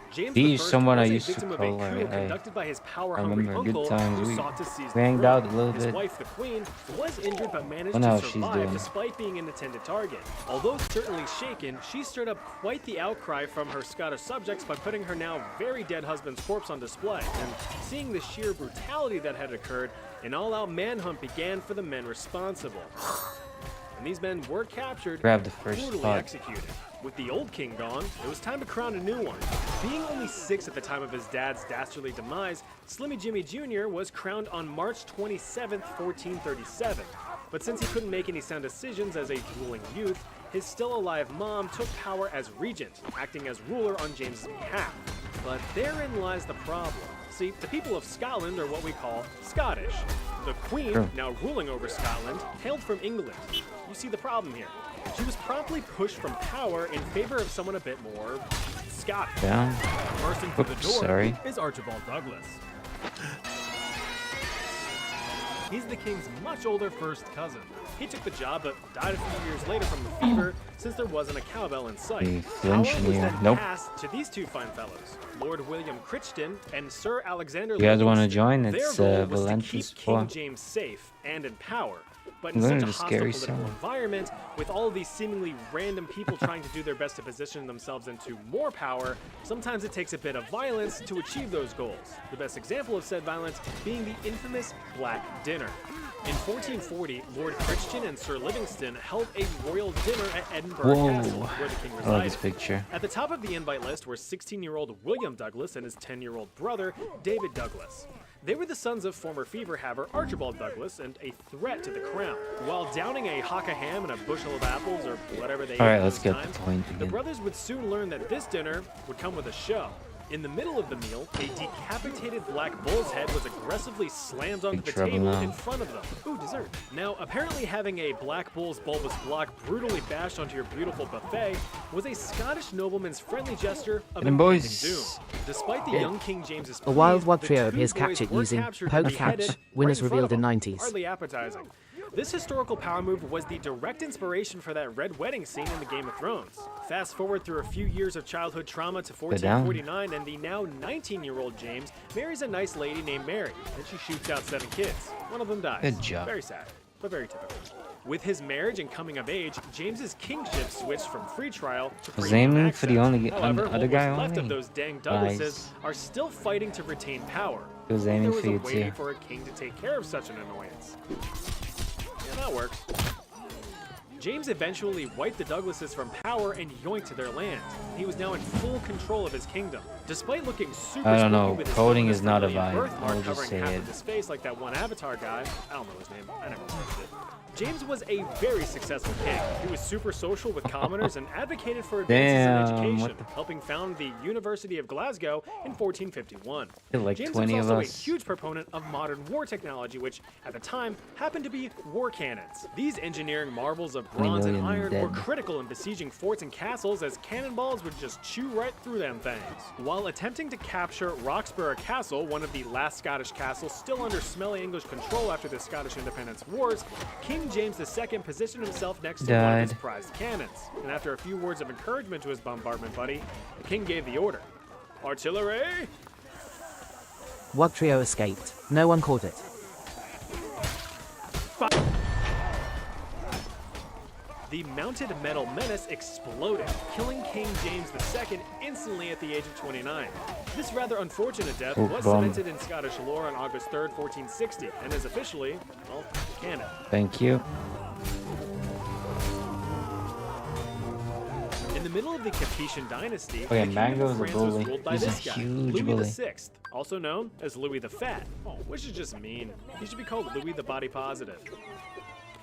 James V I is someone was I a used to victim of call, a coup like, conducted by his I power-hungry remember good uncle times. who We sought to seize the hanged throne. out a little His bit. wife, the queen, was injured but managed Wonder how to she's survive doing. despite being an intended target. Although certainly shaken, she stirred up quite the outcry from her Scottish subjects by putting her now very dead husband's corpse on display. And seeing the sheer brutality that had occurred, an all-out manhunt began for the men responsible. And these men were captured Grab the and first brutally spot. executed. With the old king gone, it was time to crown a new one. Being only 6 at the time of his dad's dastardly demise, Slimmy Jimmy Jr. was crowned on March 27, 1437. But since he couldn't make any sound decisions as a drooling youth, his still-alive mom took power as regent, acting as ruler on James's behalf. But therein lies the problem. See, the people of Scotland are what we call Scottish. The Queen, Sure. now ruling over Scotland, hailed from England. You see the problem here. She was promptly pushed from power in favor of someone a bit more Scottish. Down. Bursting through the Oops, door sorry. is Archibald Douglas. He's the king's much older first cousin. He took the job but died a few years later from the fever since there wasn't a cowbell in sight. The Power was engineer. then Nope. passed to these two fine fellows, Lord William Crichton and Sir Alexander You guys want to Livingston. join? Their It's goal was to Valentis keep King 4. James safe and in power, but I'm in going such a to the hostile scary political zone. environment, with all of these seemingly random people trying to do their best to position themselves into more power, sometimes it takes a bit of violence to achieve those goals. The best example of said violence being the infamous Black Dinner. In 1440, Lord Crichton and Sir Livingston held a royal dinner at Edinburgh Whoa. Castle, where the king I resided. love this picture. At the top of the invite list were 16-year-old William Douglas and his 10-year-old brother, David Douglas. They were the sons of former fever haver Archibald Douglas and a threat to the crown. While downing a hock of ham and a bushel of apples or whatever they ate Alright, at let's those get the times, point the again. brothers would soon learn that this dinner would come with a show. In the middle of the meal, a decapitated black bull's head was aggressively slammed onto Big the trouble table now. in front of them. Ooh, dessert. Now, apparently having a black bull's bulbous block brutally bashed onto your beautiful buffet was a Scottish nobleman's friendly gesture of Get 'em, impending boys. doom. Despite the young King James's A wild pleas, wag the trio two appears boys captured were using captured poke and beheaded catch, winners right in front revealed in of them. 90s. Hardly appetizing. This historical power move was the direct inspiration for that red wedding scene in the Game of Thrones. Fast forward through a few years of childhood trauma to down. 1449, and the now 19-year-old James marries a nice lady named Mary, and she shoots out 7 kids. One of them dies. Good job. Very sad, but very typical. With his marriage and coming of age, James's kingship switched from free trial to Was premium aiming access. for the only However, other what guy was left only. of those dang Douglases Nice. are still fighting to retain power. He was Maybe aiming there for was you a way too. for a king to take care of such an annoyance. Yeah, that works. James eventually wiped the Douglases from power and yoinked to their land. He was now in full control of his kingdom. Despite looking super I don't spooky know, with his coding villainous is not a Vermilion vibe. birthmark I'll just covering say half it. of his face like that one Avatar guy. I don't know his name. I never watched it. James was a very successful king. He was super social with commoners and advocated for advances Damn, in what education, the- helping found the University of Glasgow in 1451. Feel like James 20 was of also a us. huge proponent of modern war technology, which at the time happened to be war cannons. These engineering marvels of 20 bronze and million iron were dead. critical in besieging forts and castles, as cannonballs would just chew right through them things. While attempting to capture Roxburgh Castle, one of the last Scottish castles still under smelly English control after the Scottish Independence Wars, King James II positioned himself next to one of his Died. prized cannons. And after a few words of encouragement to his bombardment buddy, the king gave the order. Artillery! Wag trio escaped. No one caught it. The mounted metal menace exploded, killing King James II instantly at the age of 29. This rather unfortunate death Oh, was bum. cemented in Scottish lore on August 3rd, 1460, and is officially, well, canon. Thank you. In the middle of the Capetian dynasty, Oh yeah, the Kingdom Mango's of a France was bully. ruled by He's a this guy, huge Louis bully. VI, also known as Louis the Fat, which is just mean. He should be called Louis the Body Positive.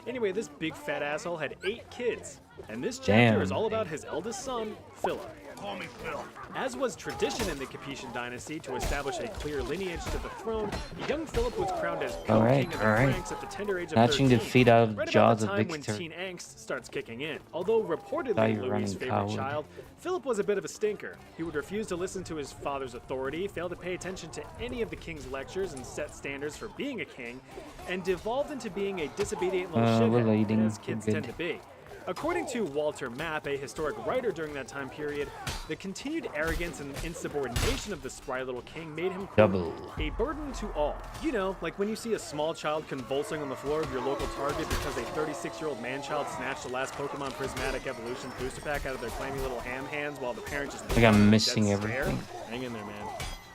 Anyway, this big fat asshole had 8 kids, and this chapter Damn. is all about his eldest son, Philip. Call me Phil. As was tradition in the Capetian dynasty to establish a clear lineage to the throne, young Philip was crowned as Alright, co-king of the alright. Franks at the tender age of Snatching 13. defeat out of right jaws about of the time when victory. teen angst starts kicking in. Although Thought reportedly you were Louis' running favorite coward. child, Philip was a bit of a stinker. He would refuse to listen to his father's authority, fail to pay attention to any of the king's lectures and set standards for being a king, and devolved into being a disobedient little we're shithead, leading. as kids Good. tend to be. According to Walter Mapp, a historic writer during that time period, the continued arrogance and insubordination of the spry little king made him quote, Double. a burden to all. You know, like when you see a small child convulsing on the floor of your local Target because a 36-year-old man-child snatched the last Pokemon Prismatic Evolution booster pack out of their clammy little ham hands while the parent just Like I'm looked on missing with a dead everything. stare? Hang in there, man.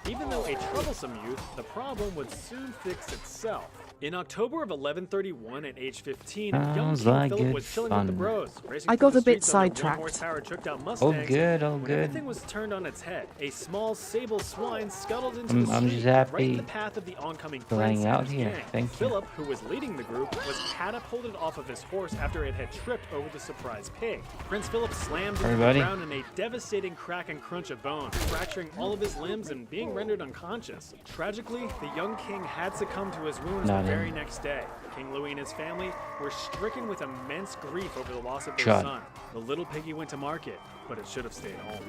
Even though a troublesome youth, the problem would soon fix itself. In October of 1131, at age 15, young Sounds King like Philip good was chilling with the fun. bros, racing I through got the a bit streets on their sidetracked. one-horsepower tricked-out Oh Mustangs. good, oh When good. everything was turned on its head, a small sable swine scuttled into the I'm street, just right happy in the path of the oncoming for prince hanging and out his here. gang. Thank you. Philip, who was leading the group, was catapulted off of his horse after it had tripped over the surprise pig. Prince Philip slammed into the Everybody. ground in a devastating crack and crunch of bone, fracturing all of his limbs and being rendered unconscious. Tragically, the young king had succumbed to his wounds Not the him. very next day. King Louis and his family were stricken with immense grief over the loss of their Shut. son. The little piggy went to market, but it should have stayed home.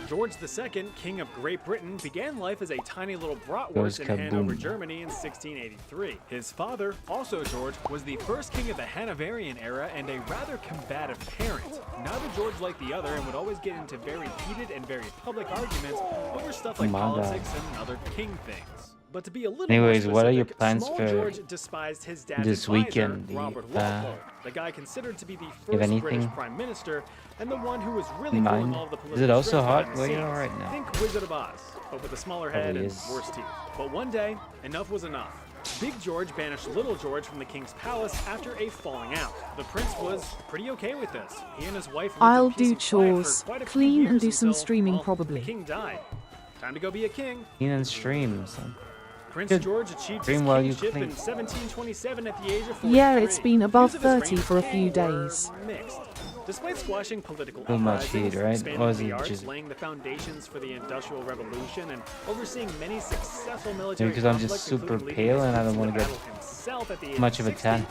George II, King of Great Britain, began life as a tiny little bratwurst Goes in Hanover, kaboom. Germany in 1683. His father, also George, was the first king of the Hanoverian era and a rather combative parent. Neither George liked the other and would always get into very heated and very public arguments over stuff like My God. politics and other king things. But to be a little Anyways, more what are your specific, plans small for George despised his dad's this advisor, weekend? Robert Uh, Walpole, the guy considered to be the have first British anything prime minister and the one who was really pulling mind? all of the Is political it also strings hot behind the where you are scenes. right now? Think Wizard of Oz, but with a smaller head Probably and is. worse teeth. But one day, enough was enough. Big George banished Little George from the king's palace after a falling out. The prince was pretty okay with this. He and his wife lived I'll in peace do and quiet for chores, quite a few clean and years do some until, streaming well, probably. The king died. Time to go be a king. Clean and stream. So. Prince Good. George achieved his Stream while you kingship clean. in 1727 at the age of 43. Yeah, it's been above Views of his 30 reign for a as few king were days. Mixed. Despite squashing political Too much uprisings, heat, right? expanding Or is the it arts, just- laying the foundations for the Industrial Revolution, and overseeing many successful military because I'm just conflicts, super including leading pale the and I don't Sicily wanna get battle himself at the age much of a 60, tan.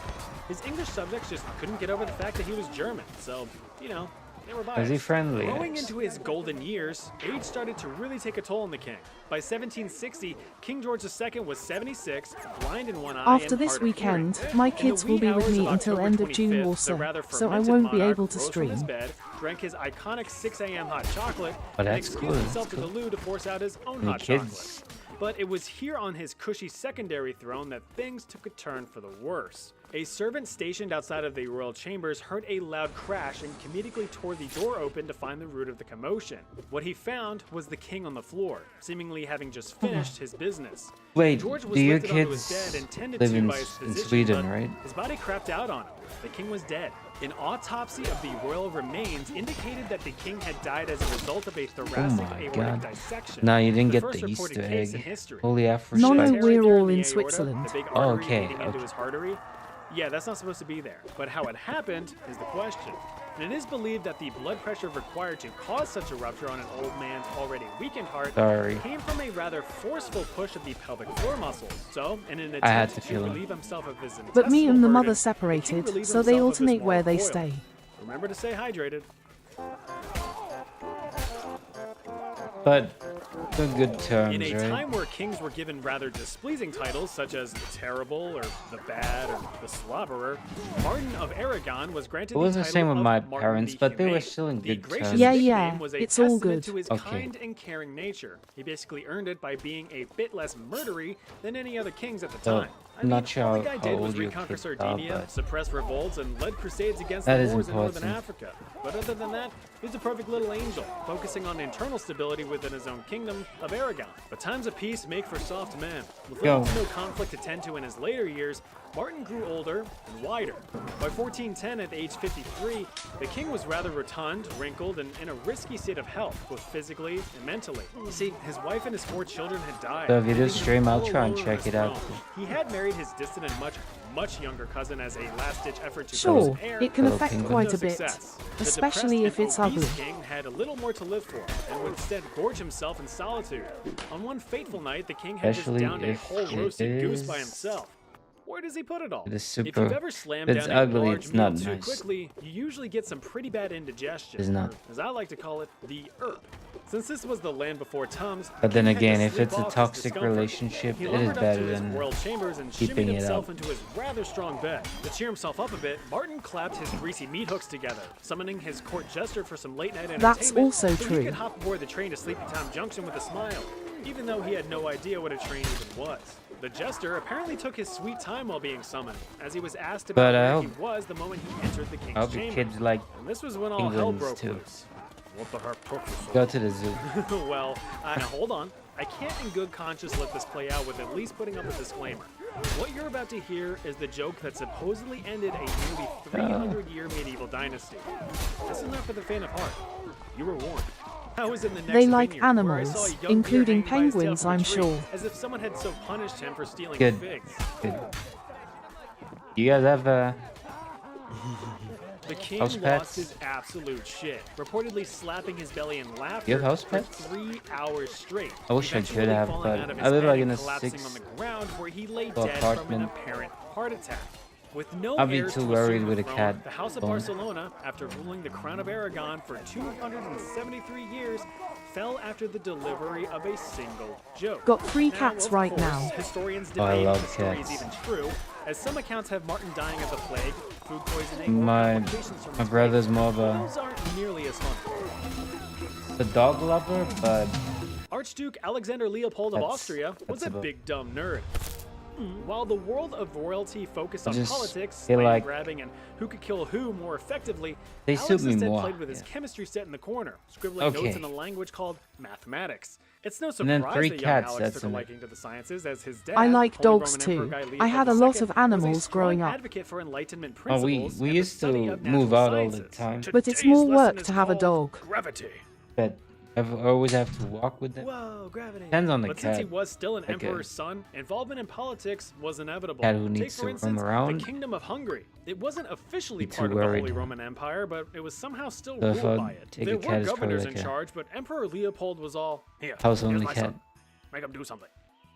His English subjects just couldn't get over the fact that he was German, so, you know, they were biased. Is he friendly? Growing into his golden years, age started to really take a toll on the king. By 1760, King George II was 76, blind in one eye After and this hard of hearing. weekend, my In the kids wee will be with hours me of until October end of June 25th, or the so, rather so I fermented won't be monarch able to rose from his stream. bed, drank his iconic 6 a.m. hot chocolate, Oh, and that's excused cool, himself that's to the cool. loo to force out his own Any hot kids? chocolate. But it was here on his cushy secondary throne that things took a turn for the worse. A servant stationed outside of the royal chambers heard a loud crash and comedically tore the door open to find the root of the commotion. What he found was the king on the floor, seemingly having just finished his business. Wait, George was do your lifted onto his kids bed and tended live to in, by his in physician, Sweden, but right? his body crapped out on him. The king was dead. An autopsy of the royal remains indicated that the king had died as a result of a thoracic my aortic God. dissection. No, you didn't get first the reported Easter case in egg. history. Holy Afro No, no, Spike. we're Tear all the in aorta, Switzerland. the big Oh, artery okay, leading into okay. his artery. Yeah, that's not supposed to be there. But how it happened is the question. And it is believed that the blood pressure required to cause such a rupture on an old man's already weakened heart Sorry. came from a rather forceful push of the pelvic floor muscles. So, in an I had attempt to to feel him. relieve himself of his But me intestinal and the mother burden, separated, the king so they relieved himself of his alternate where they moral stay. coil. Remember to stay hydrated. But on good terms, In a right? time where kings were given rather displeasing titles such as the Terrible or the Bad or the Slobberer, Martin of Aragon was granted It wasn't the the same title with of my Martin parents, the but they were Humane. still in The good gracious terms. Yeah, nickname yeah, was a it's all testament good. to his Okay. kind and caring nature. He basically earned it by being a bit less murdery than any other kings at the So, time. I'm not sure all the how guy did was old your reconquer kids are, Sardinia, but suppress revolts, and led crusades against that the is Moors in northern important. Africa. But other than that, he's a perfect little angel, focusing on internal stability within his own kingdom of Aragon. But times of peace make for soft men. With little to no conflict to tend to in his later years, Martin grew older and wider. By 1410, at age 53, the king was rather rotund, wrinkled, and in a risky state of health, both physically and mentally. You see, his wife and his 4 children had died. So if you do leaving him stream, I'll all try and alone on check his it out. throne. He had married his distant and much younger cousin as a last-ditch effort to Sure, produce heir, it can Little affect penguin. quite no a bit, success. The especially if depressed it's and obese ugly. king had a little more to live for and would instead gorge himself in solitude. On one fateful night, the king had just Especially downed a if whole it roasted goose by is- himself. Where does he put it all? It is If super- you've ever slammed if it's down a ugly, large it's meal not too nice. quickly, you usually get some pretty bad indigestion. It's not. Or, as I like to call it, the herb. Since this was the land before Tums, But then he had to again, if sleep it's a off his toxic discomfort. relationship, He it is lumbered up better to his than royal chambers and keeping shimmied it himself up. into his rather strong bed. To cheer himself up a bit, Martin clapped his greasy meat hooks together, summoning his court jester for some late night entertainment. That's also so he true. could hop aboard the train to Sleepytime Junction with a smile, even though he had no idea what a train even was. The jester apparently took his sweet time while being summoned, as he was asked about But I where he hope- was the moment he entered the king's I hope your chamber. kids like And this was when all hell penguins broke too. loose. What the heck took you so Go to the zoo. well, now hold on. I can't in good conscience let this play out with at least putting up a disclaimer. What you're about to hear is the joke that supposedly ended a nearly 300-year medieval dynasty. This is not for the faint of heart. You were warned. I was in the next They like vineyard, where I animals, saw a young deer including hanging by his tail penguins, from a I'm tree, sure. as if someone had so punished him for stealing Good. figs. Good. You guys have The king House lost pets? his absolute shit, reportedly slapping his belly in laughter You have house for pets? 3 hours straight. I wish I eventually could have, falling but out of I his live bed like in and a collapsing on the ground where he lay floor dead from an apartment. apparent heart attack. With no I'll be heirs too to worried assume with the a throne, cat the House of bone. Barcelona, after ruling the crown of Aragon for 273 years, fell after the delivery of a single joke. Got 3 Now, cats of right course, now. Historians Oh, I debate love if the story is cats. even true, as some accounts have Martin dying of the plague, food poisoning, or My complications from his brother's weight. more of But a those aren't nearly as fun. the dog lover, but Archduke Alexander Leopold of That's- Austria was that's a about- big dumb nerd. While the world of royalty focused on Just politics, feel land like grabbing, and who could kill who more effectively, they Alex suit me instead more. played with his Yeah. chemistry set in the corner, scribbling notes Okay. in a language called mathematics. It's no And then surprise 3 that young cats, Alex that's took a enough. liking to the sciences, as his dad, I like Holy dogs Roman Emperor too. Guy I Leopold had a II, lot of was a animals strong growing up. advocate for Enlightenment Oh, principles we and the used study to of move natural out all the sciences. time, But it's Today's more lesson work is to have a called dog. Gravity. but I always have to walk with them. Whoa, gravity. Depends on the But since he cat. was still an Like a emperor's son, involvement in politics was inevitable. cat who Take, needs for to roam instance, around. the Kingdom of Hungary. It wasn't officially Be too part of the worried. Holy Roman Empire, but it was somehow still So if ruled I by it. take There a were cat, it's probably governors like in a charge, but Emperor Leopold was all, here, house here's only my cat. son. Make him do something.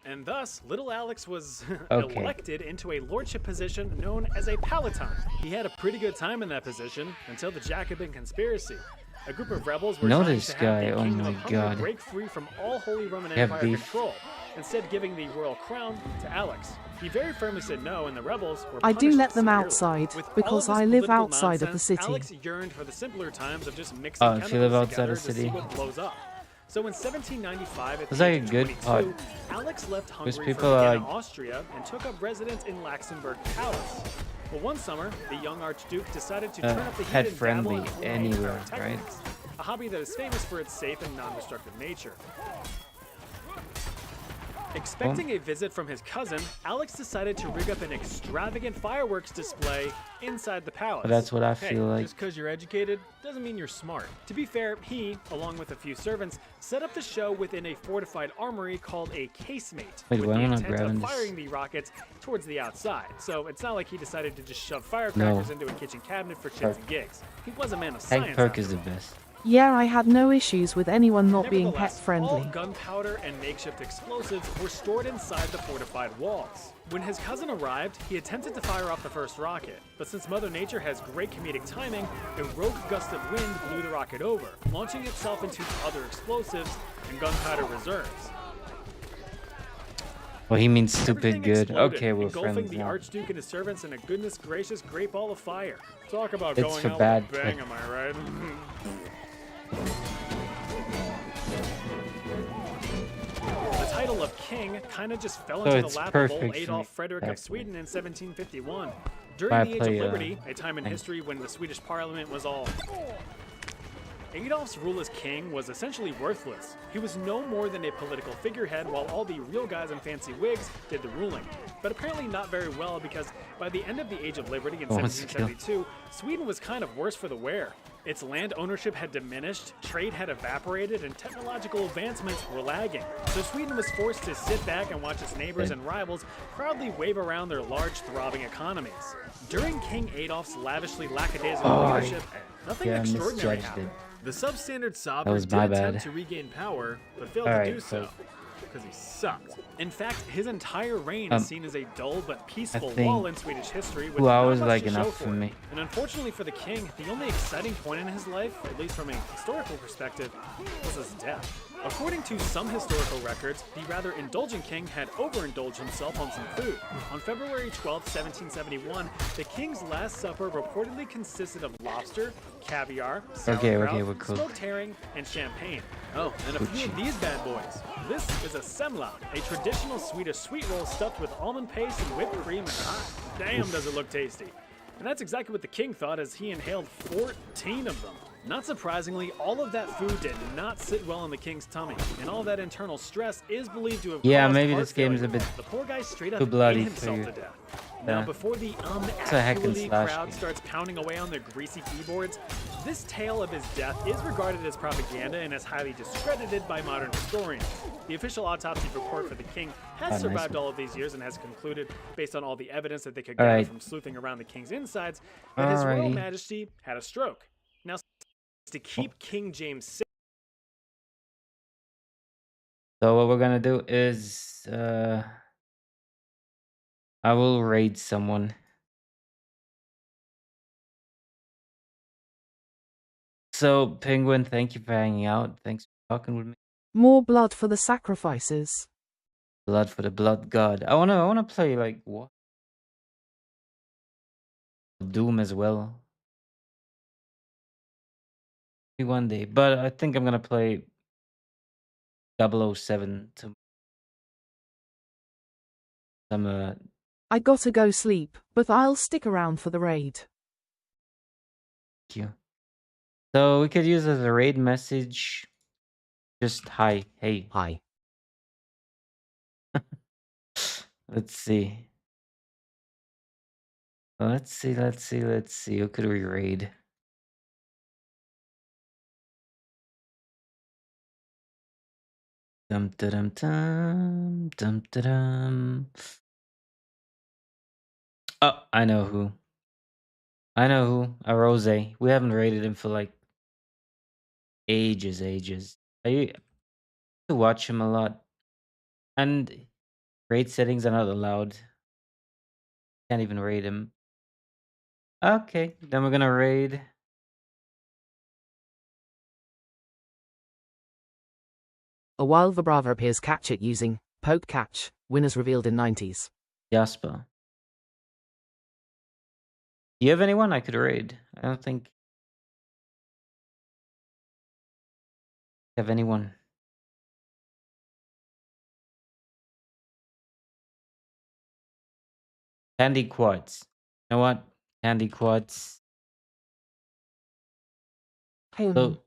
And thus, little Alex was Okay. elected into a lordship position known as a palatine. He had a pretty good time in that position until the Jacobin conspiracy. A group of rebels were Know trying this to have guy, the oh Kingdom my of Hungary God. break free from all Holy Roman Have Empire beef. control, instead giving the royal crown toAlex. He very firmly said no, and the rebels were I do punished let them severely. outside, With all because of this I live political outside of the nonsense, city. Alex yearned for the simpler times of just mixing Oh, if you chemicals live outside together of to see city. what blows up. So in 1795, at It's the like age a of good 22, pod. Alex left Those Hungary for people are Vienna, like- Austria, and took up residence in Luxembourg Palace. Well, one summer, the young Archduke decided to turn up the heat pet and dabble friendly in homemade anywhere, pyrotechnics, a hobby that is famous for its safe and non-destructive nature. Expecting a visit from his cousin, Alex decided to rig up an extravagant fireworks display inside the palace. That's what I Hey, feel like. just because you're educated doesn't mean you're smart. To be fair, he, along with a few servants, set up the show within a fortified armory called a casemate, Wait, with why the am I not intent grabbing of this? firing the rockets towards the outside. So it's not like he decided to just shove firecrackers No. into a kitchen cabinet for shits Perk. and gigs. He was a man of Hank science. Perk after is the all. best. Yeah, I had no issues with anyone not being pet Nevertheless, friendly. all gunpowder and makeshift explosives were stored inside the fortified walls. When his cousin arrived, he attempted to fire off the first rocket, but since Mother Nature has great comedic timing, a rogue gust of wind blew the rocket over, launching itself into other explosives and gunpowder reserves. Well, he means stupid Everything good. exploded, Okay, we're engulfing friends the now. Archduke and his servants in a goodness gracious great ball of fire. Talk about It's going for out bad with a bang, pet. am I right? The title of king kind of just fell So into it's the lap of perfect old for Adolf me, Frederick of actually. Sweden in 1751. During I the Age play, of Liberty, a time in thanks. history when the Swedish parliament was all... Adolf's rule as king was essentially worthless. He was no more than a political figurehead while all the real guys in fancy wigs did the ruling. But apparently not very well, because by the end of the Age of Liberty in Oh, it's 1772, Sweden was kind of worse for the wear. Its land ownership had diminished, trade had evaporated, and technological advancements were lagging. So Sweden was forced to sit back and watch its neighbors and rivals proudly wave around their large, throbbing economies. During King Adolf's lavishly lackadaisical Oh, leadership, nothing yeah, I extraordinary misjudged happened. it. The substandard sovereign was did my attempt bad. to regain power, but failed All to right, do so. so- Because he sucked. In fact, his entire reign Um, is seen as a dull but peaceful think lull in Swedish history with 2 not hours much like to show enough for for it. me. And unfortunately for the king, the only exciting point in his life, at least from a historical perspective, was his death. According to some historical records, the rather indulgent king had overindulged himself on some food. On February 12, 1771, the king's last supper reportedly consisted of lobster, caviar, sauerkraut, okay, we're cool. smoked herring, and champagne. Oh, and a few of these bad boys. This is a semla, a traditional Swedish sweet roll stuffed with almond paste and whipped cream, and hot damn does it look tasty. And that's exactly what the king thought as he inhaled 14 of them. Not surprisingly, all of that food did not sit well in the king's tummy, and all that internal stress is believed to have Yeah, caused maybe heart this game is a failure. bit The poor guy straight up too bloody ate for himself you. to death. Now, uh, before the it's a hack and actually slash crowd game. starts pounding away on their greasy keyboards, this tale of his death is regarded as propaganda and is highly discredited by modern historians. The official autopsy report for the king has nice survived one. all of these years and has concluded, based on all the evidence that they could All gather right. from sleuthing around the king's insides, that his royal Alrighty. majesty had a stroke. Now, to keep King James safe, So what we're gonna do is I will raid someone. So Penguin, thank you for hanging out. Thanks for talking with me. More blood for the sacrifices. Blood for the blood god. I wanna play like what? Doom as well. Maybe one day. But I think I'm gonna play 007 to some I gotta go sleep, but I'll stick around for the raid. you. So we could use as a raid message. Just hi, hey. Hi. Let's see. Let's see. Who could we raid? Dum dum dum dum dum. Oh, I know who. A Rose. We haven't raided him for like ages. I used to watch him a lot. And raid settings are not allowed. Can't even raid him. Okay, then we're gonna raid A while the Brava appears catch it using poke catch. Winners revealed in 90s. Jasper. Do you have anyone I could raid? I don't think I have anyone. Candy Quads. You know what? Candy Quads. So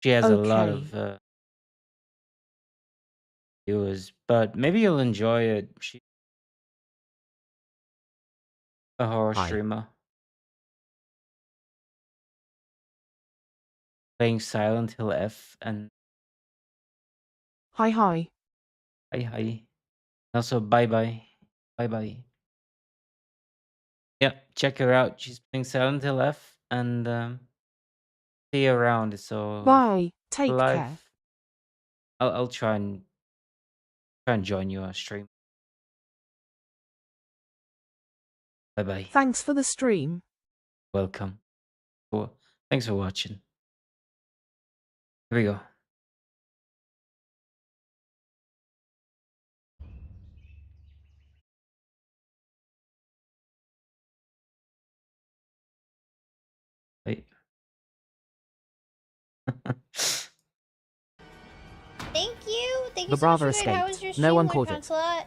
she has a lot Okay. of viewers, but maybe you'll enjoy it. She's a horror Hi. streamer. Playing Silent Hill F and Hi hi. hi. Also bye bye. Bye bye. Yeah, check her out. She's playing Silent Hill F and see you around. So Bye. Take live. care. I'll try and join you on stream. Bye bye. Thanks for the stream. Welcome. Cool. Thanks for watching. Here we go. Wait. Thank you. Thank The you so much Brava for that. How was escaped. your No stream, one Lord caught it. Consulate?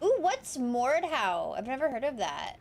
Ooh, what's Mordhau? I've never heard of that.